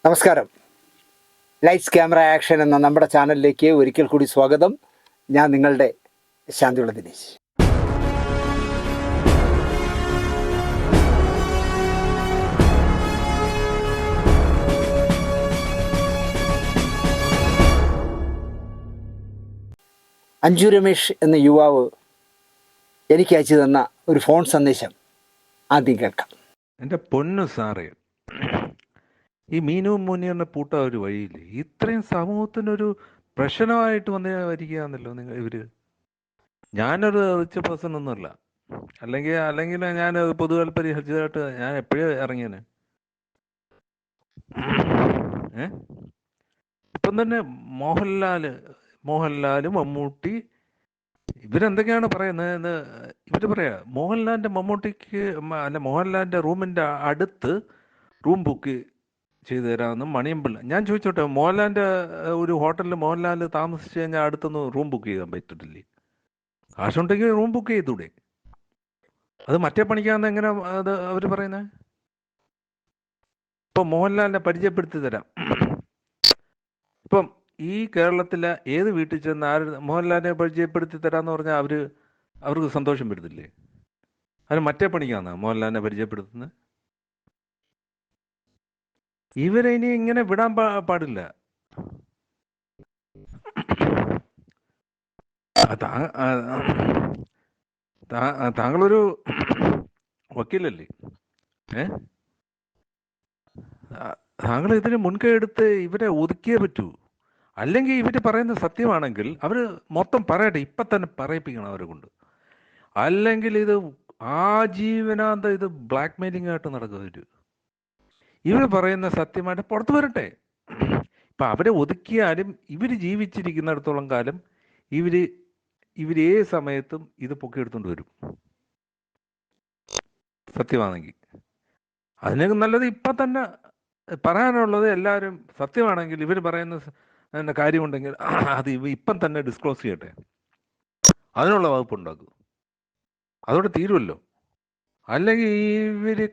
നമസ്കാരം. Lights camera action എന്ന നമ്മുടെ ചാനലിലേക്ക് ഒരിക്കൽ കൂടി സ്വാഗതം. ഞാൻ നിങ്ങളുടെ ശാന്തിയുള്ള ദിനേശ്. അഞ്ജു രമേഷ് എന്ന യുവാവ് എനിക്ക് അയച്ചു തന്ന ഒരു ഫോൺ സന്ദേശം ആദ്യം കേൾക്കാം. എൻ്റെ പൊന്നു സാറേ, ഈ മീനു മുനിയറിനെ പൂട്ട ഒരു വഴിയില്ലേ? ഇത്രയും സമൂഹത്തിനൊരു പ്രശ്നമായിട്ട് വരികയാണല്ലോ ഇവര്. ഞാനൊരു റിച്ച് പേഴ്സൺ ഒന്നുമല്ല, അല്ലെങ്കിൽ ഞാൻ പൊതുതാൽപര്യമായിട്ട് ഞാൻ എപ്പോഴും ഇറങ്ങിയേനെ. ഇപ്പം തന്നെ മോഹൻലാല് മമ്മൂട്ടി ഇവരെന്തൊക്കെയാണ് പറയുന്നത്? ഇവര് പറയാ മോഹൻലാലിന്റെ മമ്മൂട്ടിക്ക് അല്ല മോഹൻലാലിന്റെ റൂമിന്റെ അടുത്ത് റൂം ബുക്ക് ചെയ്തു തരാമെന്ന് മണിയമ്പിള്ള. ഞാൻ ചോദിച്ചോട്ടെ, മോഹൻലാലിന്റെ ഒരു ഹോട്ടലിൽ മോഹൻലാൽ താമസിച്ചു കഴിഞ്ഞാൽ അടുത്തൊന്ന് റൂം ബുക്ക് ചെയ്യാൻ പറ്റത്തില്ലേ? കാശുണ്ടെങ്കിൽ റൂം ബുക്ക് ചെയ്തൂടെ? അത് മറ്റേ പണിക്കാന്ന് എങ്ങനെ അത് അവര് പറയുന്നത്? ഇപ്പൊ മോഹൻലാലിനെ പരിചയപ്പെടുത്തി തരാം. ഇപ്പം ഈ കേരളത്തിലെ ഏത് വീട്ടിൽ ചെന്ന് മോഹൻലാലിനെ പരിചയപ്പെടുത്തി തരാന്ന് പറഞ്ഞാൽ അവർക്ക് സന്തോഷം വരുന്നില്ലേ? അത് മറ്റേ പണിക്കാന്ന് മോഹൻലാലിനെ പരിചയപ്പെടുത്തുന്നത്. ഇവരെ ഇനി ഇങ്ങനെ വിടാൻ പാടില്ല. താങ്കളൊരു വക്കീലല്ലേ? താങ്കൾ ഇതിന് മുൻകൈ എടുത്ത് ഇവരെ ഒതുക്കിയേ പറ്റൂ. അല്ലെങ്കിൽ ഇവര് പറയുന്ന സത്യമാണെങ്കിൽ അവര് മൊത്തം പറയട്ടെ, ഇപ്പൊ തന്നെ പറയിപ്പിക്കണം അവരെ കൊണ്ട്. അല്ലെങ്കിൽ ഇത് ആജീവനാന്തം ഇത് ബ്ലാക്ക് മെയിലിംഗ് ആയിട്ട് നടക്കും. ഇവര് പറയുന്ന സത്യമായിട്ട് പുറത്തു വരട്ടെ. ഇപ്പൊ അവരെ ഒതുക്കിയാലും ഇവര് ജീവിച്ചിരിക്കുന്നിടത്തോളം കാലം ഇവര് ഏത് സമയത്തും ഇത് പൊക്കിയെടുത്തോണ്ട് വരും, സത്യമാണെങ്കിൽ. അതിനൊക്കെ നല്ലത് ഇപ്പൊ തന്നെ പറയാനുള്ളത് എല്ലാവരും സത്യമാണെങ്കിൽ ഇവർ പറയുന്ന കാര്യമുണ്ടെങ്കിൽ അത് ഇപ്പം തന്നെ ഡിസ്ക്ലോസ് ചെയ്യട്ടെ. അതിനുള്ള വകുപ്പ് ഉണ്ടാക്കും, അതോടെ തീരുമല്ലോ. അല്ലെങ്കിൽ ഇവര്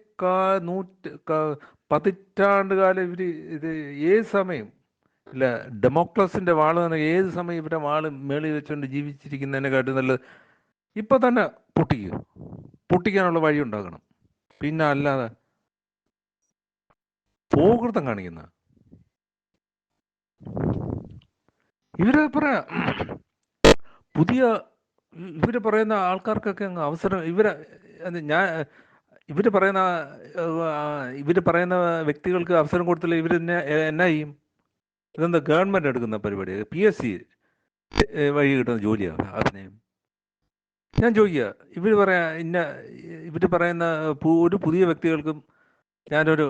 പതിറ്റാണ്ട് കാലം ഇവര് ഇത് ഏത് സമയം ഇല്ല ഡെമോക്രസിന്റെ വാള് തന്നെ ഏത് സമയം ഇവരുടെ വാള് മേളിൽ വെച്ചുകൊണ്ട് ജീവിച്ചിരിക്കുന്നതിനെക്കാട്ടും നല്ലത് ഇപ്പൊ തന്നെ പൊട്ടിക്കാനുള്ള വഴി ഉണ്ടാക്കണം. പിന്നെ അല്ലാതെ പോകൃതം കാണിക്കുന്ന ഇവര് പറയാ ഇവര് പറയുന്ന ആൾക്കാർക്കൊക്കെ അങ്ങ് അവസരം ഇവര് പറയുന്ന വ്യക്തികൾക്ക് അവസരം കൊടുത്തില്ല ഇവര് എന്നാ ചെയ്യും? ഇതെന്താ ഗവൺമെന്റ് എടുക്കുന്ന പരിപാടി? PSC വഴി കിട്ടുന്ന ജോലിയാണ് അഭിനയം? ഞാൻ ചോദിക്കുക, ഇവര് പറയുന്ന ഒരു പുതിയ വ്യക്തികൾക്കും ഞാനൊരു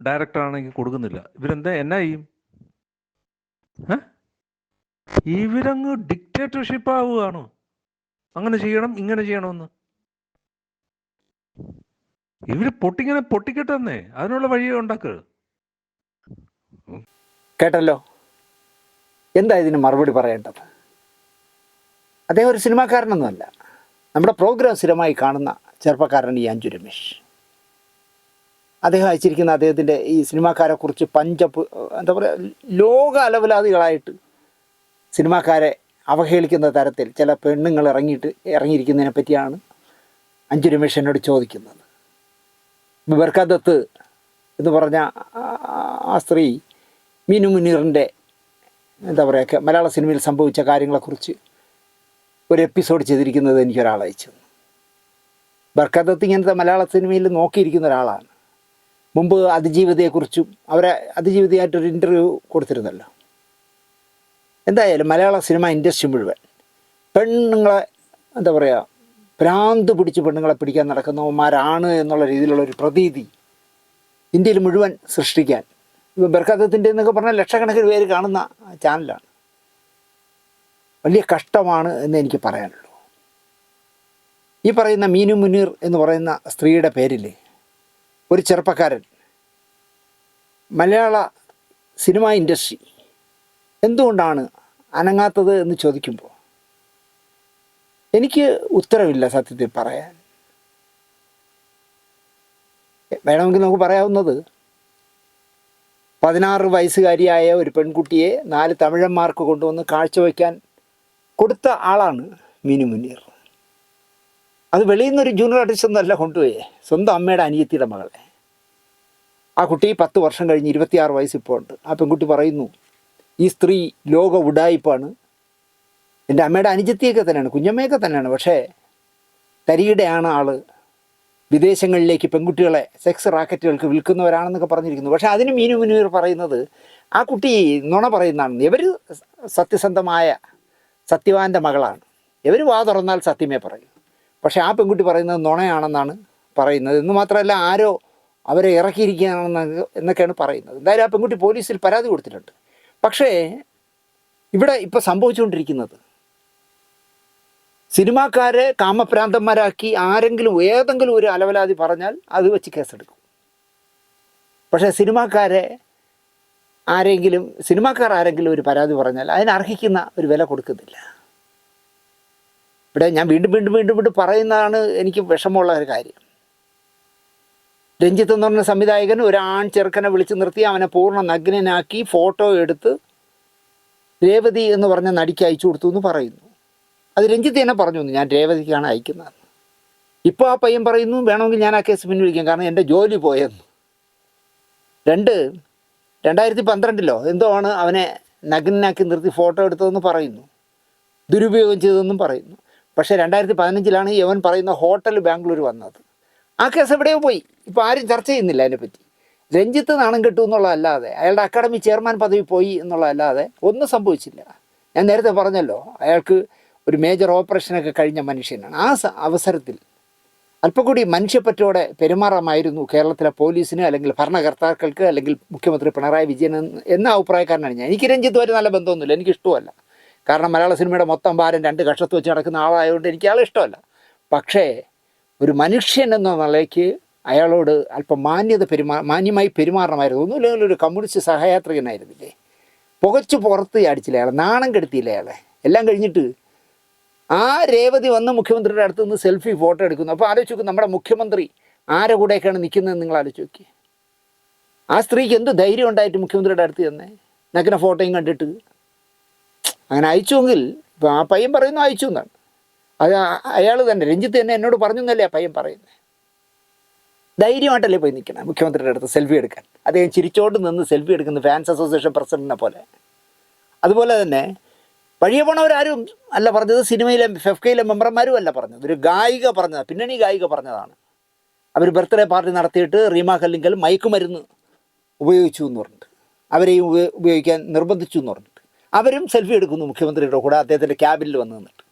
ഡയറക്ടറാണെങ്കിൽ കൊടുക്കുന്നില്ല, ഇവരെന്താ എന്നാ ചെയ്യും? ഇവരങ്ങ് ഡിക്റ്റേറ്റർഷിപ്പ് ആവുകയാണോ? അങ്ങനെ ചെയ്യണം ഇങ്ങനെ ചെയ്യണമെന്ന് ഇവര് പൊട്ടിക്കട്ടെന്നേ, അതിനുള്ള വഴി ഉണ്ടാക്കുക. കേട്ടല്ലോ, എന്താ ഇതിന് മറുപടി പറയേണ്ടത്? അദ്ദേഹം ഒരു സിനിമാക്കാരനൊന്നുമല്ല, നമ്മുടെ പ്രോഗ്രാം സ്ഥിരമായി കാണുന്ന ചെറുപ്പക്കാരൻ ഈ അഞ്ജു രമേഷ്. അദ്ദേഹം അയച്ചിരിക്കുന്ന അദ്ദേഹത്തിൻ്റെ ഈ സിനിമാക്കാരെക്കുറിച്ച് എന്താ പറയുക, ലോക അലവലാദികളായിട്ട് സിനിമാക്കാരെ അവഹേളിക്കുന്ന തരത്തിൽ ചില പെണ്ണുങ്ങൾ ഇറങ്ങിയിരിക്കുന്നതിനെ പറ്റിയാണ് അഞ്ജു രമേഷ് എന്നോട് ചോദിക്കുന്നത്. ബർക്കാദത്ത് എന്ന് പറഞ്ഞ ആ സ്ത്രീ മീനു മുനീറിൻ്റെ എന്താ പറയുക മലയാള സിനിമയിൽ സംഭവിച്ച കാര്യങ്ങളെക്കുറിച്ച് ഒരു എപ്പിസോഡ് ചെയ്തിരിക്കുന്നത് എനിക്കൊരാൾ അയച്ചു. ബർക്കാദത്ത് ഇങ്ങനത്തെ മലയാള സിനിമയിൽ നോക്കിയിരിക്കുന്ന ഒരാളാണ്. മുമ്പ് അതിജീവിതയെക്കുറിച്ചും അവരെ അതിജീവിതയായിട്ടൊരു ഇൻ്റർവ്യൂ കൊടുത്തിരുന്നല്ലോ. എന്തായാലും മലയാള സിനിമ ഇൻഡസ്ട്രി മുഴുവൻ പെണ്ണുങ്ങളെ എന്താ പറയുക ഭ്രാന്ത് പിടിച്ച് പെണ്ണുങ്ങളെ പിടിക്കാൻ നടക്കുന്നവന്മാരാണ് എന്നുള്ള രീതിയിലുള്ളൊരു പ്രതീതി ഇന്ത്യയിൽ മുഴുവൻ സൃഷ്ടിക്കാൻ ബർക്കാദത്തിൻ്റെ എന്നൊക്കെ പറഞ്ഞാൽ ലക്ഷക്കണക്കിന് പേര് കാണുന്ന ചാനലാണ്. വലിയ കഷ്ടമാണ് എന്ന് എനിക്ക് പറയാനുള്ളൂ. ഈ പറയുന്ന മീനു മുനീർ എന്ന് പറയുന്ന സ്ത്രീയുടെ പേരിൽ ഒരു ചെറുപ്പക്കാരൻ മലയാള സിനിമ ഇൻഡസ്ട്രി എന്തുകൊണ്ടാണ് അനങ്ങാത്തത് എന്ന് ചോദിക്കുമ്പോൾ എനിക്ക് ഉത്തരവില്ല സത്യത്തിൽ പറയാൻ. വേണമെങ്കിൽ നമുക്ക് പറയാവുന്നത് 16 വയസ്സുകാരിയായ ഒരു പെൺകുട്ടിയെ 4 തമിഴന്മാർക്ക് കൊണ്ടുവന്ന് കാഴ്ചവെക്കാൻ കൊടുത്ത ആളാണ് മീനു മുനീർ. അത് വെളിയിൽ നിന്നൊരു ജൂനിയർ ആർട്ടിസ്റ്റ് ഒന്നല്ല കൊണ്ടുപോയേ, സ്വന്തം അമ്മയുടെ അനിയത്തിയുടെ മകളെ. ആ കുട്ടി 10 വർഷം കഴിഞ്ഞ് 26 വയസ്സിപ്പോൾ ഉണ്ട്. ആ പെൺകുട്ടി പറയുന്നു, ഈ സ്ത്രീ ലോക ഉഡായിപ്പാണ്, എൻ്റെ അമ്മയുടെ അനുജത്തിയൊക്കെ തന്നെയാണ്, കുഞ്ഞമ്മയൊക്കെ തന്നെയാണ്, പക്ഷേ തരികിടെയാണ് ആൾ, വിദേശങ്ങളിലേക്ക് പെൺകുട്ടികളെ സെക്സ് റാക്കറ്റുകൾക്ക് വിൽക്കുന്നവരാണെന്നൊക്കെ പറഞ്ഞിരിക്കുന്നു. പക്ഷേ അതിന് മീനു മുനീർ പറയുന്നത് ആ കുട്ടി നുണ പറയുന്നതാണ്. ഇവർ സത്യസന്ധമായ സത്യവാൻ്റെ മകളാണ്, ഇവർ വാ തുറന്നാൽ സത്യമേ പറയൂ. പക്ഷേ ആ പെൺകുട്ടി പറയുന്നത് നുണയാണെന്നാണ് പറയുന്നത്. എന്ന് മാത്രമല്ല ആരോ അവരെ എന്നൊക്കെയാണ് പറയുന്നത്. എന്തായാലും ആ പെൺകുട്ടി പോലീസിൽ പരാതി കൊടുത്തിട്ടുണ്ട്. പക്ഷേ ഇവിടെ ഇപ്പോൾ സംഭവിച്ചുകൊണ്ടിരിക്കുന്നത്, സിനിമാക്കാരെ കാമപ്രാന്തന്മാരാക്കി ആരെങ്കിലും ഏതെങ്കിലും ഒരു അലവലാതി പറഞ്ഞാൽ അത് വെച്ച് കേസെടുക്കും. പക്ഷേ സിനിമാക്കാർ ആരെങ്കിലും ഒരു പരാതി പറഞ്ഞാൽ അതിനർഹിക്കുന്ന ഒരു വില കൊടുക്കുന്നില്ല. ഇവിടെ ഞാൻ വീണ്ടും പറയുന്നതാണ് എനിക്ക് വിഷമമുള്ള ഒരു കാര്യം. രഞ്ജിത്ത് എന്ന് പറഞ്ഞ സംവിധായകൻ ഒരു ചെറുക്കനെ വിളിച്ച് നിർത്തി അവനെ പൂർണ്ണ നഗ്നനാക്കി ഫോട്ടോ എടുത്ത് രേവതി എന്ന് പറഞ്ഞ നടിക്ക് അയച്ചു കൊടുത്തു എന്ന് പറയുന്നു. അത് രഞ്ജിത്ത് തന്നെ പറഞ്ഞു, ഞാൻ രേവതിക്കാണ് അയക്കുന്നതെന്ന്. ഇപ്പോൾ ആ പയ്യൻ പറയുന്നു, വേണമെങ്കിൽ ഞാൻ ആ കേസ് പിൻവലിക്കാം, കാരണം എൻ്റെ ജോലി പോയെന്ന്. 2012 എന്തോ ആണ് അവനെ നഗ്നനാക്കി നിർത്തി ഫോട്ടോ എടുത്തതെന്ന് പറയുന്നു, ദുരുപയോഗം ചെയ്തതെന്നും പറയുന്നു. പക്ഷേ 2015 ഇവൻ പറയുന്ന ഹോട്ടൽ ബാംഗ്ലൂർ വന്നത്. ആ കേസ് എവിടെയോ പോയി, ഇപ്പോൾ ആരും ചർച്ച ചെയ്യുന്നില്ല അതിനെപ്പറ്റി. രഞ്ജിത്ത് നാണം കെട്ടു എന്നുള്ളതല്ലാതെ, അയാളുടെ അക്കാഡമി ചെയർമാൻ പദവി പോയി എന്നുള്ളതല്ലാതെ ഒന്നും സംഭവിച്ചില്ല. ഞാൻ നേരത്തെ പറഞ്ഞല്ലോ, അയാൾക്ക് ഒരു മേജർ ഓപ്പറേഷനൊക്കെ കഴിഞ്ഞ മനുഷ്യനാണ്. ആ അവസരത്തിൽ അല്പം കൂടി മനുഷ്യപ്പറ്റോടെ പെരുമാറാമായിരുന്നു കേരളത്തിലെ പോലീസിന്, അല്ലെങ്കിൽ ഭരണകർത്താക്കൾക്ക്, അല്ലെങ്കിൽ മുഖ്യമന്ത്രി പിണറായി വിജയൻ എന്ന അഭിപ്രായക്കാരനാണ് ഞാൻ. എനിക്ക് രഞ്ജിത്തുമായിട്ട് നല്ല ബന്ധമൊന്നുമില്ല, എനിക്കിഷ്ടമല്ല. കാരണം മലയാള സിനിമയുടെ മൊത്തം ഭാരം 2 കഷത്ത് വെച്ച് നടക്കുന്ന ആളായതുകൊണ്ട് എനിക്ക് ആളെ ഇഷ്ടമല്ല. പക്ഷേ ഒരു മനുഷ്യൻ എന്ന നിലയ്ക്ക് അയാളോട് അല്പം മാന്യമായി പെരുമാറണമായിരുന്നു. ഒന്നുമില്ലെങ്കിൽ ഒരു കമ്മ്യൂണിസ്റ്റ് സഹയാത്രികനായിരുന്നില്ലേ, പുകച്ചു പുറത്ത് അടിച്ചില്ല അയാളെ, നാണം കെടുത്തിയില്ല അയാളെ. എല്ലാം കഴിഞ്ഞിട്ട് ആ രേവതി വന്ന് മുഖ്യമന്ത്രിയുടെ അടുത്ത് നിന്ന് സെൽഫി ഫോട്ടോ എടുക്കുന്നു. അപ്പോൾ ആലോചിച്ച് നോക്കും, നമ്മുടെ മുഖ്യമന്ത്രി ആരെ കൂടെയൊക്കെയാണ് നിൽക്കുന്നതെന്ന് നിങ്ങൾ ആലോചിച്ച് നോക്കി. ആ സ്ത്രീക്ക് എന്ത് ധൈര്യം ഉണ്ടായിട്ട് മുഖ്യമന്ത്രിയുടെ അടുത്ത് തന്നെ നഗ്ന ഫോട്ടോയും കണ്ടിട്ട് അങ്ങനെ അയച്ചുവെങ്കിൽ, ഇപ്പോൾ ആ പയ്യൻ പറയുന്നു അയച്ചു എന്നാണ്. അത് അയാൾ തന്നെ, രഞ്ജിത്ത് തന്നെ എന്നോട് പറഞ്ഞു എന്നല്ലേ ആ പയ്യൻ പറയുന്നത്. ധൈര്യമായിട്ടല്ലേ പോയി നിൽക്കണം മുഖ്യമന്ത്രിയുടെ അടുത്ത് സെൽഫി എടുക്കാൻ. അദ്ദേഹം ചിരിച്ചോണ്ട് നിന്ന് സെൽഫി എടുക്കുന്ന ഫാൻസ് അസോസിയേഷൻ പ്രസിഡന്റിനെ പോലെ. അതുപോലെ തന്നെ വഴിയെ പോണവരാരും അല്ല പറഞ്ഞത്, സിനിമയിലെ ഫെഫ്കയിലെ മെമ്പർമാരും അല്ല പറഞ്ഞത്, ഒരു ഗായിക പറഞ്ഞത്, പിന്നണി ഗായിക പറഞ്ഞതാണ്. അവർ ബർത്ത്ഡേ പാർട്ടി നടത്തിയിട്ട് റീമ കല്ലിങ്കൽ മയക്കുമരുന്ന് ഉപയോഗിച്ചു എന്ന് പറഞ്ഞിട്ട് അവരെയും ഉപയോഗിക്കാൻ നിർബന്ധിച്ചു എന്ന് പറഞ്ഞിട്ട് അവരും സെൽഫി എടുക്കുന്നു മുഖ്യമന്ത്രിയുടെ കൂടെ അദ്ദേഹത്തിൻ്റെ ക്യാബിനിൽ വന്ന് നിന്നിട്ട്.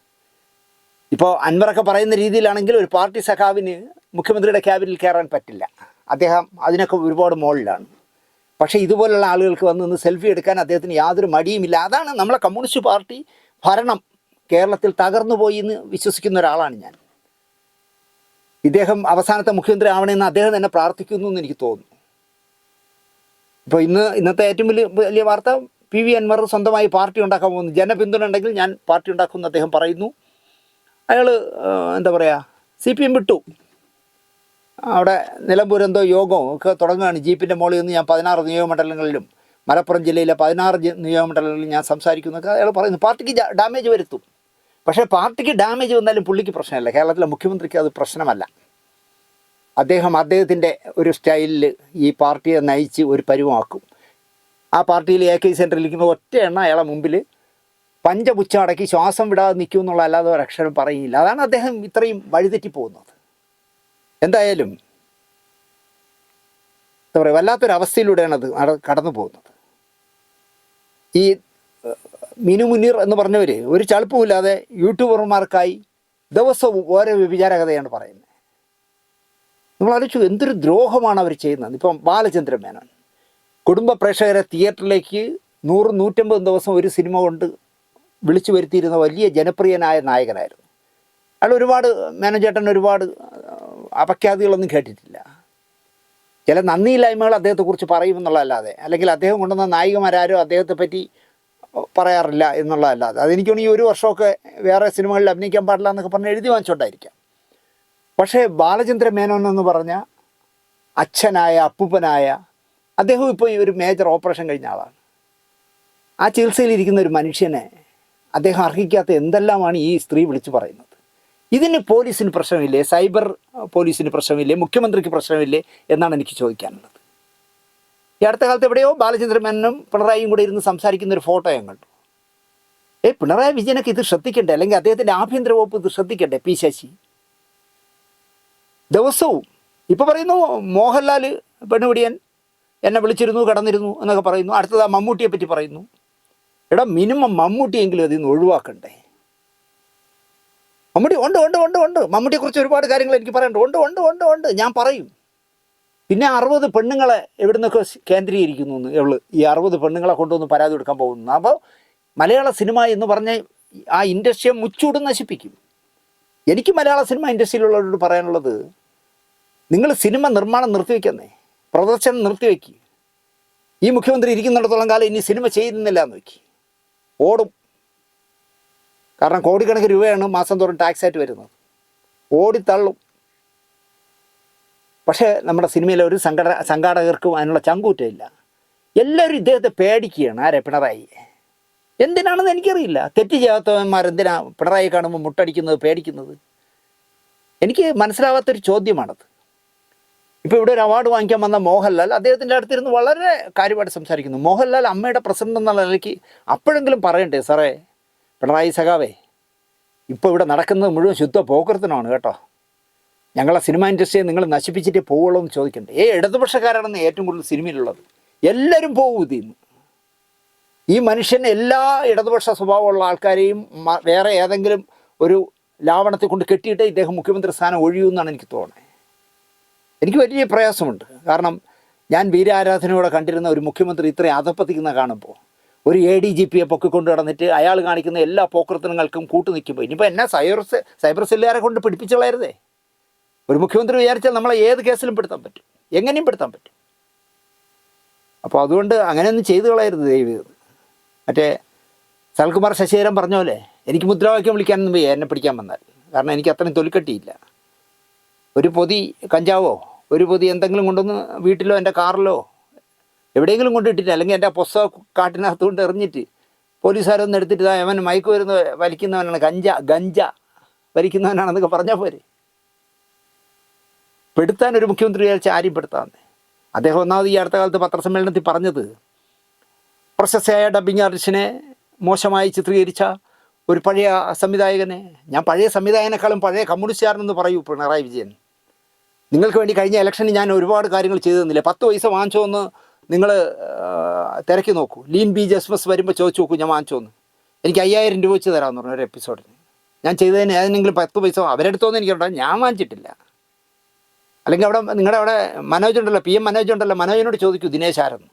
ഇപ്പോൾ അൻവറൊക്കെ പറയുന്ന രീതിയിലാണെങ്കിൽ ഒരു പാർട്ടി സഖാവിന് മുഖ്യമന്ത്രിയുടെ ക്യാബിനിൽ കയറാൻ പറ്റില്ല, അദ്ദേഹം അതിനൊക്കെ ഒരുപാട് മുകളിലാണ്. പക്ഷേ ഇതുപോലുള്ള ആളുകൾക്ക് വന്ന് നിന്ന് സെൽഫി എടുക്കാൻ അദ്ദേഹത്തിന് യാതൊരു മടിയുമില്ല. അതാണ് നമ്മളെ കമ്മ്യൂണിസ്റ്റ് പാർട്ടി ഭരണം കേരളത്തിൽ തകർന്നു പോയി എന്ന് വിശ്വസിക്കുന്ന ഒരാളാണ് ഞാൻ. ഇദ്ദേഹം അവസാനത്തെ മുഖ്യമന്ത്രി ആവണമെന്ന് അദ്ദേഹം തന്നെ പ്രാർത്ഥിക്കുന്നു എന്ന് എനിക്ക് തോന്നുന്നു. ഇപ്പോൾ ഇന്നത്തെ ഏറ്റവും വലിയ വാർത്ത, PV അൻവർ സ്വന്തമായി പാർട്ടി ഉണ്ടാക്കാൻ പോകുന്നു. ജനപിന്തുണ ഉണ്ടെങ്കിൽ ഞാൻ പാർട്ടി ഉണ്ടാക്കുമെന്ന് അദ്ദേഹം പറയുന്നു. അയാൾ എന്താ പറയുക, CPM വിട്ടു. അവിടെ നിലമ്പൂർ എന്തോ യോഗവും ഒക്കെ തുടങ്ങുകയാണ്. ജീപ്പിൻ്റെ മുകളിൽ നിന്ന് ഞാൻ 16 നിയോജകമണ്ഡലങ്ങളിലും മലപ്പുറം ജില്ലയിലെ 16 നിയോജകമണ്ഡലങ്ങളിലും ഞാൻ സംസാരിക്കുന്നൊക്കെ അയാൾ പറയുന്നു. പാർട്ടിക്ക് ഡാമേജ് വരുത്തും. പക്ഷേ പാർട്ടിക്ക് ഡാമേജ് വന്നാലും പുള്ളിക്ക് പ്രശ്നമല്ല, കേരളത്തിലെ മുഖ്യമന്ത്രിക്ക് അത് പ്രശ്നമല്ല. അദ്ദേഹത്തിൻ്റെ ഒരു സ്റ്റൈലിൽ ഈ പാർട്ടിയെ നയിച്ച് ഒരു പരുവമാക്കും. ആ പാർട്ടിയിൽ AK സെൻറ്ററിൽ ഇരിക്കുന്ന ഒറ്റ എണ്ണ അയാളെ മുമ്പിൽ പഞ്ചപുച്ഛം അടക്കി ശ്വാസം വിടാതെ നിൽക്കും എന്നുള്ള അല്ലാതെ ഒരക്ഷരം പറയില്ല. അതാണ് അദ്ദേഹം ഇത്രയും വഴിതെറ്റി പോകുന്നത്. എന്തായാലും എന്താ പറയുക, വല്ലാത്തൊരവസ്ഥയിലൂടെയാണ് അത് കടന്നു പോകുന്നത്. ഈ മീനു മുനീർ എന്ന് പറഞ്ഞവർ ഒരു ചളുപ്പമില്ലാതെ യൂട്യൂബർമാർക്കായി ദിവസവും ഓരോ വ്യഭിചാര കഥയാണ് പറയുന്നത്. നമ്മൾ ആലോചിച്ചു എന്തൊരു ദ്രോഹമാണ് അവർ ചെയ്യുന്നത്. ഇപ്പം ബാലചന്ദ്രൻ മേനോൻ കുടുംബ പ്രേക്ഷകരെ തിയേറ്ററിലേക്ക് 100-150 ദിവസം ഒരു സിനിമ കൊണ്ട് വിളിച്ചു വരുത്തിയിരുന്ന വലിയ ജനപ്രിയനായ നായകനായിരുന്നു അയാൾ. ഒരുപാട് മേനോൻ ഒരുപാട് അപഖ്യാതികളൊന്നും കേട്ടിട്ടില്ല. ചില നന്ദിയില്ലായ്മകൾ അദ്ദേഹത്തെക്കുറിച്ച് പറയുമെന്നുള്ളതല്ലാതെ, അല്ലെങ്കിൽ അദ്ദേഹം കൊണ്ടുവന്ന നായികമാരാരും അദ്ദേഹത്തെ പറ്റി പറയാറില്ല എന്നുള്ളതല്ലാതെ, അതെനിക്കൊന്ന് ഈ 1 വർഷമൊക്കെ വേറെ സിനിമകളിൽ അഭിനയിക്കാൻ പാടില്ല എന്നൊക്കെ പറഞ്ഞ് എഴുതി വാങ്ങിച്ചുകൊണ്ടായിരിക്കാം. പക്ഷേ ബാലചന്ദ്ര മേനോൻ എന്ന് പറഞ്ഞ അച്ഛനായ, അപ്പൂപ്പനായ, അദ്ദേഹം ഇപ്പോൾ ഈ ഒരു മേജർ ഓപ്പറേഷൻ കഴിഞ്ഞ ആളാണ്. ആ ചികിത്സയിലിരിക്കുന്ന ഒരു മനുഷ്യനെ അദ്ദേഹം അർഹിക്കാത്ത എന്തെല്ലാമാണ് ഈ സ്ത്രീ വിളിച്ചു പറയുന്നത്. ഇതിന് പോലീസിന് പ്രശ്നമില്ലേ? സൈബർ പോലീസിന് പ്രശ്നമില്ലേ? മുഖ്യമന്ത്രിക്ക് പ്രശ്നമില്ലേ എന്നാണ് എനിക്ക് ചോദിക്കാനുള്ളത്. ഈ അടുത്ത കാലത്ത് എവിടെയോ ബാലചന്ദ്രൻ മേനോനും പിണറായിയും കൂടെ ഇരുന്ന് സംസാരിക്കുന്ന ഒരു ഫോട്ടോ ഞാൻ കണ്ടു. പിണറായി വിജയനൊക്കെ ഇത് ശ്രദ്ധിക്കണ്ടേ? അല്ലെങ്കിൽ അദ്ദേഹത്തിൻ്റെ ആഭ്യന്തര വകുപ്പ് ഇത് ശ്രദ്ധിക്കണ്ടേ? പി ശശി ദിവസവും ഇപ്പോൾ പറയുന്നു മോഹൻലാൽ പെണ്ണുപിടിയൻ എന്നെ വിളിച്ചിരുന്നു, കടന്നിരുന്നു എന്നൊക്കെ പറയുന്നു. അടുത്തത് മമ്മൂട്ടിയെ പറ്റി പറയുന്നു. എടാ, മിനിമം മമ്മൂട്ടിയെങ്കിലും അതിൽ നിന്ന് ഒഴിവാക്കണ്ടേ? മമ്മൂട്ടി ഉണ്ട് ഉണ്ട് ഉണ്ട് ഉണ്ട് മമ്മൂട്ടിയെക്കുറിച്ച് ഒരുപാട് കാര്യങ്ങൾ എനിക്ക് പറയണ്ട. ഉണ്ട് ഉണ്ട് ഉണ്ട് ഉണ്ട് ഞാൻ പറയും. പിന്നെ 60 പെണ്ണുങ്ങളെ എവിടെ നിന്നൊക്കെ കേന്ദ്രീകരിക്കുന്നു എന്ന് ഈ 60 പെണ്ണുങ്ങളെ കൊണ്ടുവന്ന് പരാതി കൊടുക്കാൻ പോകുന്നു. അപ്പോൾ മലയാള സിനിമ എന്ന് പറഞ്ഞ ആ ഇൻഡസ്ട്രിയെ മുച്ചൂടും നശിപ്പിക്കും. എനിക്ക് മലയാള സിനിമ ഇൻഡസ്ട്രിയിലുള്ളവരോട് പറയാനുള്ളത്, നിങ്ങൾ സിനിമ നിർമ്മാണം നിർത്തിവെക്കുന്നേ, പ്രദർശനം നിർത്തിവെക്കുക. ഈ മുഖ്യമന്ത്രി ഇരിക്കുന്നിടത്തോളം കാലം ഇനി സിനിമ ചെയ്യുന്നില്ല എന്ന് വയ്ക്കുക, ഓടും. കാരണം കോടിക്കണക്കിന് രൂപയാണ് മാസം തോറും ടാക്സ് ആയിട്ട് വരുന്നത്, ഓടിത്തള്ളും. പക്ഷേ നമ്മുടെ സിനിമയിലെ ഒരു സംഘാടകർക്കും അതിനുള്ള ചങ്കൂറ്റമില്ല. എല്ലാവരും ഇദ്ദേഹത്തെ പേടിക്കുകയാണ്. ആരെ? പിണറായി. എന്തിനാണെന്ന് എനിക്കറിയില്ല. തെറ്റ് ചെയ്യാത്തവന്മാരെന്തിനാ പിണറായി കാണുമ്പോൾ മുട്ടടിക്കുന്നത്, പേടിക്കുന്നത്? എനിക്ക് മനസ്സിലാവാത്തൊരു ചോദ്യമാണത്. ഇപ്പോൾ ഇവിടെ ഒരു അവാർഡ് വാങ്ങിക്കാൻ വന്ന മോഹൻലാൽ അദ്ദേഹത്തിൻ്റെ അടുത്തിരുന്ന് വളരെ കാര്യമായിട്ട് സംസാരിക്കുന്നു. മോഹൻലാൽ അമ്മയുടെ പ്രസിഡന്റ് എന്നുള്ള നിലയ്ക്ക് അപ്പോഴെങ്കിലും പറയണ്ടേ, സാറേ പിണറായി സഖാവേ, ഇപ്പോൾ ഇവിടെ നടക്കുന്നത് മുഴുവൻ ശുദ്ധ പോക്കർത്തനമാണ് കേട്ടോ, ഞങ്ങളെ സിനിമ ഇൻഡസ്ട്രിയെ നിങ്ങൾ നശിപ്പിച്ചിട്ടേ പോവുള്ളൂ എന്ന് ചോദിക്കണ്ടേ? ഇടതുപക്ഷക്കാരാണെന്ന് ഏറ്റവും കൂടുതൽ സിനിമയിലുള്ളത്. എല്ലാവരും പോകും ഇതിന്ന്. ഈ മനുഷ്യൻ എല്ലാ ഇടതുപക്ഷ സ്വഭാവമുള്ള ആൾക്കാരെയും വേറെ ഏതെങ്കിലും ഒരു ലാവണത്തെ കൊണ്ട് കെട്ടിയിട്ട് ഇദ്ദേഹം മുഖ്യമന്ത്രി സ്ഥാനം ഒഴിയുമെന്നാണ് എനിക്ക് തോന്നുന്നത്. എനിക്ക് വലിയ പ്രയാസമുണ്ട്. കാരണം ഞാൻ വീരാരാധനയോടെ കണ്ടിരുന്ന ഒരു മുഖ്യമന്ത്രി ഇത്രയും അധപ്പത്തിക്കുന്ന കാണുമ്പോൾ, ഒരു ADGPയെ പൊക്കിക്കൊണ്ട് നടന്നിട്ട് അയാൾ കാണിക്കുന്ന എല്ലാ പോക്കൃത്തനങ്ങൾക്കും കൂട്ടു നിൽക്കുമ്പോൾ, ഇനിയിപ്പോൾ എന്നാ സൈബർ സെല്ലുകാരെ കൊണ്ട് പിടിപ്പിച്ചുകളയരുതേ. ഒരു മുഖ്യമന്ത്രി വിചാരിച്ചാൽ നമ്മളെ ഏത് കേസിലും പെടുത്താൻ പറ്റും, എങ്ങനെയും പെടുത്താൻ പറ്റും. അപ്പോൾ അതുകൊണ്ട് അങ്ങനെയൊന്നും ചെയ്തു കളയരുത് ദൈവം. മറ്റേ സൽകുമാർ ശശിധരൻ പറഞ്ഞ പോലെ എനിക്ക് മുദ്രാവാക്യം വിളിക്കാനൊന്നും വയ്യ എന്നെ പിടിക്കാൻ വന്നാൽ. കാരണം എനിക്ക് അത്രയും തൊലിക്കട്ടിയില്ല. ഒരു പൊതി കഞ്ചാവോ ഒരു പൊതി എന്തെങ്കിലും കൊണ്ടൊന്ന് വീട്ടിലോ എൻ്റെ കാറിലോ എവിടെയെങ്കിലും കൊണ്ടിട്ടിട്ട്, അല്ലെങ്കിൽ എൻ്റെ പുസ്തക കാട്ടിനകത്ത് കൊണ്ട് എറിഞ്ഞിട്ട് പോലീസുകാരൊന്നും എടുത്തിട്ട് അവൻ മയക്ക് വലിക്കുന്നവനാണ്, ഗഞ്ച വലിക്കുന്നവനാണെന്നൊക്കെ പറഞ്ഞാൽ പോരെ. പെടുത്താൻ ഒരു മുഖ്യമന്ത്രി വിചാരിച്ച ആരും പെടുത്താമെന്ന്. അദ്ദേഹം ഒന്നാമത് ഈ അടുത്ത കാലത്ത് പത്രസമ്മേളനത്തിൽ പറഞ്ഞത്, പ്രശസ്തയായ ഡബ്ബിംഗ് ആർട്ടിസ്റ്റിനെ മോശമായി ചിത്രീകരിച്ച ഒരു പഴയ സംവിധായകനെ, ഞാൻ പഴയ സംവിധായകനേക്കാളും പഴയ കമ്മ്യൂണിസ്റ്റുകാരനെന്ന് പറയൂ പിണറായി വിജയൻ. നിങ്ങൾക്ക് വേണ്ടി കഴിഞ്ഞ ഇലക്ഷന് ഞാൻ ഒരുപാട് കാര്യങ്ങൾ ചെയ്തു തന്നില്ലേ? 10 പൈസ വാങ്ങിച്ചോന്ന് നിങ്ങൾ തിരക്കി നോക്കൂ. ലീൻ ബി ജസ്മസ് വരുമ്പോൾ ചോദിച്ചു നോക്കൂ ഞാൻ വാങ്ങിച്ചോന്ന്. എനിക്ക് 5000 രൂപ വെച്ച് തരാമെന്ന് പറഞ്ഞു ഒരു എപ്പിസോഡിന്. ഞാൻ ചെയ്തതിന് ഏതെങ്കിലും 10 പൈസ അവരെടുത്തോന്ന് എനിക്കുണ്ടോ? ഞാൻ വാങ്ങിച്ചിട്ടില്ല. അല്ലെങ്കിൽ അവിടെ നിങ്ങളുടെ അവിടെ മനോജ് ഉണ്ടല്ലോ, PM മനോജ് ഉണ്ടല്ലോ, മനോജിനോട് ചോദിക്കൂ ദിനേശ് ആരെന്ന്.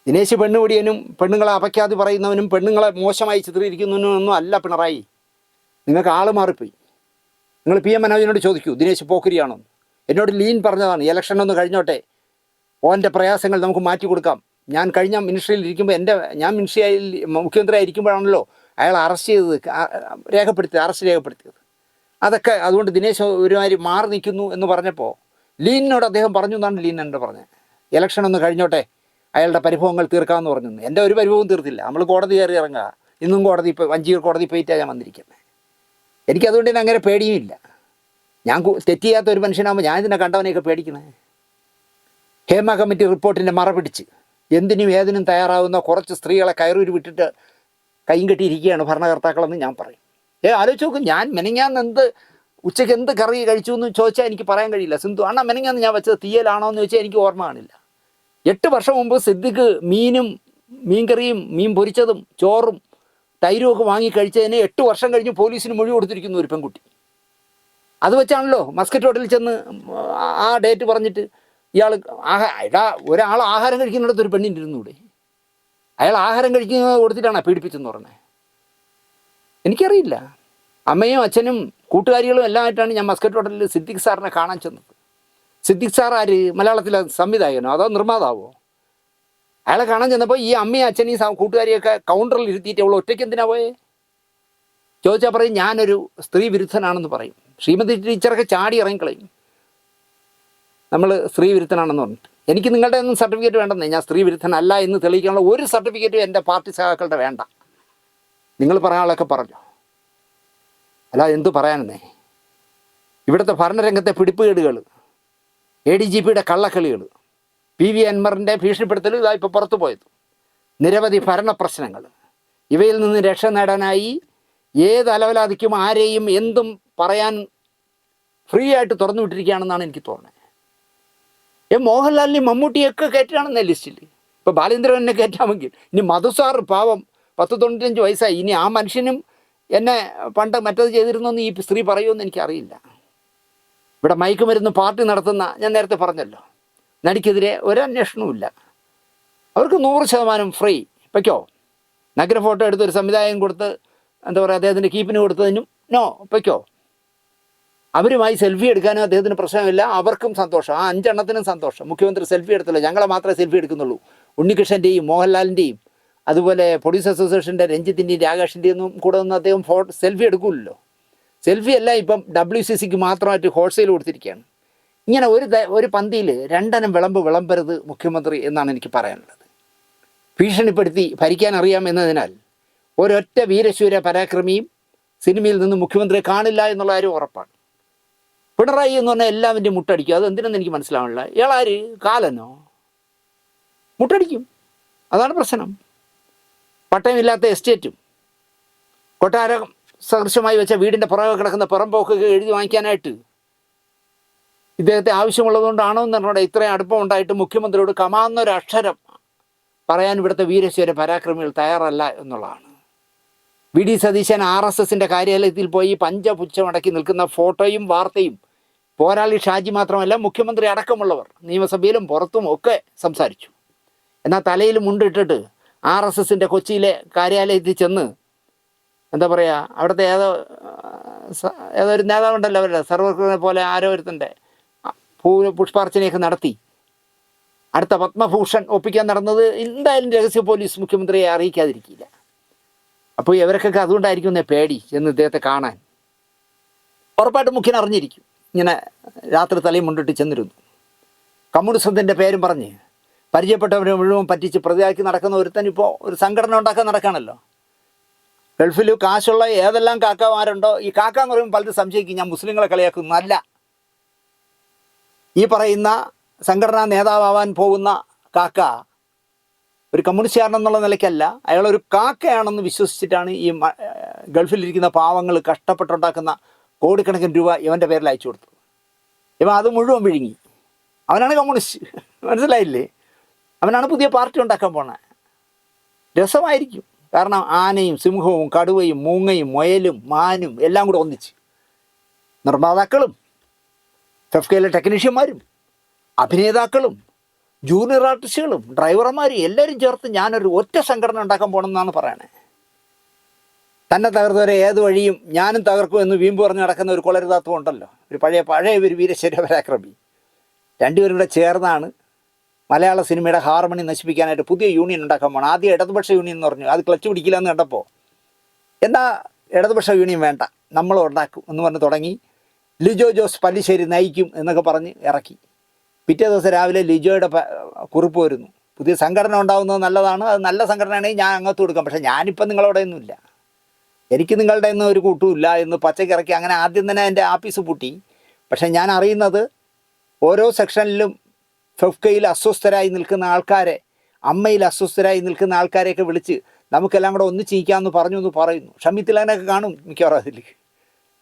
ദിനേശ് പെണ്ണുപിടിയനും പെണ്ണുങ്ങളെ അപഖ്യാതി പറയുന്നവനും പെണ്ണുങ്ങളെ മോശമായി ചിത്രീകരിക്കുന്നവനും അല്ല പിണറായി. നിങ്ങൾക്ക് ആൾ മാറിപ്പോയി. നിങ്ങൾ PM മനോജിനോട് ചോദിക്കൂ ദിനേശ് പോക്കരിയാണോ. എന്നോട് ലീൻ പറഞ്ഞതാണ്, ഇലക്ഷൻ ഒന്ന് കഴിഞ്ഞോട്ടെ, ഓൻ്റെ പ്രയാസങ്ങൾ നമുക്ക് മാറ്റി കൊടുക്കാം. ഞാൻ കഴിഞ്ഞ മിനിസ്ട്രിയിൽ ഇരിക്കുമ്പോൾ ഞാൻ മുഖ്യമന്ത്രി ആയിരിക്കുമ്പോഴാണല്ലോ അയാൾ അറസ്റ്റ് ചെയ്തത്, അറസ്റ്റ് രേഖപ്പെടുത്തിയത്. അതൊക്കെ അതുകൊണ്ട് ദിനേശ് ഒരുമാതിരി മാറി നിൽക്കുന്നു എന്ന് പറഞ്ഞപ്പോൾ ലീനിനോട് അദ്ദേഹം പറഞ്ഞു എന്നാണ് ലീൻ എന്നോട് പറഞ്ഞത്. ഇലക്ഷൻ ഒന്ന് കഴിഞ്ഞോട്ടെ, അയാളുടെ പരിഭവങ്ങൾ തീർക്കാമെന്ന് പറഞ്ഞു. എൻ്റെ ഒരു പരിഭവവും തീർത്തില്ല. നമ്മൾ കോടതി കയറി ഇറങ്ങുക. ഇന്നും കോടതി വഞ്ചിയൂർ കോടതി പോയിട്ടാണ് ഞാൻ വന്നിരിക്കുന്നത്. എനിക്കതുകൊണ്ട് തന്നെ അങ്ങനെ പേടിയുമില്ല. ഞാൻ തെറ്റ് ചെയ്യാത്ത ഒരു മനുഷ്യനാകുമ്പോൾ ഞാൻ ഇതിനെ കണ്ടവനെയൊക്കെ പേടിക്കുന്നത്. ഹേമ കമ്മിറ്റി റിപ്പോർട്ടിൻ്റെ മറ പിടിച്ച് എന്തിനും ഏതിനും തയ്യാറാവുന്ന കുറച്ച് സ്ത്രീകളെ കയറൂരി വിട്ടിട്ട് കൈയും കെട്ടിയിരിക്കുകയാണ് ഭരണകർത്താക്കളെന്ന് ഞാൻ പറയും. ആലോചിച്ച് നോക്കും, ഞാൻ മെനങ്ങാന്ന് ഉച്ചയ്ക്ക് എന്ത് കറി കഴിച്ചു എന്ന് ചോദിച്ചാൽ എനിക്ക് പറയാൻ കഴിയില്ല. സിന്ധു അണ്ണാ മെനങ്ങാന്ന് ഞാൻ വെച്ചത് തീയലാണോ എന്ന് ചോദിച്ചാൽ എനിക്ക് ഓർമ്മ കാണില്ല. 8 വർഷം മുമ്പ് സിദ്ദിഖ് മീൻകറിയും മീൻ പൊരിച്ചതും ചോറും തൈരും ഒക്കെ വാങ്ങി കഴിച്ചതിന് 8 വർഷം കഴിഞ്ഞ് പോലീസിന് മൊഴി കൊടുത്തിരിക്കുന്നു ഒരു പെൺകുട്ടി. അത് വെച്ചാണല്ലോ മസ്കറ്റ് ഹോട്ടലിൽ ചെന്ന് ആ ഡേറ്റ് പറഞ്ഞിട്ട് ഇയാൾ ഒരാൾ ആഹാരം കഴിക്കുന്നിടത്ത് ഒരു പെണ്ണിൻ്റെ ഇരുന്നൂടെ? അയാൾ ആഹാരം കഴിക്കുന്നത് കൊടുത്തിട്ടാണ് പീഡിപ്പിച്ചെന്ന് പറഞ്ഞത്. എനിക്കറിയില്ല. അമ്മയും അച്ഛനും കൂട്ടുകാരികളും എല്ലാമായിട്ടാണ് ഞാൻ മസ്കറ്റ് ഹോട്ടലിൽ സിദ്ദിഖ് സാറിനെ കാണാൻ ചെന്നത്. സിദ്ദിഖ് സാർ ആര്? മലയാളത്തിലെ സംവിധായകനോ അതോ നിർമ്മാതാവോ? അയാളെ കാണാൻ ചെന്നപ്പോൾ ഈ അമ്മയും അച്ഛനെയും കൂട്ടുകാരിയൊക്കെ കൗണ്ടറിൽ ഇരുത്തിയിട്ട് അവൾ ഒറ്റയ്ക്ക് എന്തിനാ പോയേ ചോദിച്ചാൽ പറയും ഞാനൊരു സ്ത്രീ വിരുദ്ധനാണെന്ന് പറയും. ശ്രീമതി ടീച്ചറൊക്കെ ചാടി ഇറങ്ങിക്കളയും നമ്മൾ സ്ത്രീ വിരുദ്ധനാണെന്ന് പറഞ്ഞിട്ട്. എനിക്ക് നിങ്ങളുടെ ഒന്നും സർട്ടിഫിക്കറ്റ് വേണ്ടെന്നേ, ഞാൻ സ്ത്രീ വിരുദ്ധനല്ല എന്ന് തെളിയിക്കാനുള്ള ഒരു സർട്ടിഫിക്കറ്റും എൻ്റെ പാർട്ടി സഖാക്കളുടെ വേണ്ട. നിങ്ങൾ പറയാനുള്ളതൊക്കെ പറഞ്ഞു, അല്ല എന്തു പറയാനെന്നേ. ഇവിടുത്തെ ഭരണരംഗത്തെ പിടിപ്പുകേടുകൾ, ADGPയുടെ കള്ളക്കളികൾ, PV അൻവറിൻ്റെ ഭീഷണിപ്പെടുത്തൽ, ഇതാ ഇപ്പോൾ പുറത്തു പോയത്, നിരവധി ഭരണ പ്രശ്നങ്ങൾ, ഇവയിൽ നിന്ന് രക്ഷ നേടാനായി ഏത് അലവലാതിക്കും ആരെയും എന്തും പറയാൻ ഫ്രീ ആയിട്ട് തുറന്നു വിട്ടിരിക്കുകയാണെന്നാണ് എനിക്ക് തോന്നുന്നത്. മോഹൻലാലിനെയും മമ്മൂട്ടിയൊക്കെ കയറ്റുകയാണെന്നേ ലിസ്റ്റിൽ. ഇപ്പോൾ ബാലേന്ദ്രനെ കയറ്റാമെങ്കിൽ ഇനി മധുസാർ പാവം 95 വയസ്സായി, ഇനി ആ മനുഷ്യനും എന്നെ പണ്ട് മറ്റത് ചെയ്തിരുന്നെന്ന് ഈ സ്ത്രീ പറയുമെന്ന് എനിക്കറിയില്ല. ഇവിടെ മയക്കുമരുന്ന് പാർട്ടി നടത്തുന്ന, ഞാൻ നേരത്തെ പറഞ്ഞല്ലോ, നടിക്കെതിരെ ഒരു അന്വേഷണവുമില്ല. അവർക്ക് 100% ഫ്രീ. പൊയ്ക്കോ. നഗ്ന ഫോട്ടോ എടുത്തൊരു സംവിധായകൻ കൊടുത്ത്, എന്താ പറയുക, അദ്ദേഹത്തിൻ്റെ കീപ്പിന് കൊടുത്തതിനും നോ, പൊയ്ക്കോ. അവരുമായി സെൽഫി എടുക്കാനും അദ്ദേഹത്തിന് പ്രശ്നമില്ല, അവർക്കും സന്തോഷം, ആ 5 എണ്ണത്തിനും സന്തോഷം. മുഖ്യമന്ത്രി സെൽഫി എടുത്തല്ലോ, ഞങ്ങളെ മാത്രമേ സെൽഫി എടുക്കുന്നുള്ളൂ. ഉണ്ണികൃഷ്ണൻ്റെയും മോഹൻലാലിൻ്റെയും അതുപോലെ പ്രൊഡ്യൂസർ അസോസിയേഷൻ്റെ രഞ്ജിത്തിൻ്റെയും രാകേഷിൻ്റെയും ഒന്നും കൂടെ ഒന്നും അദ്ദേഹം സെൽഫി എടുക്കില്ലല്ലോ. സെൽഫി അല്ല, ഇപ്പം WCCക്ക് മാത്രമായിട്ട് ഹോൾസെയിൽ കൊടുത്തിരിക്കുകയാണ്. ഇങ്ങനെ ഒരു പന്തിയിൽ 2 ഇനം വിളമ്പരുത് മുഖ്യമന്ത്രി എന്നാണ് എനിക്ക് പറയാനുള്ളത്. ഭീഷണിപ്പെടുത്തി ഭരിക്കാൻ അറിയാം എന്നതിനാൽ ഒരൊറ്റ വീരശൂര പരാക്രമിയും സിനിമയിൽ നിന്ന് മുഖ്യമന്ത്രിയെ കാണില്ല എന്നുള്ള കാര്യം ഉറപ്പാണ്. പിണറായി എന്ന് പറഞ്ഞാൽ എല്ലാവരുടെയും മുട്ടടിക്കും. അത് എന്തിനെന്ന് എനിക്ക് മനസ്സിലാവണില്ല. ഇയാളാര് കാലനോ? മുട്ടടിക്കും, അതാണ് പ്രശ്നം. പട്ടയമില്ലാത്ത എസ്റ്റേറ്റും കൊട്ടാരം സദൃശമായി വെച്ച വീടിൻ്റെ പുറകെ കിടക്കുന്ന പുറമ്പോക്കൊക്കെ എഴുതി വാങ്ങിക്കാനായിട്ട് ഇദ്ദേഹത്തെ ആവശ്യമുള്ളതുകൊണ്ടാണോ എന്നറിഞ്ഞൂടെ ഇത്രയും അടുപ്പം ഉണ്ടായിട്ട് മുഖ്യമന്ത്രിയോട് കമാന്നൊരക്ഷരം പറയാൻ ഇവിടുത്തെ വീരശൂര പരാക്രമികൾ തയ്യാറല്ല എന്നുള്ളതാണ്. VD സതീശൻ RSSൻ്റെ കാര്യാലയത്തിൽ പോയി പഞ്ചപുച്ഛമടക്കി നിൽക്കുന്ന ഫോട്ടോയും വാർത്തയും പോരാളി ഷാജി മാത്രമല്ല മുഖ്യമന്ത്രി അടക്കമുള്ളവർ നിയമസഭയിലും പുറത്തും ഒക്കെ സംസാരിച്ചു. എന്നാൽ തലയിൽ മുണ്ടിട്ടിട്ട് RSSൻ്റെ കൊച്ചിയിലെ കാര്യാലയത്തിൽ ചെന്ന്, എന്താ പറയുക, അവിടുത്തെ ഏതൊരു നേതാവുണ്ടല്ലോ, അവരുടെ സർവകൃതിനെ പോലെ ആരോ ഒരുത്തൻ്റെ പുഷ്പാർച്ചനയൊക്കെ നടത്തി അടുത്ത പത്മഭൂഷൺ ഒപ്പിക്കാൻ നടന്നത് എന്തായാലും രഹസ്യ പോലീസ് മുഖ്യമന്ത്രിയെ അറിയിക്കാതിരിക്കില്ല. അപ്പോൾ ഇവർക്കൊക്കെ അതുകൊണ്ടായിരിക്കും എന്നേ പേടി എന്ന് ഇദ്ദേഹത്തെ കാണാൻ. ഉറപ്പായിട്ടും മുഖ്യൻ അറിഞ്ഞിരിക്കും. ഇങ്ങനെ രാത്രി തലയും മുണ്ടിട്ട് ചെന്നിരുന്നു. കമ്മ്യൂണിസത്തിൻ്റെ പേരും പറഞ്ഞ് പരിചയപ്പെട്ടവരെ മുഴുവൻ പറ്റിച്ച് പ്രതിയാക്കി നടക്കുന്ന ഒരുത്തൻ ഇപ്പോൾ ഒരു സംഘടന ഉണ്ടാക്കാൻ നടക്കുകയാണല്ലോ. ഗൾഫിൽ കാശുള്ള ഏതെല്ലാം കാക്കമാരുണ്ടോ, ഈ കാക്ക എന്ന് പറയുമ്പോൾ പലരും സംശയിക്കും ഞാൻ മുസ്ലിങ്ങളെ കളിയാക്കുന്നല്ല. ഈ പറയുന്ന സംഘടനാ നേതാവാൻ പോകുന്ന കാക്ക ഒരു കമ്മ്യൂണിസ്റ്റുകാരനെന്നുള്ള നിലയ്ക്കല്ല, അയാളൊരു കാക്കയാണെന്ന് വിശ്വസിച്ചിട്ടാണ് ഈ ഗൾഫിലിരിക്കുന്ന പാവങ്ങൾ കഷ്ടപ്പെട്ടുണ്ടാക്കുന്ന കോടിക്കണക്കിന് രൂപ ഇവൻ്റെ പേരിൽ അയച്ചു കൊടുത്തത്. ഇവൻ അത് മുഴുവൻ വിഴുങ്ങി. അവനാണ് കമ്മ്യൂണിസ്റ്റ്, മനസ്സിലായില്ലേ? അവനാണ് പുതിയ പാർട്ടി ഉണ്ടാക്കാൻ പോണത്. രസമായിരിക്കും. കാരണം ആനയും സിംഹവും കടുവയും മൂങ്ങയും മുയലും മാനും എല്ലാം കൂടെ ഒന്നിച്ച്, നിർമ്മാതാക്കളും ഫെഫ്കയിലെ ടെക്നീഷ്യന്മാരും അഭിനേതാക്കളും ജൂനിയർ ആർട്ടിസ്റ്റുകളും ഡ്രൈവർമാരും എല്ലാവരും ചേർത്ത് ഞാനൊരു ഒറ്റ സംഘടന ഉണ്ടാക്കാൻ പോകണമെന്നാണ് പറയണേ. തന്നെ തകർത്തവരെ ഏത് വഴിയും ഞാനും തകർക്കും എന്ന് വീമ്പ് പറഞ്ഞ് നടക്കുന്ന ഒരു കൊളരുതാത്വം ഉണ്ടല്ലോ, ഒരു പഴയ ഒരു വീരശൂര പരാക്രമി. രണ്ടുപേരും കൂടെ ചേർന്നാണ് മലയാള സിനിമയുടെ ഹാർമണി നശിപ്പിക്കാനായിട്ട് പുതിയ യൂണിയൻ ഉണ്ടാക്കാൻ പോകണം. ആദ്യം ഇടതുപക്ഷ യൂണിയൻ എന്ന് പറഞ്ഞു, അത് ക്ലച്ച് പിടിക്കില്ല എന്ന് കണ്ടപ്പോൾ എന്താ ഇടതുപക്ഷ യൂണിയൻ വേണ്ട, നമ്മൾ ഉണ്ടാക്കും എന്ന് പറഞ്ഞ് തുടങ്ങി. ലിജോ ജോസ് പല്ലിശ്ശേരി നയിക്കും എന്നൊക്കെ പറഞ്ഞ് ഇറക്കി. പിറ്റേ ദിവസം രാവിലെ ലിജോയുടെ കുറിപ്പ് വരുന്നു, പുതിയ സംഘടന ഉണ്ടാകുന്നത് നല്ലതാണ്, അത് നല്ല സംഘടനയാണെങ്കിൽ ഞാൻ അങ്ങോട്ട് കൊടുക്കാം, പക്ഷേ ഞാനിപ്പം നിങ്ങളോടെ ഒന്നുമില്ല, എനിക്ക് നിങ്ങളുടെ ഒന്നും ഒരു കൂട്ടുമില്ല എന്ന് പച്ചക്കിറക്കി. അങ്ങനെ ആദ്യം തന്നെ എൻ്റെ ആഫീസ് പൂട്ടി. പക്ഷേ ഞാൻ അറിയുന്നത് ഓരോ സെക്ഷനിലും ഫെഫ്കയിൽ അസ്വസ്ഥരായി നിൽക്കുന്ന ആൾക്കാരെ, അമ്മയിൽ അസ്വസ്ഥരായി നിൽക്കുന്ന ആൾക്കാരെയൊക്കെ വിളിച്ച് നമുക്കെല്ലാം കൂടെ ഒന്നിച്ചിരിക്കാമെന്ന് പറഞ്ഞു എന്ന് പറയുന്നു. ഷമീത്തിലനൊക്കെ കാണും മിക്കവാറും അതിൽ.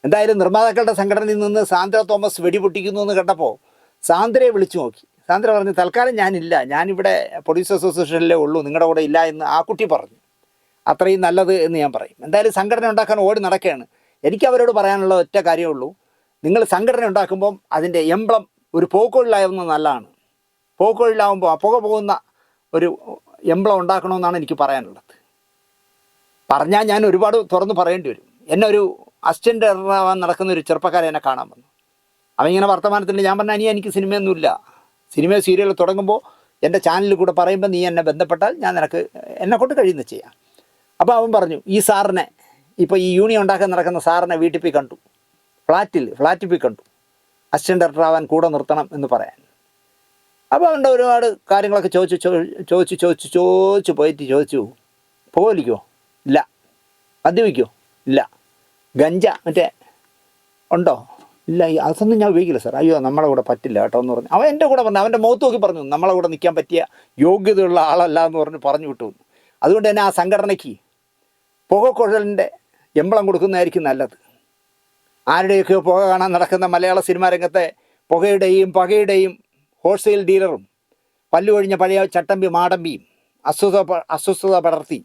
എന്തായാലും നിർമ്മാതാക്കളുടെ സംഘടനയിൽ നിന്ന് സാന്ദ്ര തോമസ് വെടിപൊട്ടിക്കുന്നു എന്ന് കണ്ടപ്പോൾ സാന്ദ്രയെ വിളിച്ചു നോക്കി. സാന്ദ്ര പറഞ്ഞു, തൽക്കാലം ഞാനില്ല, ഞാനിവിടെ പ്രൊഡ്യൂസർ അസോസിയേഷനിലേ ഉള്ളൂ, നിങ്ങളുടെ കൂടെ ഇല്ല എന്ന് ആ കുട്ടി പറഞ്ഞു. അത്രയും നല്ലത് എന്ന് ഞാൻ പറയും. എന്തായാലും സംഘടന ഉണ്ടാക്കാൻ ഓടി നടക്കുകയാണ്. എനിക്ക് അവരോട് പറയാനുള്ള ഒറ്റ കാര്യമേ ഉള്ളൂ, നിങ്ങൾ സംഘടന ഉണ്ടാക്കുമ്പം അതിൻ്റെ എംബ്ലം ഒരു പോക്കൊഴിലാവുന്നത് നല്ലതാണ്. പോക്കൊഴിലാവുമ്പോൾ ആ പുക പോകുന്ന ഒരു എംബ്ലം ഉണ്ടാക്കണമെന്നാണ് എനിക്ക് പറയാനുള്ളത്. പറഞ്ഞാൽ ഞാൻ ഒരുപാട് തുറന്ന് പറയേണ്ടി വരും. എന്നെ ഒരു അസിസ്റ്റൻ്റ് എററാവാൻ നടക്കുന്ന ഒരു ചെറുപ്പക്കാരൻ എന്നെ കാണാൻ വന്നു. അവൻ ഇങ്ങനെ വർത്തമാനത്തിൻ്റെ ഞാൻ പറഞ്ഞാൽ എനിക്ക് സിനിമയൊന്നുമില്ല, സിനിമ സീരിയൽ തുടങ്ങുമ്പോൾ എൻ്റെ ചാനലിൽ കൂടെ പറയുമ്പോൾ നീ എന്നെ ബന്ധപ്പെട്ടാൽ ഞാൻ നിനക്ക് എന്നെക്കൊണ്ട് കഴിയുന്നത് ചെയ്യാം. അപ്പോൾ അവൻ പറഞ്ഞു, ഈ സാറിനെ ഇപ്പോൾ ഈ യൂണിയൻ ഉണ്ടാക്കാൻ നടക്കുന്ന സാറിനെ വീട്ടിൽ പോയി കണ്ടു, ഫ്ലാറ്റിൽ പോയി കണ്ടു, അസിസ്റ്റൻ്റ് ഡയറക്ടർ ആവാൻ കൂടെ നിർത്തണം എന്ന് പറയാൻ. അപ്പോൾ അവൻ്റെ ഒരുപാട് കാര്യങ്ങളൊക്കെ ചോദിച്ചു പോയിട്ട് ചോദിച്ചു, പുകവലിക്കോ? ഇല്ല. മദ്യപിക്കോ? ഇല്ല. ഗഞ്ച മറ്റേ ഉണ്ടോ? ഇല്ല. അതൊന്നും ഞാൻ ഉപയോഗിക്കില്ല സാർ. അയ്യോ നമ്മളെ കൂടെ പറ്റില്ല കേട്ടോ എന്ന് പറഞ്ഞു. അവൻ എൻ്റെ കൂടെ പറഞ്ഞു, അവൻ്റെ മുഖത്ത് നോക്കി പറഞ്ഞു, നമ്മളെ കൂടെ നിൽക്കാൻ പറ്റിയ യോഗ്യതയുള്ള ആളല്ല എന്ന് പറഞ്ഞു വിട്ടു. അതുകൊണ്ട് തന്നെ ആ സംഘടനയ്ക്ക് പുകക്കുഴലിൻ്റെ എംബ്ലം കൊടുക്കുന്നതായിരിക്കും നല്ലത്. ആരുടെയൊക്കെയോ പുക കാണാൻ നടക്കുന്ന മലയാള സിനിമാ രംഗത്തെ പുകയുടെയും പകയുടെയും ഹോൾസെയിൽ ഡീലറും പല്ലുകൊഴിഞ്ഞ പഴയ ചട്ടമ്പി മാടമ്പിയും അസ്വസ്ഥത പടർത്തി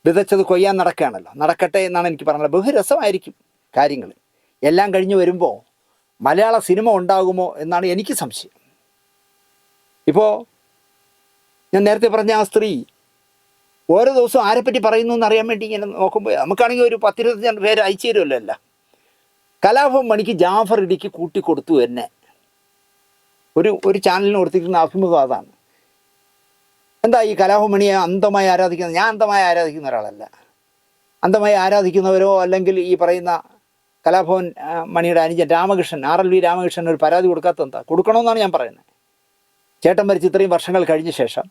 വിതച്ചത് കൊയ്യാൻ നടക്കുകയാണല്ലോ. നടക്കട്ടെ എന്നാണ് എനിക്ക് പറഞ്ഞത്. ബഹുരസമായിരിക്കും കാര്യങ്ങൾ. എല്ലാം കഴിഞ്ഞ് വരുമ്പോൾ മലയാള സിനിമ ഉണ്ടാകുമോ എന്നാണ് എനിക്ക് സംശയം. ഇപ്പോൾ ഞാൻ നേരത്തെ പറഞ്ഞ ആ സ്ത്രീ ഓരോ ദിവസവും ആരെപ്പറ്റി പറയുന്നു എന്നറിയാൻ വേണ്ടി ഇങ്ങനെ നോക്കുമ്പോൾ നമുക്കാണെങ്കിൽ ഒരു 10-25 പേര് അയച്ചു തരുമല്ലോ. എല്ലാം കലാഭവൻ മണിക്ക് ജാഫർ ഇടിക്ക് കൂട്ടിക്കൊടുത്തു എന്നെ ഒരു ചാനലിന് കൊടുത്തിരിക്കുന്ന അഭിമുഖം അതാണ്. എന്താ ഈ കലാഭവൻ മണിയെ അന്ധമായി ആരാധിക്കുന്നത്? ഞാൻ അന്ധമായി ആരാധിക്കുന്ന ഒരാളല്ല. അന്ധമായി ആരാധിക്കുന്നവരോ അല്ലെങ്കിൽ ഈ പറയുന്ന കലാഭവൻ മണിയുടെ അനുജൻ രാമകൃഷ്ണൻ, RLV രാമകൃഷ്ണൻ ഒരു പരാതി കൊടുക്കാത്തത് എന്താ? കൊടുക്കണമെന്നാണ് ഞാൻ പറയുന്നത്. ചേട്ടൻ മരിച്ച് ഇത്രയും വർഷങ്ങൾ കഴിഞ്ഞ ശേഷം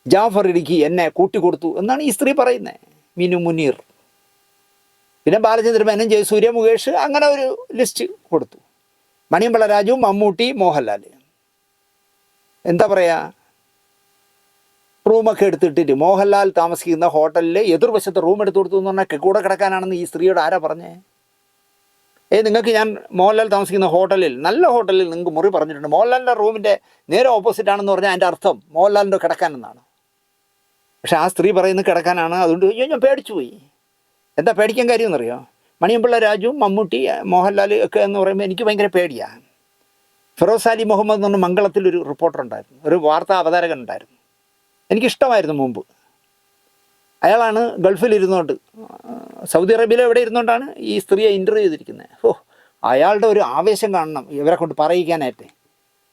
ജാഫർ ഇടുക്കി എന്നെ കൂട്ടിക്കൊടുത്തു എന്നാണ് ഈ സ്ത്രീ പറയുന്നത്. മിനു മുനീർ, പിന്നെ ബാലചന്ദ്രൻ മേനോൻ, ജയസൂര്യ, മുകേഷ്, അങ്ങനെ ഒരു ലിസ്റ്റ് കൊടുത്തു. മണിയമ്പള രാജു, മമ്മൂട്ടി, മോഹൻലാൽ. എന്താ പറയുക, റൂമൊക്കെ എടുത്തിട്ടിട്ട് മോഹൻലാൽ താമസിക്കുന്ന ഹോട്ടലിൽ എതിർവശത്ത് റൂം എടുത്തു കൊടുത്തു എന്ന് പറഞ്ഞാൽ കൂടെ കിടക്കാനാണെന്ന് ഈ സ്ത്രീയോട് ആരാ പറഞ്ഞേ? നിങ്ങൾക്ക് ഞാൻ മോഹൻലാൽ താമസിക്കുന്ന ഹോട്ടലിൽ, നല്ല ഹോട്ടലിൽ നിങ്ങൾക്ക് മുറി പറഞ്ഞിട്ടുണ്ട്, മോഹൻലാലിൻ്റെ റൂമിൻ്റെ നേരെ ഓപ്പോസിറ്റ് ആണെന്ന് പറഞ്ഞാൽ അതിൻ്റെ അർത്ഥം മോഹൻലാലിൻ്റെ കിടക്കാനെന്നാണ്. പക്ഷേ ആ സ്ത്രീ പറയുന്നത് കിടക്കാനാണ്. അതുകൊണ്ട് ഞാൻ പേടിച്ചു പോയി. എന്താ പേടിക്കാൻ കാര്യം എന്നറിയോ? മണിയമ്പിള്ള രാജു, മമ്മൂട്ടി, മോഹൻലാൽ ഒക്കെ എന്ന് പറയുമ്പോൾ എനിക്ക് ഭയങ്കര പേടിയാണ്. ഫിറോസ് അലി മുഹമ്മദ് എന്ന് പറഞ്ഞ മംഗളത്തിലൊരു റിപ്പോർട്ടർ ഉണ്ടായിരുന്നു, ഒരു വാർത്താ അവതാരകൻ ഉണ്ടായിരുന്നു. എനിക്കിഷ്ടമായിരുന്നു മുമ്പ്. അയാളാണ് ഗൾഫിലിരുന്നുകൊണ്ട്, സൗദി അറേബ്യയിൽ എവിടെ ഇരുന്നുകൊണ്ടാണ് ഈ സ്ത്രീയെ ഇൻ്റർവ്യൂ ചെയ്തിരിക്കുന്നത്. അയാളുടെ ഒരു ആവേശം കാണണം ഇവരെ കൊണ്ട് പറയിക്കാനായിട്ട്.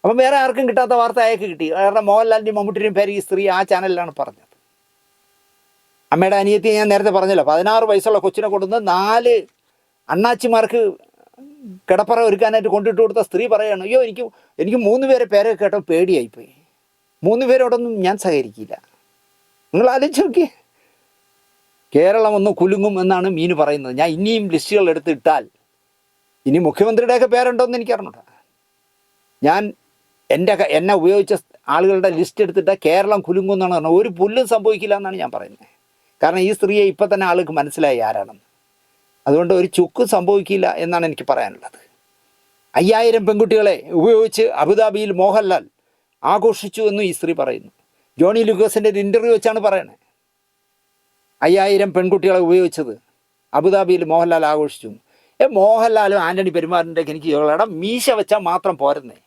അപ്പം വേറെ ആർക്കും കിട്ടാത്ത വാർത്ത അയാൾക്ക് കിട്ടി. കാരണം മോഹൻലാലിൻ്റെയും മമ്മൂട്ടിയുടെയും പേര് ഈ സ്ത്രീ ആ ചാനലിലാണ് പറഞ്ഞത്. അമ്മയുടെ അനിയത്തി ഞാൻ നേരത്തെ പറഞ്ഞല്ലോ, 16 വയസ്സുള്ള കൊച്ചിനെ കൊണ്ടുവന്ന് 4 അണ്ണാച്ചിമാർക്ക് കിടപ്പറ ഒരുക്കാനായിട്ട് കൊണ്ടിട്ട് കൊടുത്ത സ്ത്രീ പറയുകയാണ്, അയ്യോ എനിക്ക് 3 പേരെ പേരെ കേട്ടോ പേടിയായിപ്പോയി. 3 പേരോടൊന്നും ഞാൻ സഹകരിക്കില്ല. നിങ്ങൾ ആലോചിച്ച് നോക്കിയേ. കേരളം ഒന്ന് കുലുങ്ങും എന്നാണ് മീനു പറയുന്നത്. ഞാൻ ഇനിയും ലിസ്റ്റുകൾ എടുത്തിട്ടാൽ ഇനി മുഖ്യമന്ത്രിയുടെയൊക്കെ പേരുണ്ടോയെന്ന് എനിക്കറിഞ്ഞൂടാ. ഞാൻ എന്നെ ഉപയോഗിച്ച ആളുകളുടെ ലിസ്റ്റ് എടുത്തിട്ട് കേരളം കുലുങ്ങും എന്നാണ് പറഞ്ഞത്. ഒരു പുല്ലും സംഭവിക്കില്ല എന്നാണ് ഞാൻ പറയുന്നത്. കാരണം ഈ സ്ത്രീയെ ഇപ്പം തന്നെ ആൾക്ക് മനസ്സിലായി ആരാണെന്ന്. അതുകൊണ്ട് ഒരു ചുക്കും സംഭവിക്കില്ല എന്നാണ് എനിക്ക് പറയാനുള്ളത്. 5000 പെൺകുട്ടികളെ ഉപയോഗിച്ച് അബുദാബിയിൽ മോഹൻലാൽ ആഘോഷിച്ചു എന്നും ഈ സ്ത്രീ പറയുന്നു. ജോണി ലൂക്കോസിൻ്റെ ഒരു ഇൻ്റർവ്യൂ വെച്ചാണ് പറയുന്നത്. 5000 പെൺകുട്ടികളെ ഉപയോഗിച്ചത് അബുദാബിയിൽ മോഹൻലാൽ ആഘോഷിച്ചു. മോഹൻലാലും ആൻ്റണി പെരുമാറിൻ്റെയൊക്കെ എനിക്ക് ഇടം മീശ വെച്ചാൽ മാത്രം പോരുന്നേ.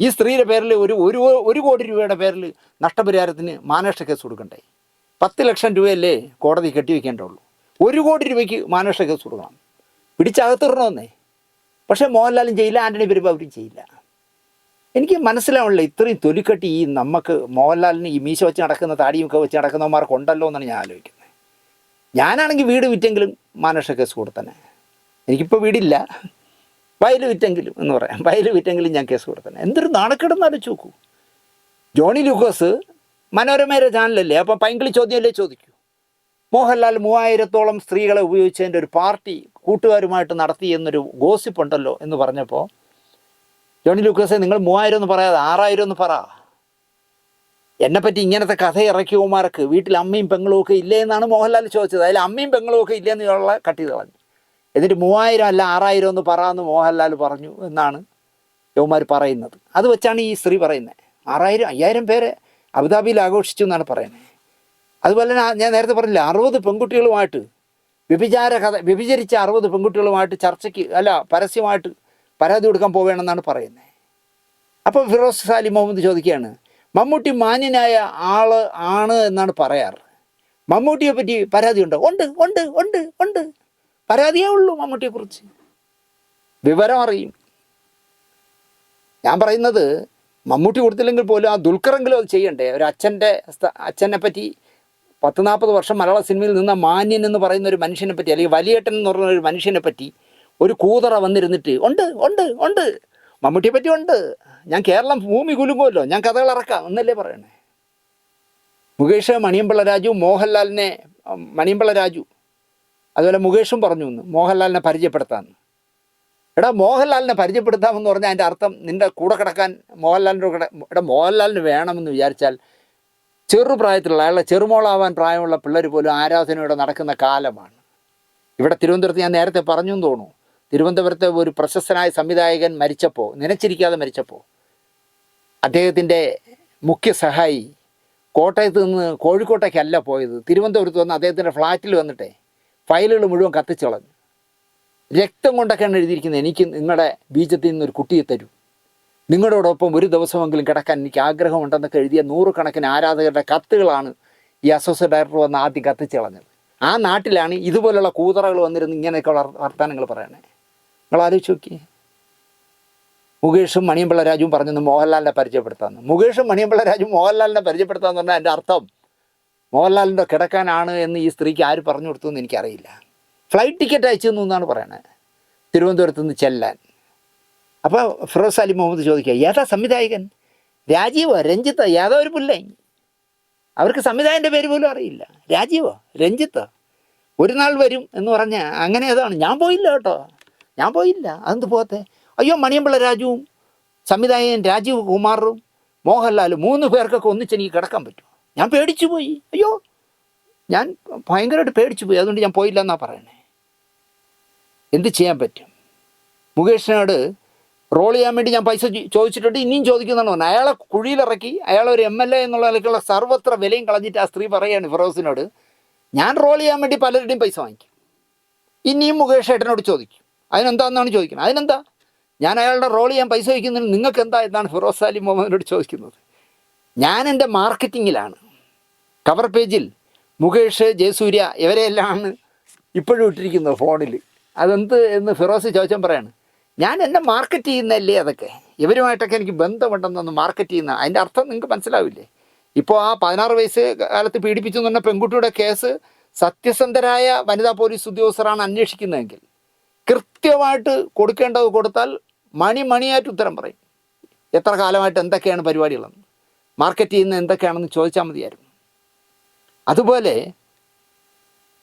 ഈ സ്ത്രീയുടെ പേരിൽ ഒരു കോടി രൂപയുടെ പേരിൽ നഷ്ടപരിഹാരത്തിന് മാനനഷ്ട കേസ് കൊടുക്കണ്ടേ? 10 ലക്ഷം രൂപയല്ലേ കോടതി കെട്ടിവെക്കേണ്ടുള്ളൂ. 1 കോടി രൂപയ്ക്ക് മാനനഷ്ട കേസ് കൊടുക്കണം, പിടിച്ചകത്തിടണമെന്നേ. പക്ഷേ മോഹൻലാലും ചെയ്യില്ല, ആൻ്റണി പെരുമാറും ചെയ്യില്ല. എനിക്ക് മനസ്സിലാവില്ല ഇത്രയും തൊലിക്കെട്ടി ഈ നമുക്ക് മോഹൻലാലിന് ഈ മീശ വെച്ച് നടക്കുന്ന താടിയൊക്കെ വെച്ച് നടക്കുന്നവന്മാർക്കുണ്ടല്ലോ എന്നാണ് ഞാൻ ആലോചിക്കുന്നത്. ഞാനാണെങ്കിൽ വീട് വിറ്റെങ്കിലും മാനനഷ്ട കേസ് കൊടുത്തന്നെ. എനിക്കിപ്പോൾ വീടില്ല, വയൽ വിറ്റെങ്കിലും എന്ന് പറയാം, വയൽ വിറ്റെങ്കിലും ഞാൻ കേസ് കൊടുത്തന്നെ. എന്തൊരു നാണക്കേടെന്ന് ആലോചിച്ച് നോക്കൂ. ജോണി ലൂക്കോസ് മനോരമയുടെ ചാനലല്ലേ, അപ്പോൾ പൈങ്കിളി ചോദ്യമല്ലേ ചോദിക്കൂ. മോഹൻലാൽ 3000-ഓളം സ്ത്രീകളെ ഉപയോഗിച്ചതിൻ്റെ ഒരു പാർട്ടി കൂട്ടുകാരുമായിട്ട് നടത്തി എന്നൊരു ഗോസിപ്പുണ്ടല്ലോ എന്ന് പറഞ്ഞപ്പോൾ ജോണി ലൂക്കോസെ നിങ്ങൾ 3000 എന്ന് പറയാതെ 6000 എന്ന് പറ. എന്നെപ്പറ്റി ഇങ്ങനത്തെ കഥ ഇറക്കിയവന്മാർക്ക് വീട്ടിൽ അമ്മയും പെങ്ങളും ഒക്കെ ഇല്ലേ എന്നാണ് മോഹൻലാൽ ചോദിച്ചത്. അതിൽ അമ്മയും പെങ്ങളും ഒക്കെ ഇല്ലെന്നുള്ള കട്ട് ചെയ്ത് കളഞ്ഞു. എന്നിട്ട് 3000 അല്ല 6000 എന്ന് പറയാമെന്ന് മോഹൻലാൽ പറഞ്ഞു എന്നാണ് യവന്മാർ പറയുന്നത്. അത് വെച്ചാണ് ഈ സ്ത്രീ പറയുന്നത്. 5000 പേരെ അബുദാബിയിൽ ആഘോഷിച്ചു എന്നാണ് പറയുന്നത്. അതുപോലെ തന്നെ ഞാൻ നേരത്തെ പറഞ്ഞില്ല, 60 പെൺകുട്ടികളുമായിട്ട് വ്യഭിചരിച്ച 60 പെൺകുട്ടികളുമായിട്ട് ചർച്ചയ്ക്ക് പരസ്യമായിട്ട് പരാതി കൊടുക്കാൻ പോവുകയാണെന്നാണ് പറയുന്നത്. അപ്പോൾ ഫിറോസ് അലി മുഹമ്മദ് ചോദിക്കുകയാണ്, മമ്മൂട്ടി മാന്യനായ ആണ് എന്നാണ് പറയാറ്, മമ്മൂട്ടിയെ പറ്റി പരാതി ഉണ്ടോ? ഉണ്ട്. പരാതിയേ ഉള്ളൂ മമ്മൂട്ടിയെക്കുറിച്ച്. വിവരം അറിയും. ഞാൻ പറയുന്നത് മമ്മൂട്ടി കൊടുത്തില്ലെങ്കിൽ പോലും ആ ദുൽഖറെങ്കിലും അത് ചെയ്യണ്ടേ? ഒരു അച്ഛനെ പറ്റി 10-40 വർഷം മലയാള സിനിമയിൽ നിന്ന മാന്യൻ എന്ന് പറയുന്ന ഒരു മനുഷ്യനെ പറ്റി, അല്ലെങ്കിൽ വലിയേട്ടൻ എന്ന് പറയുന്ന ഒരു മനുഷ്യനെ പറ്റി ഒരു കൂതറ വന്നിരുന്നിട്ട് ഉണ്ട് മമ്മൂട്ടിയെ പറ്റി ഉണ്ട്, ഞാൻ കേരളം ഭൂമി കുലുങ്ങുമല്ലോ, ഞാൻ കഥകൾ ഇറക്കാം എന്നല്ലേ പറയണേ. മുകേഷ് മണിയമ്പിള്ള രാജു മോഹൻലാലിനെ, മണിയമ്പിള്ള രാജു അതുപോലെ മുകേഷും പറഞ്ഞു എന്ന് മോഹൻലാലിനെ പരിചയപ്പെടുത്താമെന്ന്. എടാ മോഹൻലാലിനെ പരിചയപ്പെടുത്താമെന്ന് പറഞ്ഞാൽ അതിൻ്റെ അർത്ഥം നിൻ്റെ കൂടെ കിടക്കാൻ മോഹൻലാലിൻ്റെ കൂടെ, മോഹൻലാലിന് വേണമെന്ന് വിചാരിച്ചാൽ ചെറുപ്രായത്തിലുള്ള അയാളെ ചെറുമോളാവാൻ പ്രായമുള്ള പിള്ളേർ പോലും ആരാധനയോടെ നടക്കുന്ന കാലമാണ്. ഇവിടെ തിരുവനന്തപുരത്ത് ഞാൻ നേരത്തെ പറഞ്ഞു എന്ന് തോന്നുന്നു, തിരുവനന്തപുരത്തെ ഒരു പ്രശസ്തനായ സംവിധായകൻ മരിച്ചപ്പോൾ, നനച്ചിരിക്കാതെ മരിച്ചപ്പോൾ അദ്ദേഹത്തിൻ്റെ മുഖ്യ സഹായി കോട്ടയത്ത് നിന്ന് കോഴിക്കോട്ടേക്കല്ല പോയത്, തിരുവനന്തപുരത്ത് വന്ന് അദ്ദേഹത്തിൻ്റെ ഫ്ലാറ്റിൽ വന്നിട്ടേ ഫയലുകൾ മുഴുവൻ കത്തിച്ചു കളഞ്ഞു. രക്തം കൊണ്ടൊക്കെയാണ് എഴുതിയിരിക്കുന്നത്, എനിക്ക് നിങ്ങളുടെ ബീജത്തിൽ നിന്നൊരു കുട്ടിയെ തരൂ, നിങ്ങളോടൊപ്പം ഒരു ദിവസമെങ്കിലും കിടക്കാൻ എനിക്ക് ആഗ്രഹമുണ്ടെന്നൊക്കെ എഴുതിയ നൂറുകണക്കിന് ആരാധകരുടെ കത്തുകളാണ് ഈ അസോസിയേറ്റ് ഡയറക്ടർ വന്ന് ആദ്യം കത്തിച്ച് കളഞ്ഞത്. ആ നാട്ടിലാണ് ഇതുപോലുള്ള കൂതറകൾ വന്നിരുന്ന് ഇങ്ങനെയൊക്കെയുള്ള വർത്തമാനങ്ങൾ പറയണേ. നിങ്ങൾ ആലോചിച്ച് നോക്കിയേ. മുകേഷും മണിയമ്പിള്ള രാജുവും പറഞ്ഞെന്ന് മോഹൻലാലിനെ പരിചയപ്പെടുത്താമെന്ന്. മുകേഷും മണിയമ്പിള്ള രാജു മോഹൻലാലിനെ പരിചയപ്പെടുത്താമെന്ന് പറഞ്ഞാൽ എൻ്റെ അർത്ഥം മോഹൻലാലിൻ്റെ കിടക്കാനാണ് എന്ന് ഈ സ്ത്രീക്ക് ആര് പറഞ്ഞു കൊടുത്തു എന്ന് എനിക്കറിയില്ല. ഫ്ലൈറ്റ് ടിക്കറ്റ് അയച്ചു തന്നു എന്നാണ് പറയണത് തിരുവനന്തപുരത്ത് നിന്ന് ചെല്ലാൻ. അപ്പോൾ ഫിറോസ് അലി മുഹമ്മദ് ചോദിക്കുക, ഏതാ സംവിധായകൻ? രാജീവോ രഞ്ജിത്തോ ഏതോ ഒരു പുല്ലേ, അവർക്ക് സംവിധായകൻ്റെ പേര് പോലും അറിയില്ല. രാജീവോ രഞ്ജിത്തോ ഒരു നാൾ വരും എന്ന് പറഞ്ഞാൽ അങ്ങനെ ഏതാണ്. ഞാൻ പോയില്ല കേട്ടോ, ഞാൻ പോയില്ല. അതെന്ത് പോകത്തെ? അയ്യോ മണിയമ്പിള്ള രാജുവും സംവിധായകൻ രാജീവ് കുമാറും മോഹൻലാലും 3 പേർക്കൊക്കെ ഒന്നിച്ച് എനിക്ക് കിടക്കാൻ പറ്റും. ഞാൻ പേടിച്ചു പോയി. അയ്യോ ഞാൻ ഭയങ്കരമായിട്ട് പേടിച്ചു പോയി, അതുകൊണ്ട് ഞാൻ പോയില്ല എന്നാണ് പറയണേ. എന്ത് ചെയ്യാൻ പറ്റും? മുകേഷിനോട് റോൾ ചെയ്യാൻ വേണ്ടി ഞാൻ പൈസ ചോദിച്ചിട്ടുണ്ട്, ഇനിയും ചോദിക്കുന്നതാണ് പറഞ്ഞത്. അയാളെ കുഴിയിലിറക്കി, അയാളൊരു MLA എന്നുള്ള നിലയ്ക്കുള്ള സർവത്ര വിലയും കളഞ്ഞിട്ട് ആ സ്ത്രീ പറയുകയാണ് ഫിറോസിനോട്, ഞാൻ റോൾ ചെയ്യാൻ വേണ്ടി പലരുടെയും പൈസ വാങ്ങിക്കും, ഇനിയും മുകേഷ് ഏട്ടനോട് ചോദിക്കും. അതിനെന്താണെന്നാണ് ചോദിക്കുന്നത്. അതിനെന്താ, ഞാൻ അയാളുടെ റോൾ ചെയ്യാൻ പൈസ വയ്ക്കുന്നതിന് നിങ്ങൾക്ക് എന്താ എന്നാണ് ഫിറോസ് അലി മുഹമ്മദിനോട് ചോദിക്കുന്നത്. ഞാൻ എൻ്റെ മാർക്കറ്റിങ്ങിലാണ്. കവർ പേജിൽ മുകേഷ്, ജയസൂര്യ ഇവരെയെല്ലാമാണ് ഇപ്പോഴും ഇട്ടിരിക്കുന്നത് ഫോണിൽ. അതെന്ത് എന്ന് ഫിറോസ് ചോദിച്ചാൽ പറയാണ്, ഞാൻ എന്നെ മാർക്കറ്റ് ചെയ്യുന്നതല്ലേ അതൊക്കെ, ഇവരുമായിട്ടൊക്കെ എനിക്ക് ബന്ധമുണ്ടെന്നൊന്ന് മാർക്കറ്റ് ചെയ്യുന്ന. അതിൻ്റെ അർത്ഥം നിങ്ങൾക്ക് മനസ്സിലാവില്ലേ? ഇപ്പോൾ ആ 16 വയസ്സ് കാലത്ത് പീഡിപ്പിച്ചു എന്ന് പറഞ്ഞ പെൺകുട്ടിയുടെ കേസ് സത്യസന്ധരായ വനിതാ പോലീസ് ഉദ്യോഗസ്ഥരാണ് അന്വേഷിക്കുന്നതെങ്കിൽ കൃത്യമായിട്ട് കൊടുക്കേണ്ടത് കൊടുത്താൽ മണിയായിട്ട് ഉത്തരം പറയും. എത്ര കാലമായിട്ട് എന്തൊക്കെയാണ് പരിപാടികളെന്ന്, മാർക്കറ്റ് ചെയ്യുന്ന എന്തൊക്കെയാണെന്ന് ചോദിച്ചാൽ മതിയായിരുന്നു. അതുപോലെ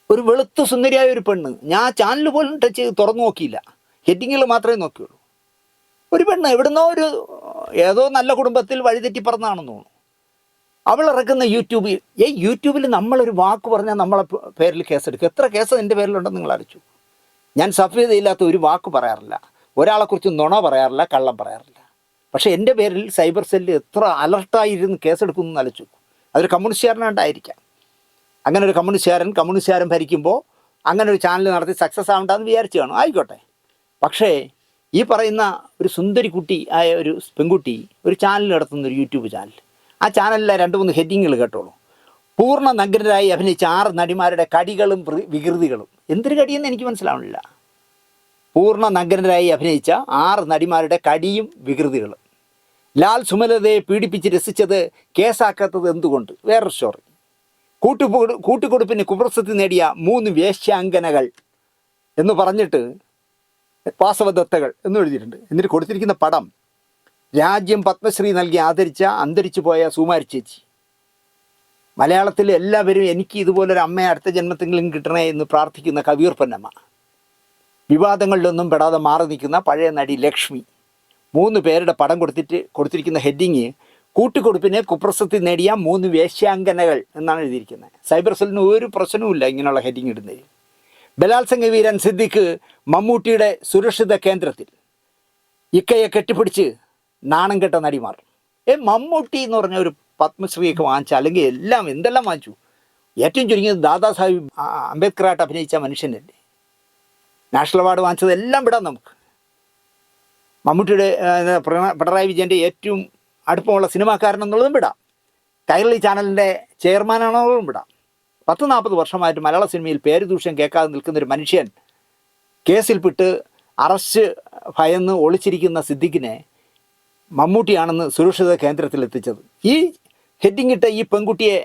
ഒരു വെളുത്ത സുന്ദരിയായ ഒരു പെണ്ണ്, ഞാൻ ചാനൽ പോലും ടച്ച് ചെയ്ത് തുറന്നു നോക്കിയില്ല, ഹെഡിങ്ങുകൾ മാത്രമേ നോക്കിയുള്ളൂ. ഒരു പെണ്ണ് എവിടുന്നോ ഒരു ഏതോ നല്ല കുടുംബത്തിൽ വഴിതെറ്റി പറഞ്ഞതാണെന്ന് തോന്നുന്നു. അവൾ ഇറക്കുന്ന യൂട്യൂബിൽ നമ്മളൊരു വാക്ക് പറഞ്ഞാൽ നമ്മളെ പേരിൽ കേസെടുക്കും. എത്ര കേസ് എൻ്റെ പേരിലുണ്ടെന്ന് നിങ്ങൾ അറിയിച്ചു. ഞാൻ സഫ്യതയില്ലാത്ത ഒരു വാക്ക് പറയാറില്ല, ഒരാളെക്കുറിച്ച് നുണ പറയാറില്ല, കള്ളം പറയാറില്ല. പക്ഷേ എൻ്റെ പേരിൽ സൈബർ സെല്ല് എത്ര അലർട്ടായിരുന്നു കേസെടുക്കുമെന്ന് ആലോചിച്ചു. അതൊരു കമ്മ്യൂണിസ്റ്റുകാരനായിട്ടായിരിക്കാം. അങ്ങനെ ഒരു കമ്മ്യൂണിസ്റ്റുകാരൻ ഭരിക്കുമ്പോൾ അങ്ങനെ ഒരു ചാനൽ നടത്തി സക്സസ് ആവണ്ടെന്ന് വിചാരിച്ചു കാണും. ആയിക്കോട്ടെ. പക്ഷേ ഈ പറയുന്ന ഒരു സുന്ദരി കുട്ടി ആയ ഒരു പെൺകുട്ടി ഒരു ചാനൽ നടത്തുന്ന ഒരു യൂട്യൂബ് ചാനൽ, ആ ചാനലിലെ 2-3 ഹെഡിങ്ങുകൾ കേട്ടോളൂ. പൂർണ്ണ നഗ്നരായി അഭിനയിച്ച 6 നടിമാരുടെ കടികളും വികൃതികളും. എന്തൊരു കടിയെന്ന് എനിക്ക് മനസ്സിലാവണില്ല. പൂർണ്ണ നഗ്നരായി അഭിനയിച്ച 6 നടിമാരുടെ കടിയും വികൃതികളും. ലാൽ സുമലതയെ പീഡിപ്പിച്ച് രസിച്ചത് കേസാക്കാത്തത് എന്തുകൊണ്ട്? വേറൊരു സ്റ്റോറി. കൂട്ടുകൊടുപ്പിന് കുപ്രസിദ്ധി നേടിയ 3 വേശ്യാങ്കനകൾ എന്ന് പറഞ്ഞിട്ട് വാസവദത്തകൾ എന്ന് എഴുതിയിട്ടുണ്ട്. എന്നിട്ട് കൊടുത്തിരിക്കുന്ന പടം രാജ്യം പത്മശ്രീ നൽകി ആദരിച്ച അന്തരിച്ചു പോയ സുമാരി ചേച്ചി. മലയാളത്തിൽ എല്ലാവരും എനിക്ക് ഇതുപോലൊരു അമ്മയെ അടുത്ത ജന്മത്തെങ്കിലും കിട്ടണേ എന്ന് പ്രാർത്ഥിക്കുന്ന കവിയൂർ പൊന്നമ്മ. വിവാദങ്ങളിലൊന്നും പെടാതെ മാറി നിൽക്കുന്ന പഴയ നടി ലക്ഷ്മി. 3 പേരുടെ പടം കൊടുത്തിരിക്കുന്ന ഹെഡിങ് കൂട്ടുകൊടുപ്പിനെ കുപ്രസിദ്ധി നേടിയ 3 വേശ്യാങ്കനകൾ എന്നാണ് എഴുതിയിരിക്കുന്നത്. സൈബർ സെല്ലിന് ഒരു പ്രശ്നവുമില്ല ഇങ്ങനെയുള്ള ഹെഡിങ് ഇടുന്നതിൽ. ബലാത്സംഗ വീരൻ സിദ്ദിഖ് മമ്മൂട്ടിയുടെ സുരക്ഷിത കേന്ദ്രത്തിൽ. ഇക്കയെ കെട്ടിപ്പിടിച്ച് നാണം കെട്ട നടിമാർ. മമ്മൂട്ടി എന്ന് പറഞ്ഞ ഒരു പത്മശ്രീയൊക്കെ വാങ്ങിച്ച, അല്ലെങ്കിൽ എന്തെല്ലാം വാങ്ങിച്ചു. ഏറ്റവും ചുരുങ്ങിയത് ദാദാ സാഹിബ് അംബേദ്കറായിട്ട് അഭിനയിച്ച മനുഷ്യനല്ലേ. നാഷണൽ അവാർഡ് വാങ്ങിച്ചത് എല്ലാം വിടാം നമുക്ക്. മമ്മൂട്ടിയുടെ പിണറായി വിജയൻ്റെ ഏറ്റവും അടുപ്പമുള്ള സിനിമാക്കാരനെന്നുള്ളതും വിടാം. കൈരളി ചാനലിൻ്റെ ചെയർമാനാണെന്നുള്ളതും വിടാം. 10-40 വർഷമായിട്ട് മലയാള സിനിമയിൽ പേരുദൂഷ്യം കേൾക്കാതെ നിൽക്കുന്നൊരു മനുഷ്യൻ കേസിൽപ്പെട്ട് അറസ്റ്റ് ഭയന്ന് ഒളിച്ചിരിക്കുന്ന സിദ്ദിഖിനെ മമ്മൂട്ടിയാണെന്ന് സുരക്ഷിത കേന്ദ്രത്തിലെത്തിച്ചത്. ഈ ഹെഡിങ് ഇട്ട ഈ പെൺകുട്ടിയെ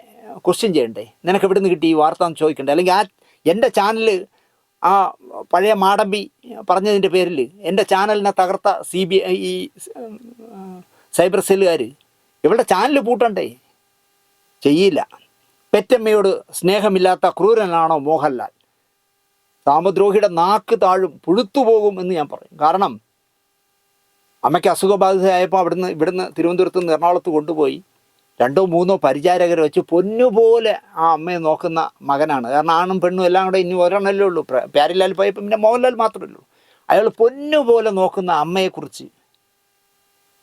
ക്വസ്റ്റ്യൻ ചെയ്യണ്ടേ? നിനക്ക് എവിടെ നിന്ന് കിട്ടി ഈ വാർത്ത എന്ന് ചോദിക്കണ്ടേ? അല്ലെങ്കിൽ എൻ്റെ ചാനൽ ആ പഴയ മാടമ്പി പറഞ്ഞതിൻ്റെ പേരിൽ എൻ്റെ ചാനലിനെ തകർത്ത സൈബർ സെല്ലുകാർ. ഇവളുടെ ചാനൽ പൂട്ടണ്ടേ? ചെയ്യില്ല. പെറ്റമ്മയോട് സ്നേഹമില്ലാത്ത ക്രൂരനാണോ മോഹൻലാൽ? സാമദ്രോഹിയുടെ നാക്ക് താഴും, പുഴുത്തുപോകും എന്ന് ഞാൻ പറയും. കാരണം അമ്മയ്ക്ക് അസുഖബാധിതയായപ്പോൾ ഇവിടുന്ന് തിരുവനന്തപുരത്ത് നിന്ന് എറണാകുളത്ത് കൊണ്ടുപോയി 2-3 പരിചാരകരെ വെച്ച് പൊന്നുപോലെ ആ അമ്മയെ നോക്കുന്ന മകനാണ്. കാരണം ആണും പെണ്ണും എല്ലാം കൂടെ ഇനി ഒരെണ്ണല്ലേ ഉള്ളൂ. പ്യാരിലാൽ പോയപ്പോൾ പിന്നെ മോഹൻലാൽ മാത്രമേ ഉള്ളൂ. അയാൾ പൊന്നുപോലെ നോക്കുന്ന അമ്മയെക്കുറിച്ച്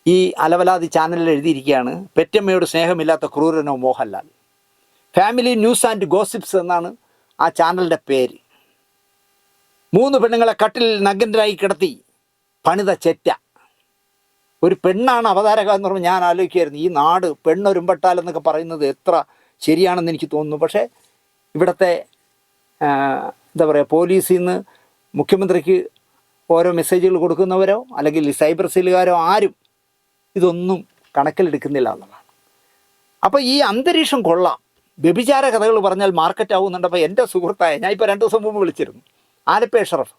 ഈ അലവലാതി ചാനലിൽ എഴുതിയിരിക്കുകയാണ്, പെറ്റമ്മയോട് സ്നേഹമില്ലാത്ത ക്രൂരനോ Mohanlal. Family news and gossips എന്നാണ് ആ ചാനലിൻ്റെ പേര്. 3 പെണ്ണുങ്ങളെ കട്ടിൽ നഗ്നരായി കിടത്തി പണിത ചെറ്റ. ഒരു പെണ്ണാണ് അവതാരക എന്ന് പറയുമ്പോൾ ഞാൻ ആലോചിക്കുമായിരുന്നു, ഈ നാട് പെണ്ണൊരുമ്പെട്ടാലെന്നൊക്കെ പറയുന്നത് എത്ര ശരിയാണെന്ന് എനിക്ക് തോന്നുന്നു. പക്ഷേ ഇവിടുത്തെ എന്താ പറയുക, പോലീസിൽ നിന്ന് മുഖ്യമന്ത്രിക്ക് ഓരോ മെസ്സേജുകൾ കൊടുക്കുന്നവരോ അല്ലെങ്കിൽ സൈബർ സെല്ലുകാരോ ആരും ഇതൊന്നും കണക്കിലെടുക്കുന്നില്ല എന്നുള്ളതാണ്. അപ്പോൾ ഈ അന്തരീക്ഷം കൊള്ളാം. വ്യഭിചാര കഥകൾ പറഞ്ഞാൽ മാർക്കറ്റ് ആവുന്നുണ്ടപ്പോൾ എൻ്റെ സുഹൃത്തായ, ഞാൻ ഇപ്പോൾ 2 ദിവസം മുമ്പ് വിളിച്ചിരുന്നു, ആലപ്പി അഷ്റഫ്.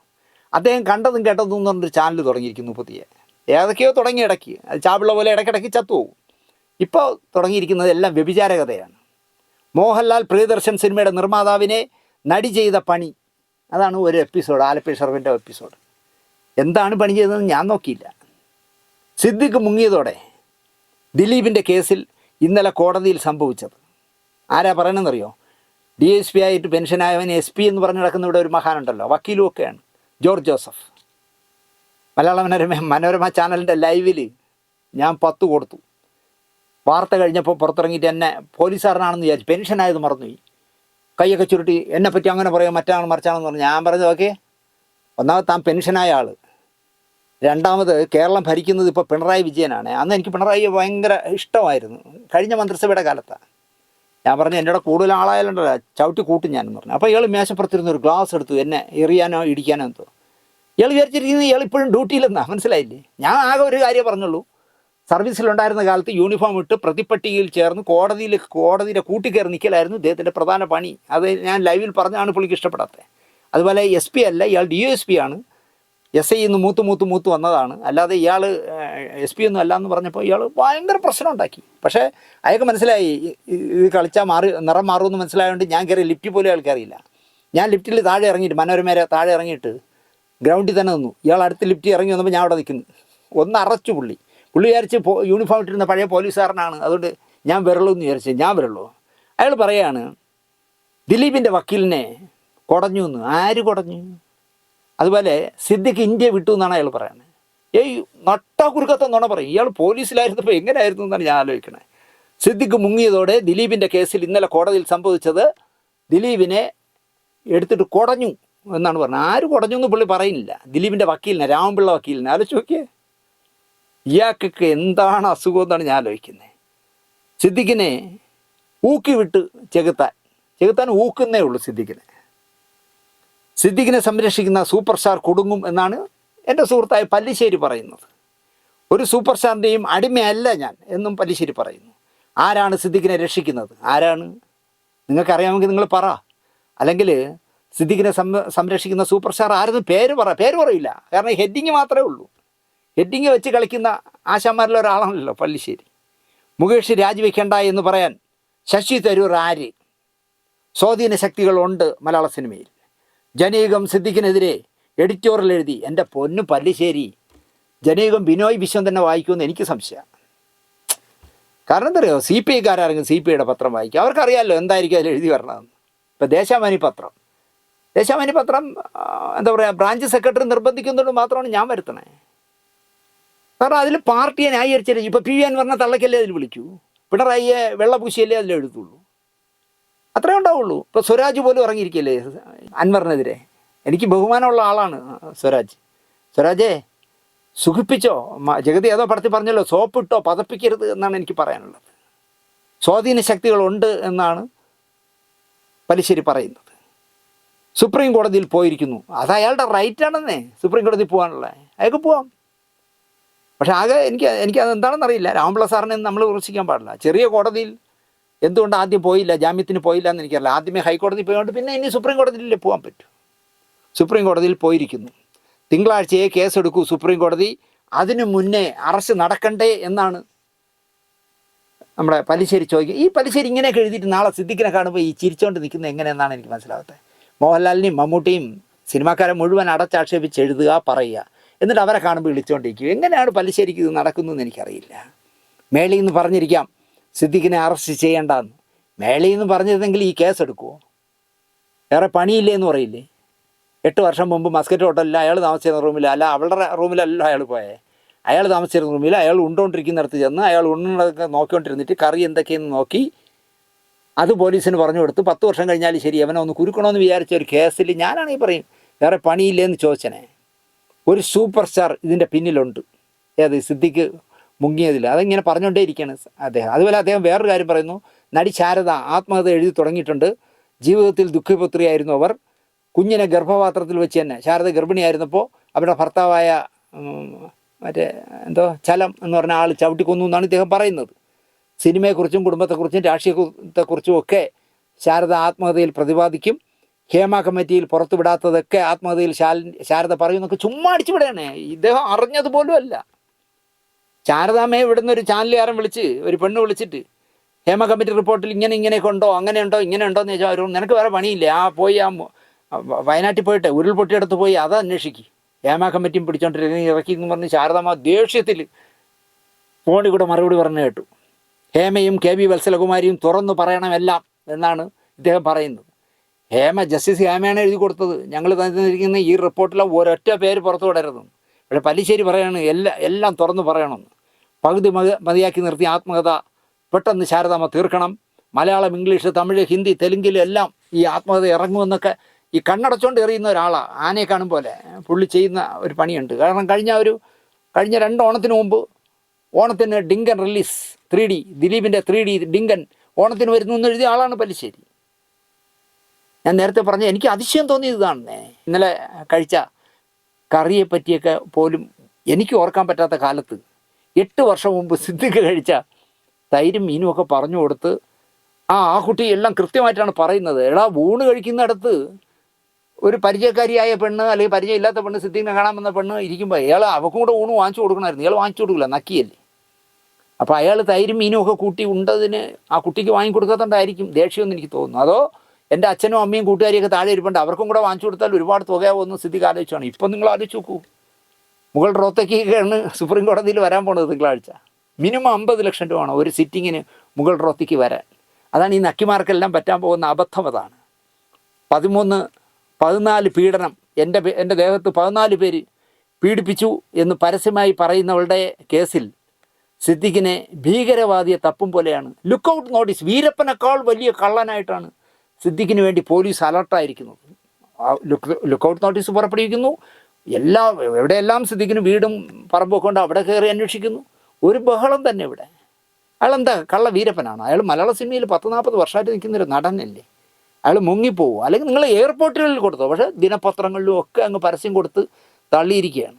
അദ്ദേഹം കണ്ടതും കേട്ടതും എന്ന് പറഞ്ഞൊരു ചാനൽ തുടങ്ങിയിരിക്കുന്നു പുതിയ. ഏതൊക്കെയോ തുടങ്ങി ഇടയ്ക്ക്, അത് ചാപിള്ള പോലെ ഇടയ്ക്കിടയ്ക്ക് ചത്തുപോകും. ഇപ്പോൾ തുടങ്ങിയിരിക്കുന്നത് എല്ലാം വ്യഭിചാര കഥയാണ്. മോഹൻലാൽ പ്രിയദർശൻ സിനിമയുടെ നിർമ്മാതാവിനെ നടി ചെയ്ത പണി, അതാണ് ഒരു എപ്പിസോഡ്, ആലപ്പി അഷ്റഫിൻ്റെ എപ്പിസോഡ്. എന്താണ് പണി ചെയ്തതെന്ന് ഞാൻ നോക്കിയില്ല. സിദ്ദിഖ് മുങ്ങിയതോടെ ദിലീപിൻ്റെ കേസിൽ ഇന്നലെ കോടതിയിൽ സംഭവിച്ചത് ആരാ പറയണമെന്നറിയോ? DSP ആയിട്ട് പെൻഷനായവൻ SP എന്ന് പറഞ്ഞ് നടക്കുന്ന ഇവിടെ ഒരു മഹാനുണ്ടല്ലോ, വക്കീലും ഒക്കെയാണ്, ജോർജ് ജോസഫ്. മലയാള മനോരമ ചാനലിൻ്റെ ലൈവിൽ ഞാൻ 10 കൊടുത്തു. വാർത്ത കഴിഞ്ഞപ്പോൾ പുറത്തിറങ്ങിയിട്ട് എന്നെ പോലീസുകാരനാണെന്ന് വിചാരിച്ചു, പെൻഷനായത് മറന്നുപോയി. കൈയൊക്കെ ചുരുട്ടി എന്നെപ്പറ്റി അങ്ങനെ പറയുക, മറ്റാണ് മറിച്ചാണെന്ന് പറഞ്ഞു. ഞാൻ പറഞ്ഞത് ഓക്കെ, ഒന്നാമത് താൻ പെൻഷനായ ആൾ, രണ്ടാമത് കേരളം ഭരിക്കുന്നത് ഇപ്പോൾ പിണറായി വിജയനാണ്. അന്ന് എനിക്ക് പിണറായിയെ ഭയങ്കര ഇഷ്ടമായിരുന്നു, കഴിഞ്ഞ മന്ത്രിസഭയുടെ കാലത്താണ്. ഞാൻ പറഞ്ഞു എൻ്റെ കൂടുതൽ ആളായാലുണ്ടല്ലോ ചവിട്ടി കൂട്ടും ഞാനെന്ന് പറഞ്ഞു. അപ്പോൾ ഇയാൾ മേശപ്പുറത്തിരുന്ന് ഒരു ഗ്ലാസ് എടുത്തു, എന്നെ എറിയാനോ ഇടിക്കാനോ എന്തോ. ഇയാൾ വിചാരിച്ചിരിക്കുന്നത് ഇയാൾ ഇപ്പോഴും ഡ്യൂട്ടിയിലെന്നാണ്, മനസ്സിലായില്ലേ? ഞാൻ ആകെ ഒരു കാര്യം പറഞ്ഞുള്ളൂ, സർവീസിലുണ്ടായിരുന്ന കാലത്ത് യൂണിഫോം ഇട്ട് പ്രതിപ്പട്ടികയിൽ ചേർന്ന് കോടതിയുടെ കൂട്ടിക്കയറി നിൽക്കലായിരുന്നു ഇദ്ദേഹത്തിൻ്റെ പ്രധാന പണി. അത് ഞാൻ ലൈവിൽ പറഞ്ഞാണ് പുള്ളിക്ക് ഇഷ്ടപ്പെടാത്തത്. അതുപോലെ SP അല്ല, ഇയാൾ DSP ആണ്. SI ഇന്ന് മൂത്ത് വന്നതാണ്. അല്ലാതെ ഇയാൾ SP ഒന്നും അല്ല എന്ന് പറഞ്ഞപ്പോൾ ഇയാൾ ഭയങ്കര പ്രശ്നം ഉണ്ടാക്കി. പക്ഷേ അയാൾക്ക് മനസ്സിലായി ഇത് കളിച്ചാൽ നിറം മാറുമെന്ന് മനസ്സിലായതുകൊണ്ട് ഞാൻ കയറി ലിഫ്റ്റിൽ പോലും അയാൾക്ക് അറിയില്ല. ഞാൻ ലിഫ്റ്റിൽ താഴെ ഇറങ്ങിയിട്ട്, മനോരമേരെ താഴെ ഇറങ്ങിയിട്ട് ഗ്രൗണ്ടിൽ തന്നെ നിന്നു. ഇയാൾ അടുത്ത് ലിഫ്റ്റിൽ ഇറങ്ങി വന്നപ്പോൾ ഞാൻ അവിടെ നിൽക്കുന്നു. ഒന്ന് അറച്ചു പുള്ളി വിചാരിച്ച് യൂണിഫോം ഇട്ടിരുന്ന പഴയ പോലീസുകാരനാണ്, അതുകൊണ്ട് ഞാൻ വരളൂ എന്ന് വിചാരിച്ചു. ഞാൻ വരളൂ. അയാൾ പറയാണ് ദിലീപിൻ്റെ വക്കീലിനെ കുടഞ്ഞു എന്ന്. ആര് കുടഞ്ഞു? അതുപോലെ സിദ്ദിഖ് ഇന്ത്യ വിട്ടു എന്നാണ് അയാൾ പറയുന്നത്. നട്ടാ കുറുക്കത്തെ നുണ പറയും. ഇയാൾ പോലീസിലായിരുന്നപ്പോൾ എങ്ങനെയായിരുന്നു എന്നാണ് ഞാൻ ആലോചിക്കണേ. സിദ്ദിഖ് മുങ്ങിയതോടെ ദിലീപിൻ്റെ കേസിൽ ഇന്നലെ കോടതിയിൽ സംഭവിച്ചത്, ദിലീപിനെ എടുത്തിട്ട് കുടഞ്ഞു എന്നാണ് പറഞ്ഞത്. ആര് കുടഞ്ഞു എന്ന് പുള്ളി പറയുന്നില്ല. ദിലീപിൻ്റെ വക്കീലിനെ, രാമപിള്ള വക്കീലിനെ. ആലോചിച്ച് നോക്കിയേ, ഇയാൾക്കൊക്കെ എന്താണ് അസുഖം എന്നാണ് ഞാൻ ആലോചിക്കുന്നത്. സിദ്ദിഖിനെ ഊക്കി വിട്ട് ചെകുത്താൻ ഊക്കുന്നേ ഉള്ളൂ സിദ്ദിഖിനെ സംരക്ഷിക്കുന്ന സൂപ്പർ സ്റ്റാർ കുടുങ്ങും എന്നാണ് എൻ്റെ സുഹൃത്തായ പല്ലിശ്ശേരി പറയുന്നത്. ഒരു സൂപ്പർ സ്റ്റാറിൻ്റെയും അടിമയല്ല ഞാൻ എന്നും പല്ലിശ്ശേരി പറയുന്നു. ആരാണ് സിദ്ദിഖിനെ രക്ഷിക്കുന്നത്? ആരാണ്? നിങ്ങൾക്കറിയാമെങ്കിൽ നിങ്ങൾ പറ. അല്ലെങ്കിൽ സിദ്ദിഖിനെ സംരക്ഷിക്കുന്ന സൂപ്പർ സ്റ്റാർ ആരെന്ന് പേര് പറയില്ല. കാരണം ഹെഡിങ് മാത്രമേ ഉള്ളൂ. ഹെഡിങ് വെച്ച് കളിക്കുന്ന ആശാന്മാരിൽ ഒരാളാണല്ലോ പല്ലിശ്ശേരി. മുകേഷ് രാജിവെക്കേണ്ട എന്ന് പറയാൻ ശശി തരൂർ ആര്? സ്വാധീന ശക്തികളുണ്ട് മലയാള സിനിമയിൽ. ജനയുഗം സിദ്ദിഖിനെതിരെ എഡിറ്റോറിയൽ എഴുതി. എൻ്റെ പൊന്നു പല്ലിശ്ശേരി, ജനയുഗം ബിനോയ് വിശ്വം തന്നെ വായിക്കുമെന്ന് എനിക്ക് സംശയമാണ്. കാരണം എന്താ പറയുക, CPI കാരാരെങ്കിലും CPIയുടെ പത്രം വായിക്കും, അവർക്കറിയാമല്ലോ എന്തായിരിക്കും അതിൽ എഴുതി വരണതെന്ന്. ഇപ്പോൾ ദേശാഭിമാനി പത്രം എന്താ പറയുക, ബ്രാഞ്ച് സെക്രട്ടറി നിർബന്ധിക്കുന്നതുകൊണ്ട് മാത്രമാണ് ഞാൻ വരുത്തണേ. കാരണം അതിൽ പാർട്ടിയെ ന്യായീകരിച്ചില്ല. ഇപ്പോൾ PV അൻവറിനെ തള്ളക്കല്ലേ അതിൽ വിളിക്കൂ, പിണറായിയെ വെള്ളപൂശിയല്ലേ അതിൽ എഴുതുള്ളൂ, അത്രേ ഉണ്ടാവുള്ളൂ. ഇപ്പോൾ സ്വരാജ് പോലും ഇറങ്ങിയിരിക്കുകയല്ലേ അൻവറിനെതിരെ. എനിക്ക് ബഹുമാനമുള്ള ആളാണ് സ്വരാജേ, സുഖിപ്പിച്ചോ. ജഗതി ഏതോ പടത്തിൽ പറഞ്ഞല്ലോ, സോപ്പിട്ടോ പതപ്പിക്കരുത് എന്നാണ് എനിക്ക് പറയാനുള്ളത്. സ്വാധീന ശക്തികളുണ്ട് എന്നാണ് പല്ലിശ്ശേരി പറയുന്നത്. സുപ്രീം കോടതിയിൽ പോയിരിക്കുന്നു. അത് അയാളുടെ റൈറ്റാണെന്നേ, സുപ്രീം കോടതിയിൽ പോകാനുള്ള. അയാൾക്ക് പോവാം. പക്ഷേ ആകെ എനിക്ക് അതെന്താണെന്ന് അറിയില്ല. രാമപിള്ള സാറിനെ നമ്മൾ വിമർശിക്കാൻ പാടില്ല. ചെറിയ കോടതിയിൽ എന്തുകൊണ്ട് ആദ്യം പോയില്ല, ജാമ്യത്തിന് പോയില്ല എന്ന് എനിക്കറിയില്ല. ആദ്യമേ ഹൈക്കോടതി പോയതുകൊണ്ട് പിന്നെ ഇനി സുപ്രീം കോടതിയിലേ പോകാൻ പറ്റൂ. സുപ്രീം കോടതിയിൽ പോയിരിക്കുന്നു. തിങ്കളാഴ്ചയെ കേസെടുക്കൂ സുപ്രീം കോടതി. അതിനു മുന്നേ അറസ്റ്റ് നടക്കണ്ടേ എന്നാണ് നമ്മുടെ പലിശ്ശേരി ചോദിക്കും, ഈ പലിശ്ശേരി ഇങ്ങനെയൊക്കെ എഴുതിയിട്ട് നാളെ സിദ്ദിഖിനെ കാണുമ്പോൾ ഈ ചിരിച്ചുകൊണ്ട് നിൽക്കുന്നത് എങ്ങനെയെന്നാണ് എനിക്ക് മനസ്സിലാകാത്തത്. മോഹൻലാലിനെയും മമ്മൂട്ടിയും സിനിമാക്കാരെ മുഴുവൻ അടച്ചാക്ഷേപിച്ച് എഴുതുക, പറയുക, എന്നിട്ട് അവരെ കാണുമ്പോൾ വിളിച്ചുകൊണ്ടിരിക്കും. എങ്ങനെയാണ് പലിശ്ശേരിക്ക് ഇത് നടക്കുന്നതെന്ന് എനിക്കറിയില്ല. മേളിൽ നിന്ന് പറഞ്ഞിരിക്കാം സിദ്ദിഖിനെ അറസ്റ്റ് ചെയ്യേണ്ടെന്ന്. മേളിൽ നിന്ന് പറഞ്ഞിരുന്നെങ്കിൽ ഈ കേസ് എടുക്കുമോ? വേറെ പണിയില്ലേ എന്ന് പറയില്ലേ? 8 വർഷം മുമ്പ് മസ്കറ്റ് ഹോട്ടലിൽ അയാൾ താമസിച്ചിരുന്ന റൂമിൽ, അല്ല അവളുടെ റൂമിലല്ല അയാൾ പോയേ, അയാൾ താമസിച്ചിരുന്ന റൂമിൽ അയാൾ ഉണ്ടുകൊണ്ടിരിക്കുന്നിടത്ത് ചെന്ന് അയാൾ ഉണ്ണൊക്കെ നോക്കിക്കൊണ്ടിരുന്നിട്ട് കറി എന്തൊക്കെയെന്ന് നോക്കി അത് പോലീസിന് പറഞ്ഞു കൊടുത്ത് 10 വർഷം കഴിഞ്ഞാൽ ശരി അവനെ ഒന്ന് കുരുക്കണമെന്ന് വിചാരിച്ച ഒരു കേസിൽ ഞാനാണെങ്കിൽ പറയും വേറെ പണിയില്ലേന്ന് ചോദിച്ചനെ. ഒരു സൂപ്പർ സ്റ്റാർ ഇതിൻ്റെ പിന്നിലുണ്ട്. ഏത് സിദ്ദിഖ് മുങ്ങിയതിൽ അതിങ്ങനെ പറഞ്ഞുകൊണ്ടേ ഇരിക്കുകയാണ് അദ്ദേഹം. അതുപോലെ അദ്ദേഹം വേറൊരു കാര്യം പറയുന്നു, നടി ശാരദ ആത്മഹത്യ എഴുതി തുടങ്ങിയിട്ടുണ്ട്. ജീവിതത്തിൽ ദുഃഖപുത്രിയായിരുന്നു അവർ. കുഞ്ഞിനെ ഗർഭപാത്രത്തിൽ വെച്ച് തന്നെ, ശാരദ ഗർഭിണിയായിരുന്നപ്പോൾ അവരുടെ ഭർത്താവായ ചലം എന്ന് പറഞ്ഞ ആൾ ചവിട്ടിക്കൊന്നു എന്നാണ് ഇദ്ദേഹം പറയുന്നത്. സിനിമയെക്കുറിച്ചും കുടുംബത്തെക്കുറിച്ചും രാഷ്ട്രീയത്തെക്കുറിച്ചും ഒക്കെ ശാരദ ആത്മഹത്യയിൽ പ്രതിപാദിക്കും. ഹേമ കമ്മിറ്റിയിൽ പുറത്തുവിടാത്തതൊക്കെ ആത്മഹത്യയിൽ ശാരദ പറയുന്നൊക്കെ ചുമ്മാ അടിച്ചു വിടുകയാണ്. ഇദ്ദേഹം അറിഞ്ഞതുപോലും അല്ല. ശാരദാമ്മയെ ഇവിടുന്ന് ഒരു ചാനലുകാരൻ വിളിച്ച്, ഒരു പെണ്ണ് വിളിച്ചിട്ട് ഹേമ കമ്മിറ്റി റിപ്പോർട്ടിൽ ഇങ്ങനെയൊക്കെ ഉണ്ടോ, അങ്ങനെയുണ്ടോ, ഇങ്ങനെ ഉണ്ടോ എന്ന് ചോദിച്ചാൽ അവർ നിനക്ക് വേറെ പണിയില്ലേ, പോയി വയനാട്ടിൽ പോയിട്ട് ഉരുൾപൊട്ടിയെടുത്ത് പോയി അത് അന്വേഷിക്കും. ഹേമ കമ്മിറ്റിയും പിടിച്ചോണ്ടിരിക്കുന്ന ഇറക്കി എന്ന് പറഞ്ഞ് ശാരദാമ്മ ദേഷ്യത്തിൽ ഫോണിൽ കൂടെ മറുപടി പറഞ്ഞു കേട്ടു. ഹേമയും KB വത്സലകുമാരിയും തുറന്നു പറയണമെല്ലാം എന്നാണ് ഇദ്ദേഹം പറയുന്നത്. ജസ്റ്റിസ് ഹേമയാണ് എഴുതി കൊടുത്തത്, ഞങ്ങൾ തന്നിരിക്കുന്ന ഈ റിപ്പോർട്ടിലെ ഒരൊറ്റ പേര് പുറത്തു വിടരുത്. ഇവിടെ പല്ലിശ്ശേരി പറയാണ് എല്ലാം തുറന്നു പറയണമെന്ന്. പകുതി മതിയാക്കി നിർത്തി ആത്മകഥ പെട്ടെന്ന് ശാരദാമ്മ തീർക്കണം. മലയാളം, ഇംഗ്ലീഷ്, തമിഴ്, ഹിന്ദി, തെലുങ്കിലും എല്ലാം ഈ ആത്മകഥ ഇറങ്ങുമെന്നൊക്കെ ഈ കണ്ണടച്ചുകൊണ്ട് എറിയുന്ന ഒരാളാണ്. ആനയെ കാണും പോലെ പുള്ളി ചെയ്യുന്ന ഒരു പണിയുണ്ട്. കാരണം കഴിഞ്ഞ 2 ഓണത്തിന് മുമ്പ്, ഓണത്തിന് ഡിങ്കൻ റിലീസ് 3D, ദിലീപിൻ്റെ 3D ഡിങ്കൻ ഓണത്തിന് വരുന്നു എന്ന് എഴുതിയ ആളാണ് പല്ലിശ്ശേരി. ഞാൻ നേരത്തെ പറഞ്ഞ എനിക്ക് അതിശയം തോന്നിയത് ഇതാണ്. ഇന്നലെ കഴിച്ച കറിയെ പറ്റിയൊക്കെ പോലും എനിക്ക് ഓർക്കാൻ പറ്റാത്ത കാലത്ത് 8 വർഷം മുമ്പ് സിദ്ദിഖ് കഴിച്ച തൈരും മീനും ഒക്കെ പറഞ്ഞു കൊടുത്ത് ആ കുട്ടി എല്ലാം കൃത്യമായിട്ടാണ് പറയുന്നത്. ഊണ് കഴിക്കുന്നിടത്ത് ഒരു പരിചയക്കാരിയായ പെണ്ണ് അല്ലെങ്കിൽ പരിചയമില്ലാത്ത പെണ്ണ് സിദ്ദിഖിനെ കാണാൻ വന്ന പെണ്ണ് ഇരിക്കുമ്പോൾ അവക്കും കൂടെ ഊണ് വാങ്ങിച്ചു കൊടുക്കണമായിരുന്നു. വാങ്ങിച്ചു കൊടുക്കില്ല, നക്കിയല്ലേ. അപ്പോൾ അയാൾ തൈരും മീനും ഒക്കെ കൂട്ടി ഉണ്ടതിന് ആ കുട്ടിക്ക് വാങ്ങിക്കൊടുക്കാത്തതുകൊണ്ടായിരിക്കും ദേഷ്യമെന്ന് എനിക്ക് തോന്നുന്നു. അതോ എൻ്റെ അച്ഛനും അമ്മയും കൂട്ടുകാരിയൊക്കെ താഴെ ഇരിപ്പുണ്ട്, അവർക്കും കൂടെ വാങ്ങിച്ചു കൊടുത്താൽ ഒരുപാട് തുകയാവുമെന്ന് സിദ്ദിഖ് ആലോചിച്ചാണ്. ഇപ്പം നിങ്ങൾ ആലോചിച്ച് നോക്കൂ, മുഗൾ റോത്തക്കിക്കാണ് സുപ്രീം കോടതിയിൽ വരാൻ പോണത് തിങ്കളാഴ്ച. മിനിമം 50 ലക്ഷം രൂപയാണ് ഒരു സിറ്റിങ്ങിന് മുഗൾ റോത്തക്ക് വരാൻ. അതാണ് ഈ നക്കിമാർക്കെല്ലാം പറ്റാൻ പോകുന്ന അബദ്ധം. അതാണ് 14 പീഡനം, എൻ്റെ ദേഹത്ത് 14 പേര് പീഡിപ്പിച്ചു എന്ന് പരസ്യമായി പറയുന്നവളുടെ കേസിൽ സിദ്ദിഖിനെ ഭീകരവാദിയെ തപ്പും പോലെയാണ്. ലുക്കൗട്ട് നോട്ടീസ്, വീരപ്പനേക്കാൾ വലിയ കള്ളനായിട്ടാണ് സിദ്ദിഖിന് വേണ്ടി പോലീസ് അലർട്ടായിരിക്കുന്നത്. ലുക്കൗട്ട് നോട്ടീസ് പുറപ്പെടുവിക്കുന്നു. എവിടെയെല്ലാം സിദ്ദിഖിന് വീടും പറമ്പൊക്കെ ഉണ്ട്, അവിടെ കയറി അന്വേഷിക്കുന്നു. ഒരു ബഹളം തന്നെ ഇവിടെ. അയാളെന്താ കള്ള വീരപ്പനാണ്? അയാൾ മലയാള സിനിമയിൽ 10-40 വർഷമായിട്ട് നിൽക്കുന്നൊരു നടനല്ലേ. അയാൾ മുങ്ങിപ്പോവും. അല്ലെങ്കിൽ നിങ്ങൾ എയർപോർട്ടുകളിൽ കൊടുത്തോ, പക്ഷേ ദിനപത്രങ്ങളിലും ഒക്കെ അങ്ങ് പരസ്യം കൊടുത്ത് തള്ളിയിരിക്കുകയാണ്.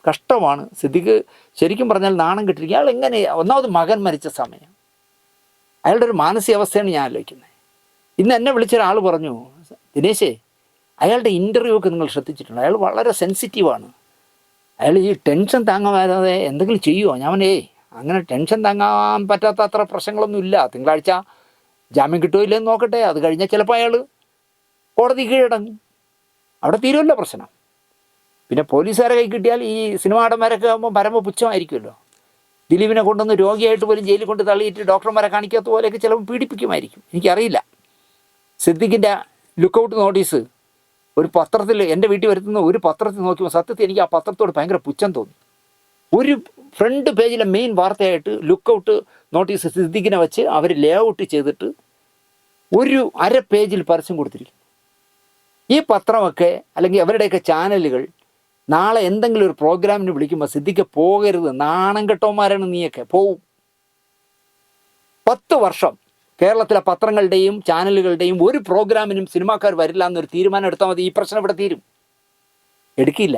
കഷ്ടമാണ്. സിദ്ദിഖ് ശരിക്കും പറഞ്ഞാൽ നാണം കെട്ടിരിക്കുക. അയാൾ എങ്ങനെ, ഒന്നാമത് മകൻ മരിച്ച സമയം, അയാളുടെ ഒരു മാനസികാവസ്ഥയാണ് ഞാൻ ആലോചിക്കുന്നത്. ഇന്ന് എന്നെ വിളിച്ചൊരാൾ പറഞ്ഞു, ദിനേശേ അയാളുടെ ഇൻ്റർവ്യൂ ഒക്കെ നിങ്ങൾ ശ്രദ്ധിച്ചിട്ടുണ്ട്, അയാൾ വളരെ സെൻസിറ്റീവാണ്, അയാൾ ഈ ടെൻഷൻ താങ്ങാതെ എന്തെങ്കിലും ചെയ്യുമോ? ഞാൻ അങ്ങനെ ടെൻഷൻ താങ്ങാൻ പറ്റാത്ത അത്ര പ്രശ്നങ്ങളൊന്നും ഇല്ല, തിങ്കളാഴ്ച ജാമ്യം കിട്ടുമില്ലെന്ന് നോക്കട്ടെ, അത് കഴിഞ്ഞാൽ ചിലപ്പോൾ അയാൾ കോടതി കീഴടങ്ങും, അവിടെ തീരുമല്ലോ പ്രശ്നം. പിന്നെ പോലീസുകാരെ കൈ കിട്ടിയാൽ ഈ സിനിമാ നടന്മാരൊക്കെ ആകുമ്പോൾ പരമ പുച്ഛമായിരിക്കുമല്ലോ. ദിലീപിനെ കൊണ്ടൊന്ന് രോഗിയായിട്ട് പോലും ജയിലിൽ കൊണ്ട് തള്ളിയിട്ട് ഡോക്ടർമാരെ കാണിക്കാത്ത പോലെയൊക്കെ ചിലപ്പോൾ പീഡിപ്പിക്കുമായിരിക്കും, എനിക്കറിയില്ല. സിദ്ദിഖിൻ്റെ ലുക്കൗട്ട് നോട്ടീസ് ഒരു പത്രത്തിൽ, എൻ്റെ വീട്ടിൽ വരുത്തുന്ന ഒരു പത്രത്തിൽ നോക്കിയപ്പോൾ സത്യത്തിൽ എനിക്ക് ആ പത്രത്തോട് ഭയങ്കര പുച്ഛം തോന്നി. ഒരു ഫ്രണ്ട് പേജിലെ മെയിൻ വാർത്തയായിട്ട് ലുക്കൗട്ട് നോട്ടീസ് സിദ്ദിഖിനെ വെച്ച് അവർ ലേ ഔട്ട് ചെയ്തിട്ട് ഒരു അര പേജിൽ പരസ്യം കൊടുത്തിരിക്കും. ഈ പത്രമൊക്കെ അല്ലെങ്കിൽ അവരുടെയൊക്കെ ചാനലുകൾ നാളെ എന്തെങ്കിലും ഒരു പ്രോഗ്രാമിന് വിളിക്കുമ്പോൾ സിദ്ദിഖ് പോകരുത്, നാണം കെട്ടോന്മാരാണ് നീയൊക്കെ, പോവും. 10 വർഷം കേരളത്തിലെ പത്രങ്ങളുടെയും ചാനലുകളുടെയും ഒരു പ്രോഗ്രാമിനും സിനിമാക്കാർ വരില്ല എന്നൊരു തീരുമാനം എടുത്താൽ മതി, ഈ പ്രശ്നം ഇവിടെ തീരും. എടുക്കില്ല,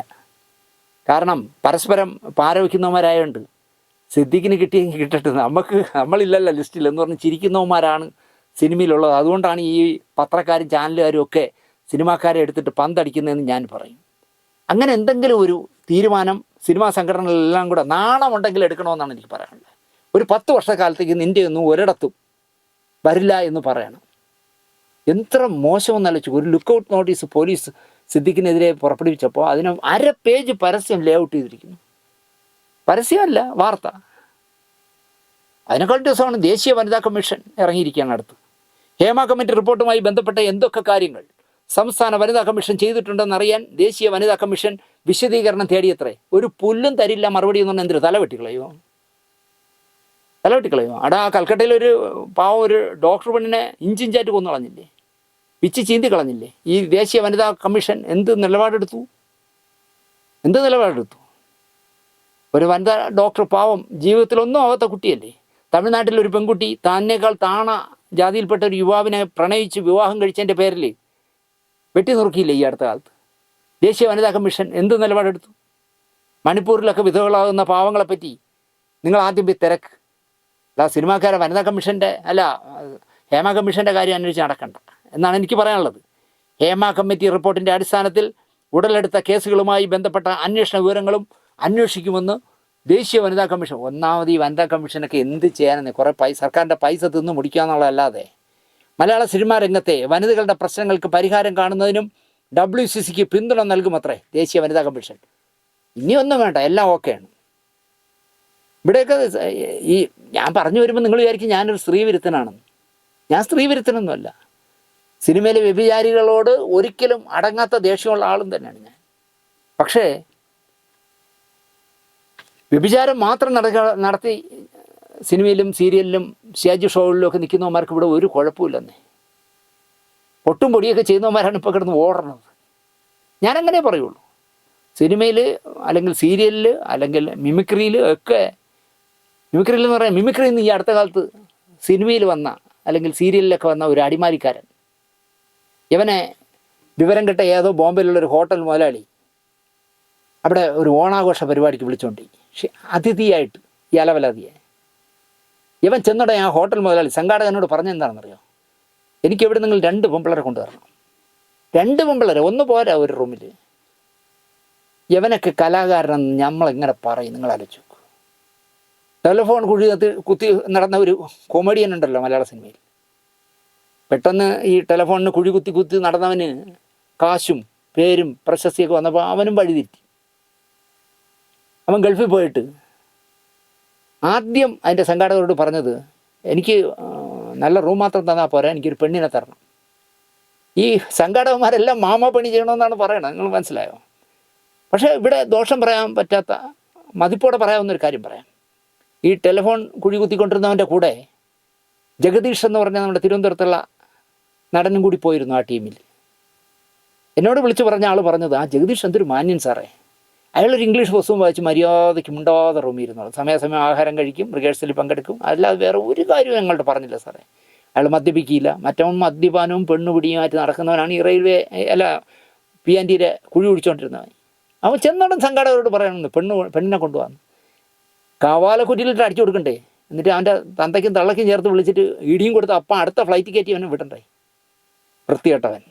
കാരണം പരസ്പരം പാരവയ്ക്കുന്നവന്മാരായതുകൊണ്ട്. സിദ്ദിഖിന് കിട്ടിയെങ്കിൽ കിട്ടട്ടെ, നമ്മളില്ലല്ലോ ലിസ്റ്റിൽ എന്ന് പറഞ്ഞ് ചിരിക്കുന്നവന്മാരാണ് സിനിമയിലുള്ളത്. അതുകൊണ്ടാണ് ഈ പത്രക്കാരും ചാനലുകാരും ഒക്കെ സിനിമാക്കാരെ എടുത്തിട്ട് പന്തടിക്കുന്നതെന്ന് ഞാൻ പറയും. അങ്ങനെ എന്തെങ്കിലും ഒരു തീരുമാനം സിനിമാ സംഘടനകളെല്ലാം കൂടെ നാണമുണ്ടെങ്കിൽ എടുക്കണമെന്നാണ് എനിക്ക് പറയാനുള്ളത്. ഒരു 10 വർഷക്കാലത്തേക്ക് നിൻ്റെ ഒന്നും ഒരിടത്തും വരില്ല എന്ന് പറയണം. എത്ര മോശമെന്നാലോചിച്ചു. ഒരു ലുക്കൗട്ട് നോട്ടീസ് പോലീസ് സിദ്ദിഖിനെതിരെ പുറപ്പെടുവിച്ചപ്പോൾ അതിന് 1/2 പേജ് പരസ്യം ലേ ഔട്ട് ചെയ്തിരിക്കുന്നു. പരസ്യമല്ല, വാർത്ത. അതിനേക്കാൾ ദിവസമാണ് ദേശീയ വനിതാ കമ്മീഷൻ ഇറങ്ങിയിരിക്കുകയാണ് അടുത്ത്. ഹേമ കമ്മിറ്റി റിപ്പോർട്ടുമായി ബന്ധപ്പെട്ട എന്തൊക്കെ കാര്യങ്ങൾ സംസ്ഥാന വനിതാ കമ്മീഷൻ ചെയ്തിട്ടുണ്ടെന്നറിയാൻ ദേശീയ വനിതാ കമ്മീഷൻ വിശദീകരണം തേടിയത്രേ. ഒരു പുല്ലും തരില്ല മറുപടി എന്ന് പറഞ്ഞാൽ എന്തിനു? തലവെട്ടിക്കളയോ? ആ കൽക്കട്ടയിലൊരു പാവം ഒരു ഡോക്ടർ പെണ്ണിനെ ഇഞ്ചിഞ്ചായിട്ട് കൊന്നു കളഞ്ഞില്ലേ? പിച്ച് ചീന്തി കളഞ്ഞില്ലേ? ഈ ദേശീയ വനിതാ കമ്മീഷൻ എന്ത് നിലപാടെടുത്തു? ഒരു വനിതാ ഡോക്ടർ പാവം ജീവിതത്തിലൊന്നും ആവാത്ത കുട്ടിയല്ലേ. തമിഴ്നാട്ടിലൊരു പെൺകുട്ടി താനേക്കാൾ താണ ജാതിയിൽപ്പെട്ട ഒരു യുവാവിനെ പ്രണയിച്ച് വിവാഹം കഴിച്ചതിൻ്റെ പേരിൽ വെട്ടി നുറുക്കിയില്ലേ ഈ അടുത്ത കാലത്ത്? ദേശീയ വനിതാ കമ്മീഷൻ എന്ത് നിലപാടെടുത്തു? മണിപ്പൂരിലൊക്കെ വിധവകളാകുന്ന പാവങ്ങളെപ്പറ്റി നിങ്ങൾ ആദ്യം പോയി തിരക്ക്. അല്ല സിനിമാക്കാരെ വനിതാ കമ്മീഷൻ്റെ ഹേമ കമ്മീഷൻ്റെ കാര്യം അന്വേഷിച്ച് നടക്കണ്ട എന്നാണ് എനിക്ക് പറയാനുള്ളത്. ഹേമ കമ്മിറ്റി റിപ്പോർട്ടിൻ്റെ അടിസ്ഥാനത്തിൽ ഉടലെടുത്ത കേസുകളുമായി ബന്ധപ്പെട്ട അന്വേഷണ വിവരങ്ങളും അന്വേഷിക്കുമെന്ന് ദേശീയ വനിതാ കമ്മീഷൻ. ഒന്നാമത് ഈ വനിതാ കമ്മീഷനൊക്കെ എന്ത് ചെയ്യാനെന്ന് കുറേ സർക്കാരിൻ്റെ പൈസ തിന്ന് മുടിക്കാന്നുള്ളതല്ലാതെ മലയാള സിനിമാ രംഗത്തെ വനിതകളുടെ പ്രശ്നങ്ങൾക്ക് പരിഹാരം കാണുന്നതിനും WCCക്ക് പിന്തുണ നൽകുമത്രേ ദേശീയ വനിതാ കമ്മീഷൻ. ഇനിയൊന്നും വേണ്ട, എല്ലാം ഓക്കെയാണ്. ഇവിടെയൊക്കെ ഈ ഞാൻ പറഞ്ഞു വരുമ്പോൾ നിങ്ങൾ വിചാരിക്കും ഞാനൊരു സ്ത്രീ വിരുദ്ധനാണെന്ന്. ഞാൻ സ്ത്രീ വിരുദ്ധനൊന്നുമല്ല. സിനിമയിലെ വ്യഭിചാരികളോട് ഒരിക്കലും അടങ്ങാത്ത ദേഷ്യമുള്ള ആളും തന്നെയാണ് ഞാൻ. പക്ഷേ വ്യഭിചാരം മാത്രം നടത്തി സിനിമയിലും സീരിയലിലും സ്റ്റേജ് ഷോകളിലും ഒക്കെ നിൽക്കുന്നവന്മാർക്ക് ഇവിടെ ഒരു കുഴപ്പമില്ലെന്നേ. പൊട്ടും പൊടിയൊക്കെ ചെയ്യുന്നവന്മാരാണ് ഇപ്പോൾ കിടന്ന് ഓടണത്. ഞാനങ്ങനെ പറയുള്ളൂ. സിനിമയിൽ അല്ലെങ്കിൽ സീരിയലിൽ അല്ലെങ്കിൽ മിമിക്രിയിൽ ഒക്കെ, മിമിക്രിയിൽ എന്ന് പറയാം, മിമിക്രിയിൽ നിന്ന് ഈ അടുത്ത കാലത്ത് സിനിമയിൽ വന്ന അല്ലെങ്കിൽ സീരിയലിലൊക്കെ വന്ന ഒരു അടിമാലിക്കാരൻ, ഇവനെ വിവരം കിട്ട ഏതോ ബോംബെയിലുള്ളൊരു ഹോട്ടൽ മുതലാളി അവിടെ ഒരു ഓണാഘോഷ പരിപാടിക്ക് വിളിച്ചുകൊണ്ട് അതിഥിയായിട്ട് ഈ അലവലാതിയെ ഇവൻ ചെന്നോടെ ആ ഹോട്ടൽ മുതലാളി സംഘാടകനോട് പറഞ്ഞെന്താണെന്നറിയോ? എനിക്ക് എവിടെ നിങ്ങൾ 2 പെമ്പിള്ളേരെ കൊണ്ടുവരണം. 2 പെമ്പിള്ളേരെ, ഒന്ന് പോരാ ഒരു റൂമിൽ. ഇവനൊക്കെ കലാകാരനെന്ന് നമ്മളെങ്ങനെ പറയും? നിങ്ങൾ ആലോചിച്ചു. ടെലിഫോൺ കുത്തി നടന്ന ഒരു കൊമേഡിയൻ ഉണ്ടല്ലോ മലയാള സിനിമയിൽ. പെട്ടെന്ന് ഈ ടെലിഫോണിന് കുഴി കുത്തി നടന്നവന് കാശും പേരും പ്രശസ്തിയൊക്കെ വന്നപ്പോൾ അവനും വഴിതെറ്റി. അവൻ ഗൾഫിൽ പോയിട്ട് ആദ്യം അതിൻ്റെ സംഘാടകരോട് പറഞ്ഞത്, എനിക്ക് നല്ല റൂം മാത്രം തന്നാൽ പോരാ, എനിക്കൊരു പെണ്ണിനെ തരണം. ഈ സംഘാടകന്മാരെല്ലാം മാമാപ്പണി ചെയ്യണമെന്നാണ് പറയണത്. നിങ്ങൾ മനസ്സിലായോ? പക്ഷേ ഇവിടെ ദോഷം പറയാൻ പറ്റാത്ത, മതിപ്പോടെ പറയാവുന്നൊരു കാര്യം പറയാം. ഈ ടെലിഫോൺ കുഴി കുത്തിക്കൊണ്ടിരുന്നവൻ്റെ കൂടെ ജഗദീഷ് എന്ന് പറഞ്ഞ നമ്മുടെ തിരുവനന്തപുരത്തുള്ള നടനും കൂടി പോയിരുന്നു ആ ടീമിൽ. എന്നോട് വിളിച്ച് പറഞ്ഞ ആൾ പറഞ്ഞത്, ആ ജഗദീഷ് എന്തൊരു മാന്യൻ സാറേ, അയാളൊരു ഇംഗ്ലീഷ് പുസ്തകം വായിച്ച് മര്യാദയ്ക്ക് മുണ്ടാതെ റൂമിൽ ഇരുന്നോളൂ, സമയാസമയം ആഹാരം കഴിക്കും, റിഹേഴ്സലിൽ പങ്കെടുക്കും, അല്ലാതെ വേറെ ഒരു കാര്യവും ഞങ്ങളുടെ പറഞ്ഞില്ല സാറേ. അയാൾ മദ്യപിക്കില്ല. മറ്റവൻ മദ്യപാനവും പെണ്ണുപിടിയുമായിട്ട് നടക്കുന്നവനാണ് ഈ റെയിൽവേ PNTയുടെ കുഴി കുടിച്ചുകൊണ്ടിരുന്നവൻ. അവൻ ചെന്നോടും സംഘാടകരോട് പറയണമെന്ന് പെണ്ണിനെ കൊണ്ടുവന്നു കവാലക്കുറ്റിയിലിട്ട് അടിച്ചു കൊടുക്കണ്ടേ, എന്നിട്ട് അവൻ്റെ തന്തയ്ക്കും തള്ളയ്ക്കും ചേർത്ത് വിളിച്ചിട്ട് ഇടിയും കൊടുത്ത് അപ്പം അടുത്ത ഫ്ലൈറ്റ് കയറ്റി അവനെ വിടണ്ടേ? വൃത്തികെട്ടവൻ.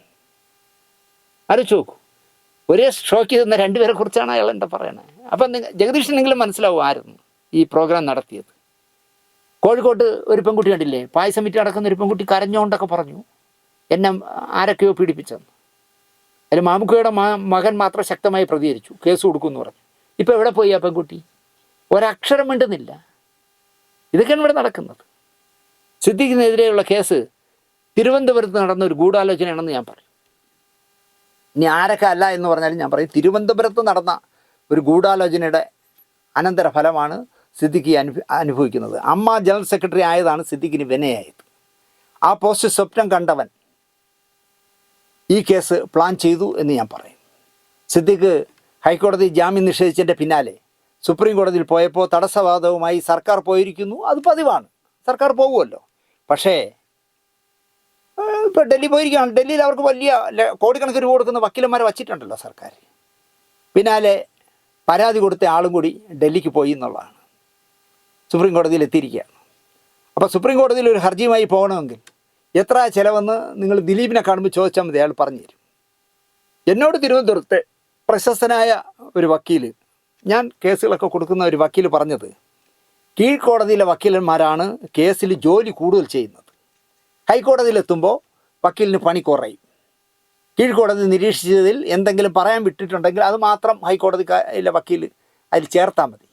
ആലോചിച്ച് നോക്കൂ. ഒരേ ഷോക്ക് തന്ന 2 പേരെ കുറിച്ചാണ് അയാൾ എന്താ പറയണത്. അപ്പം ജഗദീഷിനെങ്കിലും മനസ്സിലാവും ആയിരുന്നു ഈ പ്രോഗ്രാം നടത്തിയത്. കോഴിക്കോട്ട് ഒരു പെൺകുട്ടി കണ്ടില്ലേ, പായസം വിറ്റ് നടക്കുന്ന ഒരു പെൺകുട്ടി കരഞ്ഞുകൊണ്ടൊക്കെ പറഞ്ഞു എന്നെ ആരൊക്കെയോ പീഡിപ്പിച്ചെന്ന്. അതിൽ മാമുക്കയുടെ മകൻ മാത്രം ശക്തമായി പ്രതികരിച്ചു, കേസ് കൊടുക്കുമെന്ന് പറഞ്ഞു. ഇപ്പോൾ എവിടെ പോയി ആ പെൺകുട്ടി? ഒരക്ഷരം മിണ്ടുന്നില്ല. ഇതൊക്കെയാണ് ഇവിടെ നടക്കുന്നത്. സിദ്ദിഖിനെതിരെയുള്ള കേസ് തിരുവനന്തപുരത്ത് നടന്ന ഒരു ഗൂഢാലോചനയാണെന്ന് ഞാൻ പറയും. ഇനി ആരൊക്കെ അല്ല എന്ന് പറഞ്ഞാലും ഞാൻ പറയും, തിരുവനന്തപുരത്ത് നടന്ന ഒരു ഗൂഢാലോചനയുടെ അനന്തരഫലമാണ് സിദ്ദിഖി അനുഭവിക്കുന്നത്. അമ്മ ജനറൽ സെക്രട്ടറി ആയതാണ് സിദ്ദിഖിന് വിനയായത്. ആ പോസ്റ്റ് സ്വപ്നം കണ്ടവൻ ഈ കേസ് പ്ലാൻ ചെയ്തു എന്ന് ഞാൻ പറയും. സിദ്ദിഖ് ഹൈക്കോടതി ജാമ്യം നിഷേധിച്ചതിൻ്റെ പിന്നാലെ സുപ്രീം കോടതിയിൽ പോയപ്പോൾ തടസ്സവാദവുമായി സർക്കാർ പോയിരിക്കുന്നു. അത് പതിവാണ്, സർക്കാർ പോകുമല്ലോ. പക്ഷേ ഇപ്പോൾ ഡൽഹി പോയിരിക്കുകയാണ്. ഡൽഹിയിൽ അവർക്ക് വലിയ കോടിക്കണക്കിന് രൂപ കൊടുക്കുന്ന വക്കീലന്മാരെ വച്ചിട്ടുണ്ടല്ലോ സർക്കാർ. പിന്നാലെ പരാതി കൊടുത്ത ആളും കൂടി ഡൽഹിക്ക് പോയി എന്നുള്ളതാണ്. സുപ്രീം കോടതിയിൽ എത്തിയിരിക്കുകയാണ്. അപ്പോൾ സുപ്രീം കോടതിയിൽ ഒരു ഹർജിയുമായി പോകണമെങ്കിൽ എത്ര ചിലവെന്ന് നിങ്ങൾ ദിലീപിനെ കാണുമ്പോൾ ചോദിച്ചാൽ മതി, അയാൾ പറഞ്ഞു തരും. എന്നോട് തിരുവനന്തപുരത്തെ പ്രശസ്തനായ ഒരു വക്കീൽ, ഞാൻ കേസുകളൊക്കെ കൊടുക്കുന്ന ഒരു വക്കീൽ പറഞ്ഞത്, കീഴ്ക്കോടതിയിലെ വക്കീലന്മാരാണ് കേസിൽ ജോലി കൂടുതൽ ചെയ്യുന്നത്. ഹൈക്കോടതിയിലെത്തുമ്പോൾ വക്കീലിന് പണി കുറയും. കീഴ്ക്കോടതി നിരീക്ഷിച്ചതിൽ എന്തെങ്കിലും പറയാൻ വിട്ടിട്ടുണ്ടെങ്കിൽ അത് മാത്രം ഹൈക്കോടതിയിലെ വക്കീൽ അതിൽ ചേർത്താൽ മതി.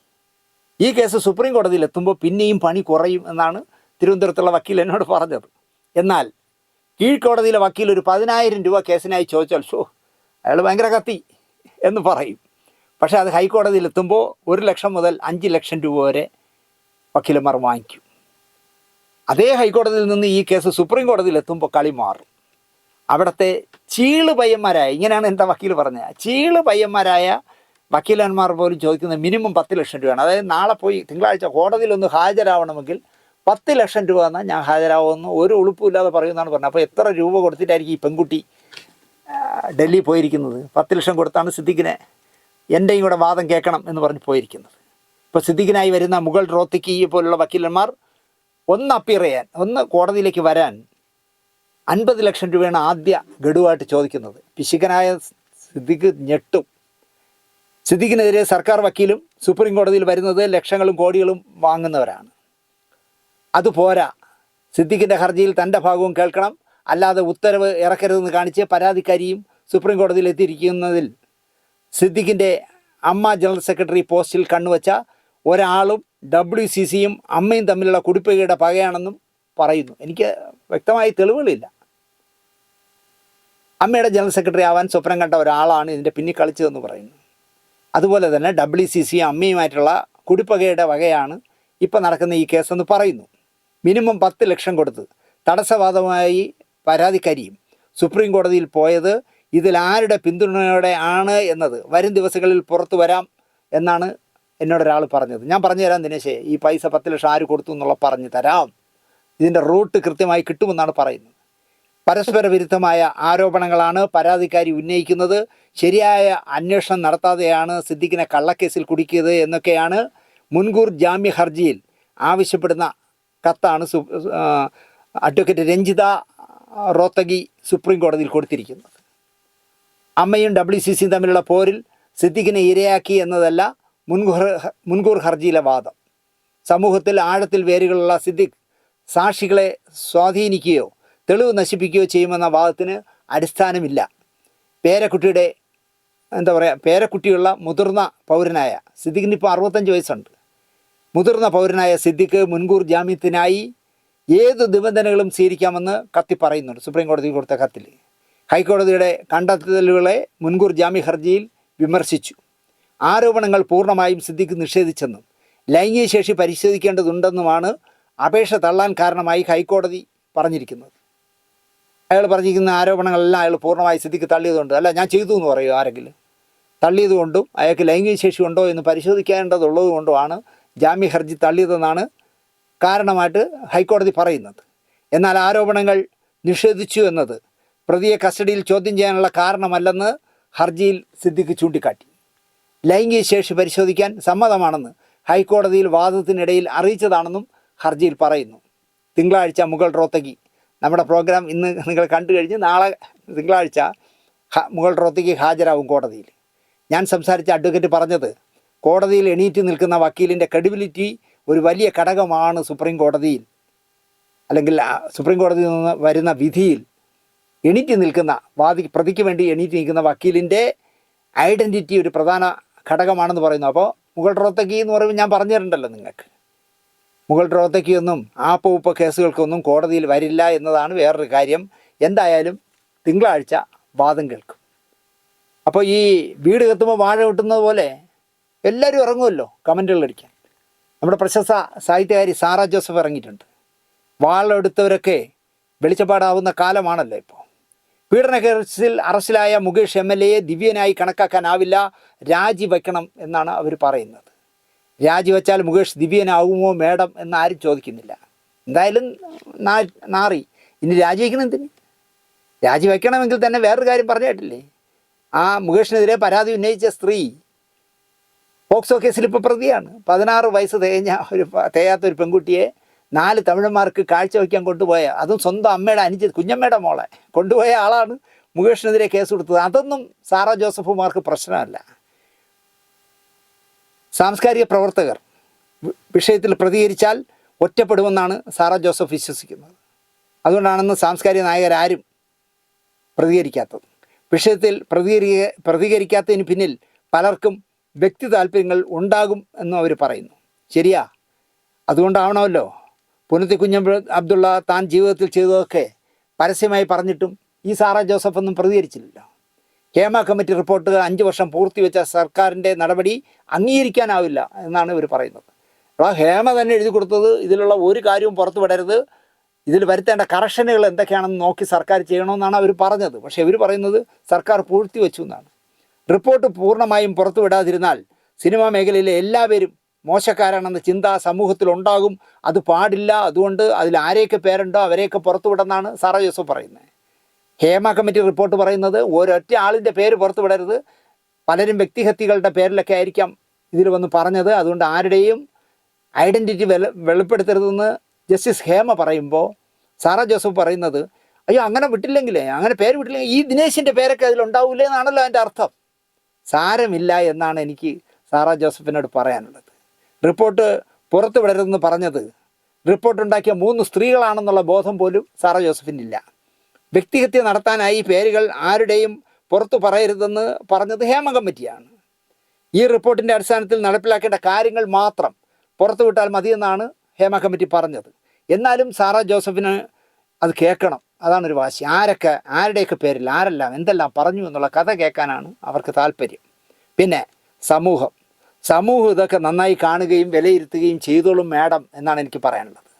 ഈ കേസ് സുപ്രീം കോടതിയിലെത്തുമ്പോൾ പിന്നെയും പണി കുറയും എന്നാണ് തിരുവനന്തപുരത്തുള്ള വക്കീൽ എന്നോട് പറഞ്ഞത്. എന്നാൽ കീഴ്ക്കോടതിയിലെ വക്കീൽ ഒരു 10,000 രൂപ കേസിനായി ചോദിച്ചാൽ അയാൾ ഭയങ്കര കത്തി എന്ന് പറയും. പക്ഷേ അത് ഹൈക്കോടതിയിലെത്തുമ്പോൾ 1 ലക്ഷം മുതൽ 5 ലക്ഷം രൂപ വരെ വക്കീലന്മാർ വാങ്ങിക്കും. അതേ ഹൈക്കോടതിയിൽ നിന്ന് ഈ കേസ് സുപ്രീം കോടതിയിലെത്തുമ്പോൾ കളി മാറും. അവിടുത്തെ ചീള് പയ്യന്മാരായ, ഇങ്ങനെയാണ് എൻ്റെ വക്കീൽ പറഞ്ഞത്, ചീള് പയ്യന്മാരായ വക്കീലന്മാർ പോലും ചോദിക്കുന്നത് മിനിമം 10 ലക്ഷം രൂപയാണ്. അതായത് നാളെ പോയി തിങ്കളാഴ്ച കോടതിയിലൊന്ന് ഹാജരാവണമെങ്കിൽ 10 ലക്ഷം രൂപ എന്നാൽ ഞാൻ ഹാജരാവുമെന്ന് ഒരു ഉളുപ്പുമില്ലാതെ പറയുമെന്നാണ് പറഞ്ഞത്. അപ്പോൾ എത്ര രൂപ കൊടുത്തിട്ടായിരിക്കും ഈ പെൺകുട്ടി ഡൽഹി പോയിരിക്കുന്നത്? 10 ലക്ഷം കൊടുത്താണ് സിദ്ദിഖിനെ എൻ്റെയും കൂടെ വാദം കേൾക്കണം എന്ന് പറഞ്ഞ് പോയിരിക്കുന്നത്. ഇപ്പോൾ സിദ്ദിഖിനായി വരുന്ന മുഗൾ റോത്തക്കി പോലുള്ള വക്കീലന്മാർ ഒന്ന് അപ്പീർ ചെയ്യാൻ, ഒന്ന് കോടതിയിലേക്ക് വരാൻ 50 ലക്ഷം രൂപയാണ് ആദ്യ ഗഡുവായിട്ട് ചോദിക്കുന്നത്. പിശുക്കനായ സിദ്ദിഖ് ഞെട്ടും. സിദ്ദിഖിനെതിരെ സർക്കാർ വക്കീലും സുപ്രീം കോടതിയിൽ വരുന്നത് ലക്ഷങ്ങളും കോടികളും വാങ്ങുന്നവരാണ്. അതുപോരാ, സിദ്ദിഖിൻ്റെ ഹർജിയിൽ തൻ്റെ ഭാഗവും കേൾക്കണം, അല്ലാതെ ഉത്തരവ് ഇറക്കരുതെന്ന് കാണിച്ച് പരാതിക്കാരിയും സുപ്രീം കോടതിയിൽ എത്തിയിരിക്കുന്നതിൽ സിദ്ദിഖിൻ്റെ അമ്മ ജനറൽ സെക്രട്ടറി പോസ്റ്റിൽ കണ്ണുവച്ച ഒരാളും WCCയും അമ്മയും തമ്മിലുള്ള കുടിപ്പകയുടെ പകയാണെന്നും പറയുന്നു. എനിക്ക് വ്യക്തമായി തെളിവുകളില്ല. അമ്മയുടെ ജനറൽ സെക്രട്ടറി ആവാൻ സ്വപ്നം കണ്ട ഒരാളാണ് ഇതിൻ്റെ പിന്നിൽ കളിച്ചതെന്ന് പറയുന്നു. അതുപോലെ തന്നെ WCCയും അമ്മയുമായിട്ടുള്ള കുടിപ്പകയുടെ വകയാണ് ഇപ്പോൾ നടക്കുന്ന ഈ കേസെന്ന് പറയുന്നു. മിനിമം 10 ലക്ഷം കൊടുത്ത് തടസ്സവാദമായി പരാതിക്കാരിയും സുപ്രീം കോടതിയിൽ പോയത് ഇതിൽ ആരുടെ പിന്തുണയോടെ ആണ് എന്നത് വരും ദിവസങ്ങളിൽ പുറത്തു വരാം എന്നാണ് എന്നോടൊരാൾ പറഞ്ഞത്. ഞാൻ പറഞ്ഞു തരാം ദിനേശേ, ഈ പൈസ 10 ലക്ഷം ആര് കൊടുത്തു എന്നുള്ള പറഞ്ഞു തരാം. ഇതിൻ്റെ റൂട്ട് കൃത്യമായി കിട്ടുമെന്നാണ് പറയുന്നത്. പരസ്പര വിരുദ്ധമായ ആരോപണങ്ങളാണ് പരാതിക്കാരി ഉന്നയിക്കുന്നത്. ശരിയായ അന്വേഷണം നടത്താതെയാണ് സിദ്ദിഖിനെ കള്ളക്കേസിൽ കുടുക്കിയത് എന്നൊക്കെയാണ് മുൻകൂർ ജാമ്യ ഹർജിയിൽ ആവശ്യപ്പെടുന്ന കത്താണ് അഡ്വക്കേറ്റ് രഞ്ജിത റോത്തഗി സുപ്രീം കോടതിയിൽ കൊടുത്തിരിക്കുന്നത്. അമ്മയും WCCയും തമ്മിലുള്ള പോരിൽ സിദ്ദിഖിനെ ഇരയാക്കി എന്നതല്ല മുൻകൂർ ഹർജിയിലെ വാദം. സമൂഹത്തിൽ ആഴത്തിൽ വേരുകളുള്ള സിദ്ദിഖ് സാക്ഷികളെ സ്വാധീനിക്കുകയോ തെളിവ് നശിപ്പിക്കുകയോ ചെയ്യുമെന്ന വാദത്തിന് അടിസ്ഥാനമില്ല. പേരക്കുട്ടിയുള്ള മുതിർന്ന പൗരനായ സിദ്ദിഖിന് ഇപ്പോൾ 65 വയസ്സുണ്ട്. മുതിർന്ന പൗരനായ സിദ്ദിഖ് മുൻകൂർ ജാമ്യത്തിനായി ഏത് നിബന്ധനകളും സ്വീകരിക്കാമെന്ന് കത്തി പറയുന്നുണ്ട്. സുപ്രീം കോടതി കൊടുത്ത കത്തിൽ ഹൈക്കോടതിയുടെ കണ്ടെത്തലുകളെ മുൻകൂർ ജാമ്യ ഹർജിയിൽ വിമർശിച്ചു. ആരോപണങ്ങൾ പൂർണ്ണമായും സിദ്ദിഖ് നിഷേധിച്ചെന്നും ലൈംഗിക ശേഷി പരിശോധിക്കേണ്ടതുണ്ടെന്നുമാണ് അപേക്ഷ തള്ളാൻ കാരണമായി ഹൈക്കോടതി പറഞ്ഞിരിക്കുന്നത്. അയാൾ പറഞ്ഞിരിക്കുന്ന ആരോപണങ്ങളെല്ലാം അയാൾ പൂർണ്ണമായി സിദ്ദിഖ് തള്ളിയതുകൊണ്ട്, അല്ല ഞാൻ ചെയ്തു എന്ന് പറയുമോ ആരെങ്കിലും, തള്ളിയതുകൊണ്ടും അയാൾക്ക് ലൈംഗിക ശേഷി ഉണ്ടോ എന്ന് പരിശോധിക്കേണ്ടതുള്ളത് കൊണ്ടുമാണ് ജാമ്യ ഹർജി തള്ളിയതെന്നാണ് കാരണമായിട്ട് ഹൈക്കോടതി പറയുന്നത്. എന്നാൽ ആരോപണങ്ങൾ നിഷേധിച്ചു എന്നത് പ്രതിയെ കസ്റ്റഡിയിൽ ചോദ്യം ചെയ്യാനുള്ള കാരണമല്ലെന്ന് ഹർജിയിൽ സിദ്ദിഖ് ചൂണ്ടിക്കാട്ടി. ലൈംഗിക ശേഷി പരിശോധിക്കാൻ സമ്മതമാണെന്ന് ഹൈക്കോടതിയിൽ വാദത്തിനിടയിൽ അറിയിച്ചതാണെന്നും ഹർജിയിൽ പറയുന്നു. തിങ്കളാഴ്ച മുഗൾ റോത്തഗി, നമ്മുടെ പ്രോഗ്രാം ഇന്ന് നിങ്ങൾ കണ്ടു കഴിഞ്ഞ് നാളെ തിങ്കളാഴ്ച മുഗൾ റോത്തഗി ഹാജരാകും കോടതിയിൽ. ഞാൻ സംസാരിച്ച അഡ്വക്കേറ്റ് പറഞ്ഞത്, കോടതിയിൽ എണീറ്റ് നിൽക്കുന്ന വക്കീലിൻ്റെ ക്രെഡിബിലിറ്റി ഒരു വലിയ ഘടകമാണ് സുപ്രീം കോടതിയിൽ, അല്ലെങ്കിൽ സുപ്രീം കോടതിയിൽ നിന്ന് വരുന്ന വിധിയിൽ എണീറ്റ് നിൽക്കുന്ന പ്രതിക്ക് വേണ്ടി എണീറ്റ് നിൽക്കുന്ന വക്കീലിൻ്റെ ഐഡൻറ്റിറ്റി ഒരു പ്രധാന ഘടകമാണെന്ന് പറയുന്നു. അപ്പോൾ മുഗൾ റോത്തഗി എന്ന് പറയുമ്പോൾ ഞാൻ പറഞ്ഞു തരണ്ടല്ലോ നിങ്ങൾക്ക്. മുഗൾ റോത്തഗിയൊന്നും ആപ്പ കേസുകൾക്കൊന്നും കോടതിയിൽ വരില്ല എന്നതാണ് വേറൊരു കാര്യം. എന്തായാലും തിങ്കളാഴ്ച വാദം കേൾക്കും. അപ്പോൾ ഈ വീട് കത്തുമ്പോൾ വാഴ വെട്ടുന്നത് പോലെ എല്ലാവരും ഇറങ്ങുമല്ലോ കമൻറ്റുകൾ അടിക്കാൻ. നമ്മുടെ പ്രശസ്ത സാഹിത്യകാരി സാറ ജോസഫ് ഇറങ്ങിയിട്ടുണ്ട്. വാളെടുത്തവരൊക്കെ വെളിച്ചപ്പാടാവുന്ന കാലമാണല്ലോ ഇപ്പോൾ. പീഡന കേസിൽ അറസ്റ്റിലായ മുകേഷ് MLA ദിവ്യനായി കണക്കാക്കാനാവില്ല, രാജിവെക്കണം എന്നാണ് അവർ പറയുന്നത്. രാജിവെച്ചാൽ മുകേഷ് ദിവ്യനാകുമോ മേഡം എന്നാരും ചോദിക്കുന്നില്ല. എന്തായാലും നാറി ഇനി രാജിവെക്കണം എന്തിന്? രാജിവെക്കണമെങ്കിൽ തന്നെ വേറൊരു കാര്യം പറഞ്ഞു കേട്ടില്ലേ, ആ മുകേഷിനെതിരെ പരാതി ഉന്നയിച്ച സ്ത്രീ പോക്സോ കേസിൽ ഇപ്പോൾ പ്രതിയാണ്. 16 വയസ്സ് തികയാത്ത ഒരു പെൺകുട്ടിയെ 4 തമിഴന്മാർക്ക് കാഴ്ചവെക്കാൻ കൊണ്ടുപോയ, അതും സ്വന്തം അമ്മയുടെ അനുജ കുഞ്ഞമ്മയുടെ മോളെ കൊണ്ടുപോയ ആളാണ് മുകേഷിനെതിരെ കേസ് കൊടുത്തത്. അതൊന്നും സാറ ജോസഫുമാർക്ക് പ്രശ്നമല്ല. സാംസ്കാരിക പ്രവർത്തകർ വിഷയത്തിൽ പ്രതികരിച്ചാൽ ഒറ്റപ്പെടുമെന്നാണ് സാറ ജോസഫ് വിശ്വസിക്കുന്നത്. അതുകൊണ്ടാണെന്ന് സാംസ്കാരിക നായകരാരും പ്രതികരിക്കാത്തത്. വിഷയത്തിൽ പ്രതികരിക്കാത്തതിന് പിന്നിൽ പലർക്കും വ്യക്തി താല്പര്യങ്ങൾ ഉണ്ടാകും എന്നും അവർ പറയുന്നു. ശരിയാ, അതുകൊണ്ടാവണമല്ലോ പുനത്തി അബ്ദുള്ള താൻ ജീവിതത്തിൽ ചെയ്തതൊക്കെ പരസ്യമായി പറഞ്ഞിട്ടും ഈ സാറ ജോസഫ് ഒന്നും പ്രതികരിച്ചില്ലല്ലോ. ഹേമ കമ്മിറ്റി റിപ്പോർട്ട് 5 വർഷം പൂർത്തിവെച്ച സർക്കാരിൻ്റെ നടപടി അംഗീകരിക്കാനാവില്ല എന്നാണ് ഇവർ പറയുന്നത്. അപ്പോൾ ഹേമ തന്നെ എഴുതി കൊടുത്തത് ഇതിലുള്ള ഒരു കാര്യവും പുറത്തു വിടരുത്, ഇതിൽ വരുത്തേണ്ട കറക്ഷനുകൾ എന്തൊക്കെയാണെന്ന് നോക്കി സർക്കാർ ചെയ്യണമെന്നാണ് അവർ പറഞ്ഞത്. പക്ഷേ ഇവർ പറയുന്നത് സർക്കാർ പൂഴ്ത്തിവെച്ചു എന്നാണ്. റിപ്പോർട്ട് പൂർണ്ണമായും പുറത്തു വിടാതിരുന്നാൽ സിനിമാ മേഖലയിലെ എല്ലാവരും മോശക്കാരാണെന്ന ചിന്ത സമൂഹത്തിലുണ്ടാകും. അത് പാടില്ല. അതുകൊണ്ട് അതിൽ ആരെയൊക്കെ പേരുണ്ടോ അവരെയൊക്കെ പുറത്തു വിടുമെന്നാണ് സാറ ജോസഫ് പറയുന്നത്. ഹേമ കമ്മിറ്റി റിപ്പോർട്ട് പറയുന്നത് ഒരൊറ്റ ആളിൻ്റെ പേര് പുറത്തു വിടരുത്, പലരും വ്യക്തിഹത്യകളുടെ പേരിലൊക്കെ ആയിരിക്കാം ഇതിൽ വന്ന് പറഞ്ഞത്, അതുകൊണ്ട് ആരുടെയും ഐഡൻറ്റിറ്റി വെളിപ്പെടുത്തരുതെന്ന് ജസ്റ്റിസ് ഹേമ പറയുമ്പോൾ സാറ ജോസഫ് പറയുന്നത് അയ്യോ അങ്ങനെ വിട്ടില്ലെങ്കിലേ, അങ്ങനെ പേര് വിട്ടില്ലെങ്കിൽ ഈ ദിനേശിൻ്റെ പേരൊക്കെ അതിലുണ്ടാവില്ലേ എന്നാണല്ലോ അതിൻ്റെ അർത്ഥം. സാരമില്ല എന്നാണ് എനിക്ക് സാറ ജോസഫിനോട് പറയാനുള്ളത്. റിപ്പോർട്ട് പുറത്തു വിടരുതെന്ന് പറഞ്ഞത് റിപ്പോർട്ടുണ്ടാക്കിയ 3 സ്ത്രീകളാണെന്നുള്ള ബോധം പോലും സാറ ജോസഫിനില്ല. വ്യക്തിഹത്യ നടത്താനായി പേരുകൾ ആരുടെയും പുറത്തു പറയരുതെന്ന് പറഞ്ഞത് ഹേമ കമ്മിറ്റിയാണ്. ഈ റിപ്പോർട്ടിൻ്റെ അടിസ്ഥാനത്തിൽ നടപ്പിലാക്കേണ്ട കാര്യങ്ങൾ മാത്രം പുറത്തുവിട്ടാൽ മതിയെന്നാണ് ഹേമ കമ്മിറ്റി പറഞ്ഞത്. എന്നാലും സാറ ജോസഫിന് അത് കേൾക്കണം, അതാണൊരു വാശി. ആരുടെയൊക്കെ പേരിൽ ആരെല്ലാം എന്തെല്ലാം പറഞ്ഞു എന്നുള്ള കഥ കേൾക്കാനാണ് അവർക്ക് താല്പര്യം. പിന്നെ സമൂഹം ഇതൊക്കെ നന്നായി കാണുകയും വിലയിരുത്തുകയും ചെയ്തോളും മാഡം എന്നാണ് എനിക്ക് പറയാനുള്ളത്.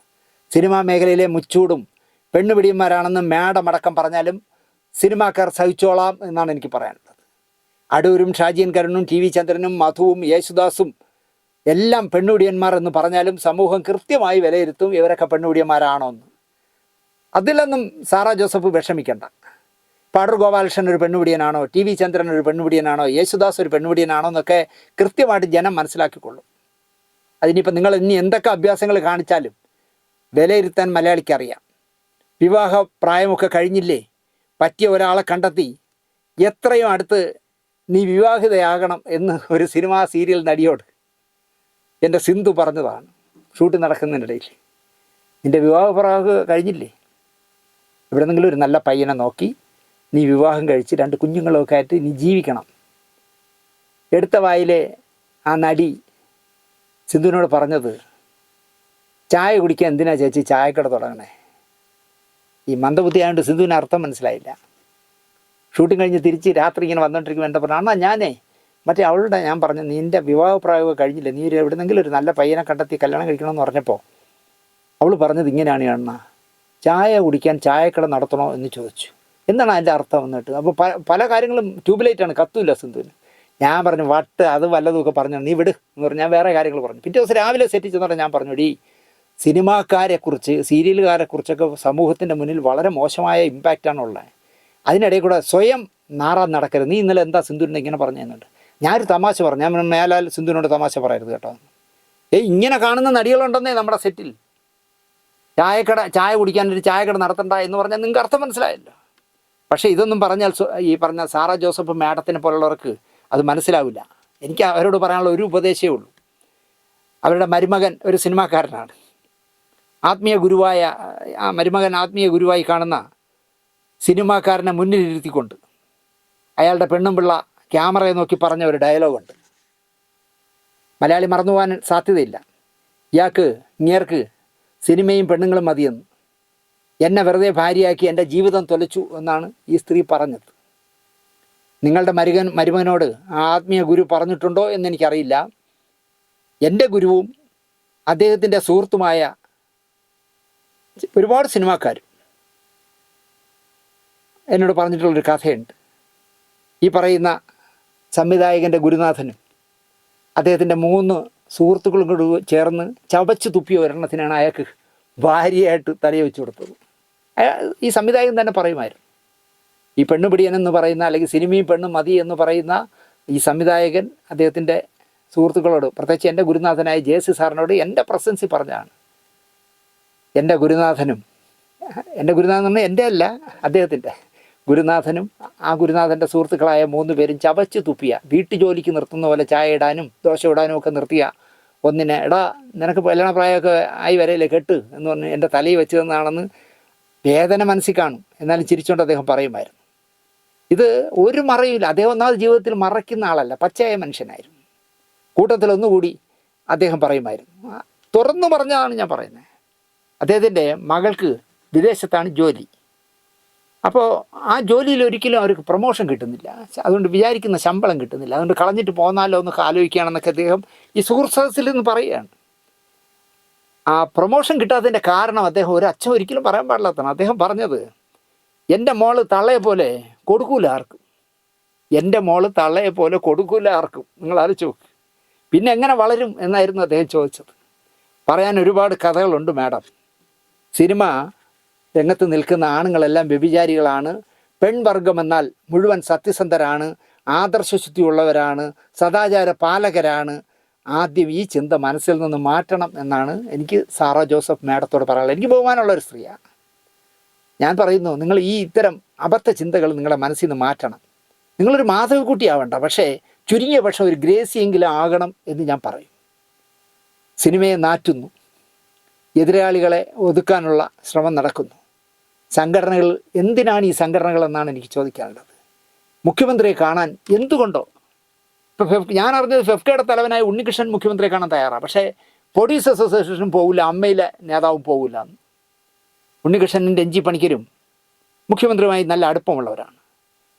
സിനിമാ മേഖലയിലെ മുച്ചൂടും പെണ്ണുപിടിയന്മാരാണെന്ന് മാഡം അടക്കം പറഞ്ഞാലും സിനിമാക്കാർ സഹിച്ചോളാം എന്നാണ് എനിക്ക് പറയാനുള്ളത്. അടൂരും ഷാജിയൻ കരുണും ടി വി ചന്ദ്രനും മധുവും യേശുദാസും എല്ലാം പെണ്ണുപിടിയന്മാർ എന്ന് പറഞ്ഞാലും സമൂഹം കൃത്യമായി വിലയിരുത്തും ഇവരൊക്കെ പെണ്ണുപിടിയന്മാരാണോ എന്ന്. അതിലൊന്നും സാറ ജോസഫ് വിഷമിക്കണ്ട. പാടൂർ ഗോപാലകൃഷ്ണൻ ഒരു പെണ്ണുപിടിയനാണോ, ടി വി ചന്ദ്രൻ ഒരു പെണ്ണുപിടിയനാണോ, യേശുദാസ് ഒരു പെണ്ണുപിടിയനാണോ എന്നൊക്കെ കൃത്യമായിട്ട് ജനം മനസ്സിലാക്കിക്കൊള്ളും. അതിനിപ്പോൾ നിങ്ങൾ ഇനി എന്തൊക്കെ അഭ്യാസങ്ങൾ കാണിച്ചാലും വിലയിരുത്താൻ മലയാളിക്കറിയാം. വിവാഹ പ്രായമൊക്കെ കഴിഞ്ഞില്ലേ, പറ്റിയ ഒരാളെ കണ്ടെത്തി എത്രയും അടുത്ത് നീ വിവാഹിതയാകണം എന്ന് ഒരു സിനിമാ സീരിയൽ നടിയോട് എൻ്റെ സിന്ധു പറഞ്ഞതാണ് ഷൂട്ട് നടക്കുന്നതിനിടയിൽ. നിൻ്റെ വിവാഹപ്രായം കഴിഞ്ഞില്ലേ, എവിടെന്നെങ്കിലും ഒരു നല്ല പയ്യനെ നോക്കി നീ വിവാഹം കഴിച്ച് 2 കുഞ്ഞുങ്ങളൊക്കെ ആയിട്ട് നീ ജീവിക്കണം. എടുത്ത വായിലെ ആ നടി സിന്ധുവിനോട് പറഞ്ഞത് ചായ കുടിക്കാൻ എന്തിനാ ചേച്ചി ചായക്കട തുടങ്ങണേ. ഈ മന്ദബുദ്ധി ആയതുകൊണ്ട് സിന്ധുവിന് അർത്ഥം മനസ്സിലായില്ല. ഷൂട്ടിങ് കഴിഞ്ഞ് തിരിച്ച് രാത്രി ഇങ്ങനെ വന്നുകൊണ്ടിരിക്കുമ്പോൾ എന്താ പറഞ്ഞാൽ ഞാനേ മറ്റേ അവളുടെ ഞാൻ പറഞ്ഞു നിൻ്റെ വിവാഹപ്രായമൊക്കെ കഴിഞ്ഞില്ല, നീ എവിടെന്നെങ്കിലും ഒരു നല്ല പയ്യനെ കണ്ടെത്തി കല്യാണം കഴിക്കണമെന്ന് പറഞ്ഞപ്പോൾ അവൾ പറഞ്ഞത് ഇങ്ങനെയാണ് അണ്ണ, ചായ കുടിക്കാൻ ചായക്കട നടത്തണോ എന്ന് ചോദിച്ചു. എന്താണ് അതിൻ്റെ അർത്ഥം എന്നിട്ട്. അപ്പോൾ പല കാര്യങ്ങളും ട്യൂബ്ലൈറ്റാണ്, കത്തുമില്ല സിന്ധുവിന്. ഞാൻ പറഞ്ഞു വട്ട് അത് വല്ലതുമൊക്കെ പറഞ്ഞു, നീ വിട് എന്ന് പറഞ്ഞു. ഞാൻ വേറെ കാര്യങ്ങൾ പറഞ്ഞു. പിറ്റേ ദിവസം രാവിലെ സെറ്റ് ചെന്നിട്ട് ഞാൻ പറഞ്ഞു ഡി സിനിമാക്കാരെക്കുറിച്ച് സീരിയലുകാരെക്കുറിച്ചൊക്കെ സമൂഹത്തിൻ്റെ മുന്നിൽ വളരെ മോശമായ ഇമ്പാക്റ്റാണുള്ളത്. അതിനിടയിൽ കൂടെ സ്വയം നാറാൻ നടക്കരുത്. നീ ഇന്നലെ എന്താ സിന്ധുവിനെ ഇങ്ങനെ പറഞ്ഞു തന്നിട്ട്. ഞാനൊരു തമാശ പറഞ്ഞു, ഞാൻ മേലാൽ സിന്ധുവിനോട് തമാശ പറയരുത് കേട്ടോ. ഇങ്ങനെ കാണുന്ന നടികളുണ്ടെന്നേ നമ്മുടെ സെറ്റിൽ. ചായ കുടിക്കാനൊരു ചായക്കട നടത്തണ്ട എന്ന് പറഞ്ഞാൽ നിങ്ങൾക്ക് അർത്ഥം മനസ്സിലായല്ലോ. പക്ഷേ ഇതൊന്നും പറഞ്ഞാൽ ഈ പറഞ്ഞ സാറ ജോസഫ് മാഡത്തിനെ പോലുള്ളവർക്ക് അത് മനസ്സിലാവില്ല. എനിക്ക് അവരോട് പറയാനുള്ള ഒരു ഉപദേശമേ ഉള്ളൂ. അവരുടെ മരുമകൻ ഒരു സിനിമാക്കാരനാണ്. മരുമകൻ ആത്മീയ ഗുരുവായി കാണുന്ന സിനിമാക്കാരനെ മുന്നിലിരുത്തിക്കൊണ്ട് അയാളുടെ പെണ്ണും പിള്ള ക്യാമറയെ നോക്കി പറഞ്ഞ ഒരു ഡയലോഗുണ്ട്. മലയാളി മറന്നുപോകാൻ സാധ്യതയില്ല. ഇങ്ങേർക്ക് സിനിമയും പെണ്ണുങ്ങളും മതിയെന്ന്, എന്നെ വെറുതെ ഭാര്യയാക്കി എൻ്റെ ജീവിതം തൊലച്ചു എന്നാണ് ഈ സ്ത്രീ പറഞ്ഞത്. നിങ്ങളുടെ മരുമകനോട് ആ ആത്മീയ ഗുരു പറഞ്ഞിട്ടുണ്ടോ എന്നെനിക്കറിയില്ല. എൻ്റെ ഗുരുവും അദ്ദേഹത്തിൻ്റെ സുഹൃത്തുമായ ഒരുപാട് സിനിമാക്കാർ എന്നോട് പറഞ്ഞിട്ടുള്ളൊരു കഥയുണ്ട്. ഈ പറയുന്ന സംവിധായകൻ്റെ ഗുരുനാഥനും അദ്ദേഹത്തിൻ്റെ 3 സുഹൃത്തുക്കളും കൂടി ചേർന്ന് ചവച്ച് തുപ്പിയ ഒരെണ്ണത്തിനാണ് അയാൾക്ക് ഭാര്യയായിട്ട് തലയെ വെച്ച് കൊടുത്തത്. ഈ സംവിധായകൻ തന്നെ പറയുമായിരുന്നു. ഈ പെണ്ണുപിടിയനെന്ന് പറയുന്ന അല്ലെങ്കിൽ സിനിമയും പെണ്ണും മതി എന്ന് പറയുന്ന ഈ സംവിധായകൻ അദ്ദേഹത്തിൻ്റെ സുഹൃത്തുക്കളോട്, പ്രത്യേകിച്ച് എൻ്റെ ഗുരുനാഥനായ ജെ.സി. സാറിനോട് എൻ്റെ പ്രസൻസിൽ പറഞ്ഞതാണ്. എൻ്റെ ഗുരുനാഥൻ എൻ്റെ അല്ല, അദ്ദേഹത്തിൻ്റെ ഗുരുനാഥനും ആ ഗുരുനാഥൻ്റെ സുഹൃത്തുക്കളായ 3 പേരും ചവച്ച് തുപ്പിയ, വീട്ടുജോലിക്ക് നിർത്തുന്ന പോലെ ചായ ഇടാനും ദോശ ഇടാനും ഒക്കെ നിർത്തിയ ഒന്നിനെ എടാ നിനക്ക് കല്യാണ പ്രായമൊക്കെ ആയി വരയില്ലേ കെട്ട് എന്ന് പറഞ്ഞ് എൻ്റെ തലയിൽ വെച്ച് തന്നാണെന്ന് വേദന മനസ്സിൽ കാണും, എന്നാലും ചിരിച്ചുകൊണ്ട് അദ്ദേഹം പറയുമായിരുന്നു. ഇത് ഒരു മറയില്ല. അദ്ദേഹം ഒന്നാമത് ജീവിതത്തിൽ മറയ്ക്കുന്ന ആളല്ല, പച്ചയായ മനുഷ്യനായിരുന്നു. കൂട്ടത്തിലൊന്നുകൂടി അദ്ദേഹം പറയുമായിരുന്നു. തുറന്നു പറഞ്ഞതാണ് ഞാൻ പറയുന്നത്. അദ്ദേഹത്തിൻ്റെ മകൾക്ക് വിദേശത്താണ് ജോലി. അപ്പോൾ ആ ജോലിയിൽ ഒരിക്കലും അവർക്ക് പ്രൊമോഷൻ കിട്ടുന്നില്ല, അതുകൊണ്ട് വിചാരിക്കുന്ന ശമ്പളം കിട്ടുന്നില്ല, അതുകൊണ്ട് കളഞ്ഞിട്ട് പോന്നാലോ എന്നൊക്കെ ആലോചിക്കുകയാണെന്നൊക്കെ അദ്ദേഹം ഈ സുഹൃത്ത് സദസ്സിൽ നിന്ന് പറയുകയാണ്. ആ പ്രൊമോഷൻ കിട്ടാത്തതിൻ്റെ കാരണം അദ്ദേഹം ഒരു അച്ഛൻ ഒരിക്കലും പറയാൻ പാടില്ലാത്തതാണ്. അദ്ദേഹം പറഞ്ഞത്, എൻ്റെ മോള് തള്ളയെ പോലെ കൊടുക്കൂല ആർക്കും, എൻ്റെ മോള് തള്ളയെ പോലെ കൊടുക്കൂല ആർക്കും. നിങ്ങൾ ആലോചിച്ച് നോക്ക്. പിന്നെ എങ്ങനെ വളരും എന്നായിരുന്നു അദ്ദേഹം ചോദിച്ചത്. പറയാൻ ഒരുപാട് കഥകളുണ്ട് മാഡം. സിനിമ രംഗത്ത് നിൽക്കുന്ന ആണുങ്ങളെല്ലാം വ്യഭിചാരികളാണ്, പെൺവർഗം എന്നാൽ മുഴുവൻ സത്യസന്ധരാണ്, ആദർശശുദ്ധിയുള്ളവരാണ്, സദാചാര പാലകരാണ്. ആദ്യം ഈ ചിന്ത മനസ്സിൽ നിന്ന് മാറ്റണം എന്നാണ് എനിക്ക് സാറാ ജോസഫ് മാഡത്തോട് പറയാനുള്ളത്. എനിക്ക് ബഹുമാനമുള്ളൊരു സ്ത്രീയാണ്. ഞാൻ പറയുന്നു, നിങ്ങൾ ഈ ഇത്തരം അബദ്ധ ചിന്തകൾ നിങ്ങളുടെ മനസ്സിൽ നിന്ന് മാറ്റണം. നിങ്ങളൊരു മാധവിക്കുട്ടിയാവണ്ട, പക്ഷേ ചുരുങ്ങിയ പക്ഷം ഒരു ഗ്രേസിയെങ്കിലും ആകണം എന്ന് ഞാൻ പറയും. സിനിമയെ നാറ്റുന്നു, എതിരാളികളെ ഒതുക്കാനുള്ള ശ്രമം നടക്കുന്നു. സംഘടനകൾ, എന്തിനാണ് ഈ സംഘടനകളെന്നാണ് എനിക്ക് ചോദിക്കാനുള്ളത്. മുഖ്യമന്ത്രിയെ കാണാൻ എന്തുകൊണ്ടോ, ഇപ്പോൾ ഞാൻ അറിഞ്ഞത് ഫെഫ്കയുടെ തലവനായ ഉണ്ണികൃഷ്ണൻ മുഖ്യമന്ത്രിയെ കാണാൻ തയ്യാറാണ്, പക്ഷേ പോലീസ് അസോസിയേഷൻ പോകില്ല, അമ്മയിലെ നേതാവും പോകില്ല. ഉണ്ണികൃഷ്ണനും രഞ്ജി പണിക്കരും മുഖ്യമന്ത്രിയുമായി നല്ല അടുപ്പമുള്ളവരാണ്.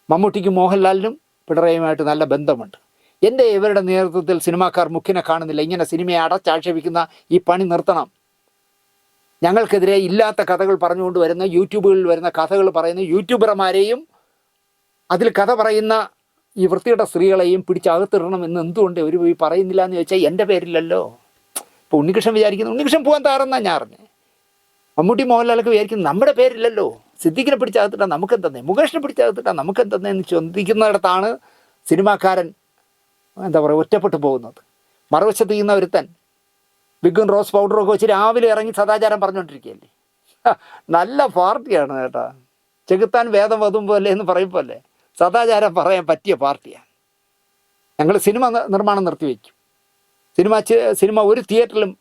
മമ്മൂട്ടിക്കും മോഹൻലാലിനും പിണറായിയുമായിട്ട് നല്ല ബന്ധമുണ്ട്. എൻ്റെ ഇവരുടെ നേതൃത്വത്തിൽ സിനിമാക്കാർ മുഖ്യനെ കാണുന്നില്ല. ഇങ്ങനെ സിനിമയെ അടച്ചാക്ഷേപിക്കുന്ന ഈ പണി നിർത്തണം. ഞങ്ങൾക്കെതിരെ ഇല്ലാത്ത കഥകൾ പറഞ്ഞുകൊണ്ട് വരുന്ന, യൂട്യൂബുകളിൽ വരുന്ന കഥകൾ പറയുന്ന യൂട്യൂബർമാരെയും അതിൽ കഥ പറയുന്ന ഈ വൃത്തിയുടെ സ്ത്രീകളെയും പിടിച്ചകത്തിടണം എന്ന് എന്തുകൊണ്ട് ഒരു പോയി പറയുന്നില്ല എന്ന് ചോദിച്ചാൽ എൻ്റെ പേരില്ലല്ലോ. ഇപ്പോൾ ഉണ്ണികൃഷ്ണൻ വിചാരിക്കുന്നു, ഉണ്ണികൃഷ്ണൻ പോകാൻ തയ്യാറെന്നാണ് ഞാൻ അറിഞ്ഞത്. മമ്മൂട്ടി മോഹൻലാലൊക്കെ വിചാരിക്കുന്നു നമ്മുടെ പേരില്ലല്ലോ, സിദ്ദീഖിനെ പിടിച്ചകത്തിട്ടാൽ നമുക്കെന്തെന്നേ, മുകേഷിനെ പിടിച്ചകത്തിട്ടാൽ നമുക്കെന്തെന്നേ എന്ന് ചിന്തിക്കുന്നിടത്താണ് സിനിമാക്കാരൻ എന്താ പറയുക ഒറ്റപ്പെട്ടു പോകുന്നത്. മറുവശത്ത് ചെയ്യുന്ന ഒരുത്തൻ വിഗും റോസ് പൗഡറും ഒക്കെ വെച്ച് രാവിലെ ഇറങ്ങി സദാചാരം പറഞ്ഞുകൊണ്ടിരിക്കുകയല്ലേ. നല്ല പാർട്ടിയാണ് കേട്ടോ. ചെകുത്താൻ വേദം വതും പോലെ എന്ന് പറയുമ്പോലെ സദാചാരം പറയാൻ പറ്റിയ പാർട്ടിയാണ്. ഞങ്ങൾ സിനിമ നിർമ്മാണം നിർത്തിവെക്കും. സിനിമ ഒരു തിയേറ്ററിലും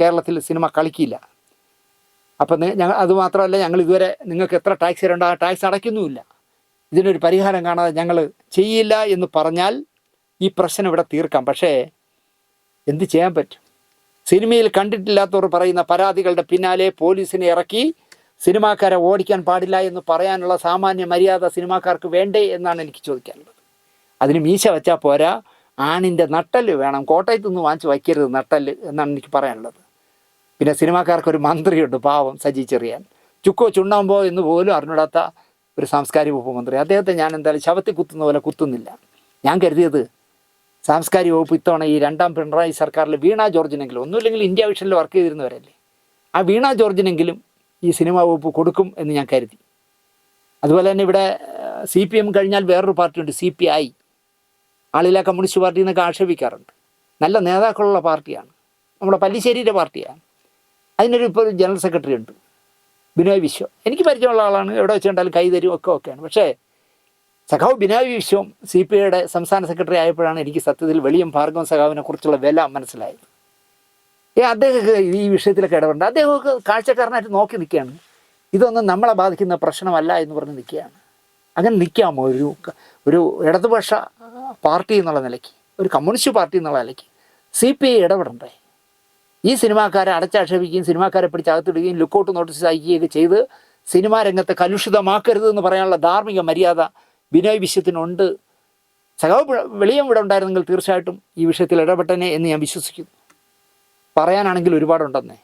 കേരളത്തിൽ സിനിമ കളിക്കില്ല. അപ്പം ഞങ്ങൾ അതുമാത്രമല്ല, ഞങ്ങൾ ഇതുവരെ നിങ്ങൾക്ക് എത്ര ടാക്സ് തരേണ്ടോ ആ ടാക്സ് അടയ്ക്കുന്നുമില്ല. ഇതിനൊരു പരിഹാരം കാണാതെ ഞങ്ങൾ ചെയ്യില്ല എന്ന് പറഞ്ഞാൽ ഈ പ്രശ്നം ഇവിടെ തീർക്കാം. പക്ഷേ എന്ത് ചെയ്യാൻ പറ്റും? സിനിമയിൽ കണ്ടിട്ടില്ലാത്തവർ പറയുന്ന പരാതികളുടെ പിന്നാലെ പോലീസിനെ ഇറക്കി സിനിമാക്കാരെ ഓടിക്കാൻ പാടില്ല എന്ന് പറയാനുള്ള സാമാന്യ മര്യാദ സിനിമാക്കാർക്ക് വേണ്ടേ എന്നാണ് എനിക്ക് ചോദിക്കാനുള്ളത്. അതിന് മീശ വെച്ചാൽ പോരാ, ആണിൻ്റെ നട്ടല് വേണം. കോട്ടയത്തു നിന്ന് വാങ്ങിച്ച് വയ്ക്കരുത് നട്ടല് എന്നാണ് എനിക്ക് പറയാനുള്ളത്. പിന്നെ സിനിമാക്കാർക്കൊരു മന്ത്രിയുണ്ട്, പാവം സജി ചെറിയാൻ. ചുക്കോ ചുണ്ണാമ്പോ എന്ന് പോലും അറിഞ്ഞിടാത്ത ഒരു സാംസ്കാരിക വകുപ്പ് മന്ത്രി. അദ്ദേഹത്തെ ഞാൻ എന്തായാലും ശവത്തിൽ കുത്തുന്ന പോലെ കുത്തുന്നില്ല. ഞാൻ കരുതിയത് സാംസ്കാരിക വകുപ്പ് ഇത്തവണ ഈ രണ്ടാം പിണറായി സർക്കാരിൽ വീണ ജോർജിനെങ്കിലും, ഒന്നുമില്ലെങ്കിൽ ഇന്ത്യ വിഷനിൽ വർക്ക് ചെയ്തിരുന്നവരല്ലേ, ആ വീണ ജോർജിനെങ്കിലും ഈ സിനിമാ വകുപ്പ് കൊടുക്കും എന്ന് ഞാൻ കരുതി. അതുപോലെ തന്നെ ഇവിടെ CPM കഴിഞ്ഞാൽ വേറൊരു പാർട്ടിയുണ്ട്, CPI. ആളില്ല കമ്മ്യൂണിസ്റ്റ് പാർട്ടി എന്നൊക്കെ ആക്ഷേപിക്കാറുണ്ട്. നല്ല നേതാക്കളുള്ള പാർട്ടിയാണ്, നമ്മുടെ പല്ലിശ്ശേരിയുടെ പാർട്ടിയാണ്. അതിനൊരു ഇപ്പോൾ ജനറൽ സെക്രട്ടറി ഉണ്ട്, ബിനോയ് വിശ്വം. എനിക്ക് പരിചയമുള്ള ആളാണ്, എവിടെ വെച്ച് കണ്ടാലും കൈ തരും ഒക്കെയാണ്. പക്ഷേ സഖാവ് ബിനോയ് വിശ്വം CPIയുടെ സംസ്ഥാന സെക്രട്ടറി ആയപ്പോഴാണ് എനിക്ക് സത്യത്തിൽ വെളിയം ഭാർഗവൻ സഖാവിനെ കുറിച്ചുള്ള വില മനസ്സിലായത്. അദ്ദേഹമൊക്കെ ഈ വിഷയത്തിലൊക്കെ ഇടപെടേണ്ട. അദ്ദേഹമൊക്കെ കാഴ്ചക്കാരനായിട്ട് നോക്കി നിൽക്കുകയാണ്. ഇതൊന്നും നമ്മളെ ബാധിക്കുന്ന പ്രശ്നമല്ല എന്ന് പറഞ്ഞ് നിൽക്കുകയാണ്. അങ്ങനെ നിൽക്കാമോ ഒരു ഇടതുപക്ഷ പാർട്ടി എന്നുള്ള നിലയ്ക്ക്, ഒരു കമ്മ്യൂണിസ്റ്റ് പാർട്ടി എന്നുള്ള നിലയ്ക്ക് CPI ഇടപെടണ്ടേ? ഈ സിനിമാക്കാരെ അടച്ചാക്ഷേപിക്കുകയും സിനിമാക്കാരെ പിടിച്ചകത്തിടുകയും ലുക്കൗട്ട് നോട്ടീസ് അയക്കുകയൊക്കെ ചെയ്ത് സിനിമാ രംഗത്തെ കലുഷിതമാക്കരുത് എന്ന് പറയാനുള്ള ധാർമ്മിക മര്യാദ ബിനോയ് വിശ്വത്തിനുണ്ട്. സഖാവ് വെളിയം ഇവിടെ ഉണ്ടായിരുന്നെങ്കിൽ തീർച്ചയായിട്ടും ഈ വിഷയത്തിൽ ഇടപെട്ടനെ എന്ന് ഞാൻ വിശ്വസിക്കുന്നു. പറയാനാണെങ്കിൽ ഒരുപാടുണ്ടെന്നേ.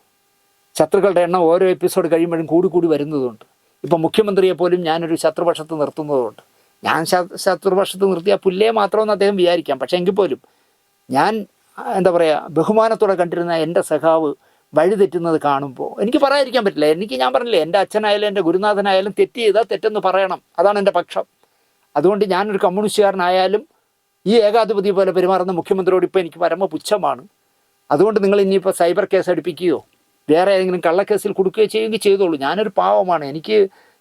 ശത്രുക്കളുടെ എണ്ണം ഓരോ എപ്പിസോഡ് കഴിയുമ്പോഴും കൂടി വരുന്നതുകൊണ്ട്, ഇപ്പം മുഖ്യമന്ത്രിയെ പോലും ഞാനൊരു ശത്രുപക്ഷത്ത് നിർത്തുന്നതുകൊണ്ട്, ഞാൻ ശത്രുപക്ഷത്ത് നിർത്തിയാൽ പുല്ലേ മാത്രമെന്ന് അദ്ദേഹം വിചാരിക്കാം. പക്ഷേ എങ്കിൽ പോലും ഞാൻ എന്താ പറയുക, ബഹുമാനത്തോടെ കണ്ടിരുന്ന എൻ്റെ സഖാവ് വഴിതെറ്റുന്നത് കാണുമ്പോൾ എനിക്ക് പറയാതിരിക്കാൻ പറ്റില്ല. ഞാൻ പറഞ്ഞില്ലേ, എൻ്റെ അച്ഛനായാലും എൻ്റെ ഗുരുനാഥനായാലും തെറ്റ് ചെയ്താൽ തെറ്റെന്ന് പറയണം, അതാണ് എൻ്റെ പക്ഷം. അതുകൊണ്ട് ഞാനൊരു കമ്മ്യൂണിസ്റ്റുകാരനായാലും ഈ ഏകാധിപതി പോലെ പെരുമാറുന്ന മുഖ്യമന്ത്രിയോട് ഇപ്പോൾ എനിക്ക് പരമ പുച്ഛമാണ്. അതുകൊണ്ട് നിങ്ങൾ ഇനിയിപ്പോൾ സൈബർ കേസ് അടുപ്പിക്കുകയോ വേറെ ഏതെങ്കിലും കള്ളക്കേസിൽ കൊടുക്കുകയോ ചെയ്യുമെങ്കിൽ ചെയ്തോളൂ. ഞാനൊരു പാവമാണ്. എനിക്ക്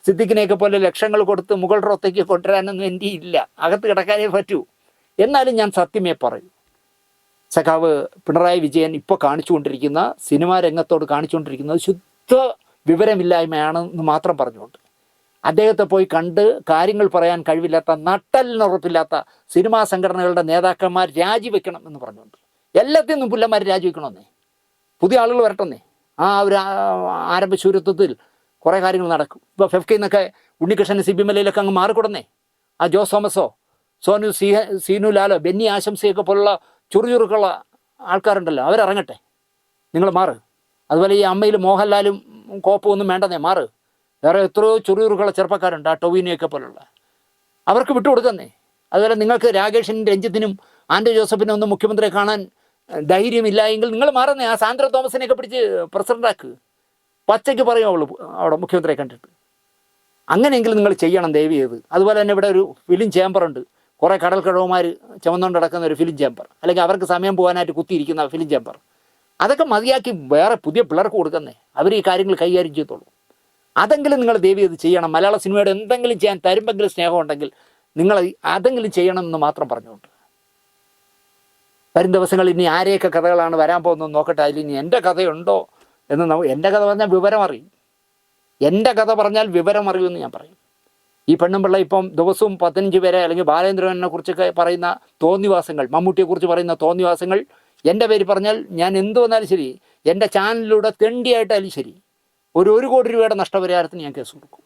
സിദ്ദിഖിനെയൊക്കെ പോലെ ലക്ഷങ്ങൾ കൊടുത്ത് മുകൾ റോത്തേക്ക് കൊണ്ടുവരാനൊന്നും എൻ്റെ ഇല്ല, അകത്ത് കിടക്കാനേ പറ്റൂ. എന്നാലും ഞാൻ സത്യമേ പറയൂ. സഖാവ് പിണറായി വിജയൻ ഇപ്പോൾ കാണിച്ചുകൊണ്ടിരിക്കുന്ന സിനിമാ രംഗത്തോട് കാണിച്ചുകൊണ്ടിരിക്കുന്നത് ശുദ്ധ വിവരമില്ലായ്മയാണെന്ന് മാത്രം പറഞ്ഞുകൊണ്ട് അദ്ദേഹത്തെ പോയി കണ്ട് കാര്യങ്ങൾ പറയാൻ കഴിവില്ലാത്ത നട്ടലിനുറപ്പില്ലാത്ത സിനിമാ സംഘടനകളുടെ നേതാക്കന്മാർ രാജിവെക്കണം എന്ന് പറഞ്ഞുകൊണ്ട് എല്ലാത്തിൽ നിന്നും പുല്ലന്മാർ രാജിവെക്കണമെന്നേ, പുതിയ ആളുകൾ വരട്ടെന്നേ. ആ ഒരു ആരംഭ ശൂരത്വത്തിൽ കുറേ കാര്യങ്ങൾ നടക്കും. ഇപ്പോൾ ഫെഫ്കയിൽ നിന്നൊക്കെ ഉണ്ണികൃഷ്ണൻ സിബിമലയിലൊക്കെ അങ്ങ് മാറിക്കൊടുന്നേ. ആ ജോസ് തോമസോ സീനു ലാലോ ബെന്നി ആശംസയൊക്കെ പോലുള്ള ചുറുചുറുക്കുള്ള ആൾക്കാരുണ്ടല്ലോ, അവരിറങ്ങട്ടെ, നിങ്ങൾ മാറ്. അതുപോലെ ഈ അമ്മയിൽ മോഹൻലാലും കോപ്പും ഒന്നും വേണ്ടെന്നേ, മാറ്. വേറെ എത്രയോ ചുറുചുറുക്കുള്ള ചെറുപ്പക്കാരുണ്ട്, ആ ടൊവിനെയൊക്കെ പോലുള്ള, അവർക്ക് വിട്ടുകൊടുക്കുന്നേ. അതുപോലെ നിങ്ങൾക്ക് രാകേഷിനും രഞ്ജിത്തിനും ആൻഡോ ജോസഫിനും ഒന്നും മുഖ്യമന്ത്രിയെ കാണാൻ ധൈര്യമില്ല എങ്കിൽ നിങ്ങൾ മാറുന്നേ. ആ സാന്ദ്ര തോമസിനെയൊക്കെ പിടിച്ച് പ്രസിഡൻ്റാക്ക്, പച്ചയ്ക്ക് പറയും അവൾ അവിടെ മുഖ്യമന്ത്രിയെ കണ്ടിട്ട്. അങ്ങനെയെങ്കിലും നിങ്ങൾ ചെയ്യണം ദയവ് ചെയ്ത്. അതുപോലെ തന്നെ ഇവിടെ ഒരു ഫിലിം ചേംബറുണ്ട്, കുറേ കടൽക്കടവുമാർ ചുമന്നുകൊണ്ട് നടക്കുന്ന ഒരു ഫിലിം ചേംബർ, അല്ലെങ്കിൽ അവർക്ക് സമയം പോകാനായിട്ട് കുത്തിയിരിക്കുന്ന ഫിലിം ചേംബർ. അതൊക്കെ മതിയാക്കി വേറെ പുതിയ പിള്ളേർക്ക് കൊടുക്കുന്നേ, അവർ ഈ കാര്യങ്ങൾ കൈകാര്യം ചെയ്തോളൂ. അതെങ്കിലും നിങ്ങൾ ദയവ് ചെയ്ത് ചെയ്യണം. മലയാള സിനിമയോട് എന്തെങ്കിലും ചെയ്യാൻ തരുമ്പെങ്കിലും സ്നേഹം ഉണ്ടെങ്കിൽ നിങ്ങൾ അതെങ്കിലും ചെയ്യണമെന്ന് മാത്രം പറഞ്ഞുകൊണ്ട്, വരും ദിവസങ്ങളിൽ ഇനി ആരെയൊക്കെ കഥകളാണ് വരാൻ പോകുന്നത് നോക്കട്ടെ. അതിൽ ഇനി എൻ്റെ കഥയുണ്ടോ എന്ന് എൻ്റെ കഥ പറഞ്ഞാൽ വിവരം അറിയും, എൻ്റെ കഥ പറഞ്ഞാൽ വിവരം അറിയുമെന്ന് ഞാൻ പറയും. ഈ പെണ്ണും പിള്ള ഇപ്പം ദിവസവും 15 പേരെ, അല്ലെങ്കിൽ ബാലേന്ദ്രനെ കുറിച്ചൊക്കെ പറയുന്ന തോന്നിവാസങ്ങൾ, മമ്മൂട്ടിയെക്കുറിച്ച് പറയുന്ന തോന്നിവാസങ്ങൾ എൻ്റെ പേര് പറഞ്ഞാൽ ഞാൻ എന്ത് വന്നാലും ശരി, എൻ്റെ ചാനലിലൂടെ തെണ്ടിയായിട്ടായാലും ശരി, ഒരു കോടി രൂപയുടെ നഷ്ടപരിഹാരത്തിന് ഞാൻ കേസ് കൊടുക്കും,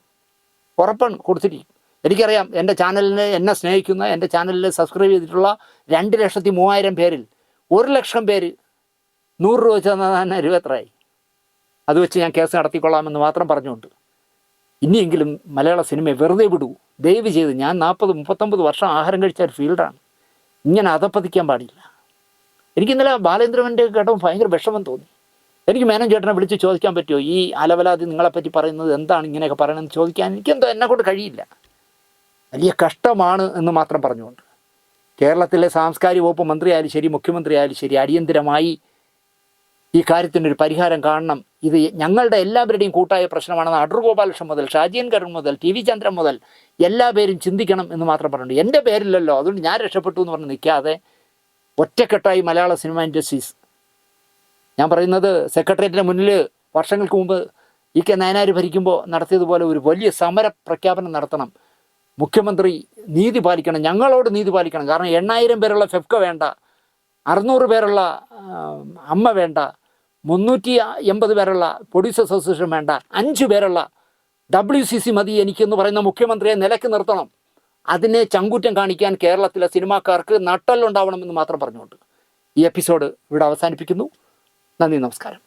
ഉറപ്പാണ് കൊടുത്തിരിക്കും. എനിക്കറിയാം എൻ്റെ ചാനലിനെ എന്നെ സ്നേഹിക്കുന്ന, എൻ്റെ ചാനലിൽ സബ്സ്ക്രൈബ് ചെയ്തിട്ടുള്ള 2,03,000 പേരിൽ 1,00,000 പേര് 100 രൂപ വെച്ച് തന്നെ രൂപ എത്രയായി, അത് വെച്ച് ഞാൻ കേസ് നടത്തിക്കൊള്ളാമെന്ന് മാത്രം പറഞ്ഞുകൊണ്ട് ഇനിയെങ്കിലും മലയാള സിനിമയെ വെറുതെ വിടൂ ദയവ് ചെയ്ത്. ഞാൻ 40-39 വർഷം ആഹാരം കഴിച്ച ഒരു ഫീൽഡാണ്, ഇങ്ങനെ അധപ്പതിക്കാൻ പാടില്ല. എനിക്കിന്നലെ ബാലേന്ദ്രവൻ്റെ കേട്ടപ്പോൾ ഭയങ്കര വിഷമം തോന്നി. എനിക്ക് മേനോൻ ചേട്ടനെ വിളിച്ച് ചോദിക്കാൻ പറ്റുമോ, ഈ അലവലാതി നിങ്ങളെപ്പറ്റി പറയുന്നത് എന്താണ്, ഇങ്ങനെയൊക്കെ പറയണമെന്ന് ചോദിക്കാൻ എനിക്കെന്തോ എന്നെക്കൊണ്ട് കഴിയില്ല. വലിയ കഷ്ടമാണ് എന്ന് മാത്രം പറഞ്ഞുകൊണ്ട് കേരളത്തിലെ സാംസ്കാരിക വകുപ്പ് മന്ത്രി ആയാലും ശരി, മുഖ്യമന്ത്രി ആയാലും ശരി, അടിയന്തരമായി ഈ കാര്യത്തിനൊരു പരിഹാരം കാണണം. ഇത് ഞങ്ങളുടെ എല്ലാവരുടെയും കൂട്ടായ പ്രശ്നമാണെന്ന് അടൂർ ഗോപാലകൃഷ്ണൻ മുതൽ ഷാജിയൻ കരുൺ മുതൽ TV ചന്ദ്രൻ മുതൽ എല്ലാ പേരും ചിന്തിക്കണം എന്ന് മാത്രം പറഞ്ഞിട്ടുണ്ട്. എൻ്റെ പേരില്ലല്ലോ, അതുകൊണ്ട് ഞാൻ രക്ഷപ്പെട്ടു എന്ന് പറഞ്ഞ് നിൽക്കാതെ ഒറ്റക്കെട്ടായി മലയാള സിനിമ ഇൻഡസ്ട്രീസ്, ഞാൻ പറയുന്നത് സെക്രട്ടേറിയറ്റിന് മുന്നിൽ വർഷങ്ങൾക്ക് മുമ്പ് EK നയനാർ ഭരിക്കുമ്പോൾ നടത്തിയതുപോലെ ഒരു വലിയ സമര പ്രഖ്യാപനം നടത്തണം. മുഖ്യമന്ത്രി നീതി പാലിക്കണം, ഞങ്ങളോട് നീതി പാലിക്കണം. കാരണം 8,000 പേരുള്ള ഫെഫ്ക വേണ്ട, 600 പേരുള്ള അമ്മ വേണ്ട, 380 പേരുള്ള പ്രൊഡ്യൂസേഴ്സ് അസോസിയേഷൻ വേണ്ട, 5 പേരുള്ള WCC മതി എനിക്കെന്ന് പറയുന്ന മുഖ്യമന്ത്രിയെ നിലയ്ക്ക് നിർത്തണം. അതിനെ ചങ്കൂറ്റം കാണിക്കാൻ കേരളത്തിലെ സിനിമാക്കാർക്ക് നട്ടലുണ്ടാവണമെന്ന് മാത്രം പറഞ്ഞുകൊണ്ട് ഈ എപ്പിസോഡ് ഇവിടെ അവസാനിപ്പിക്കുന്നു. നന്ദി, നമസ്കാരം.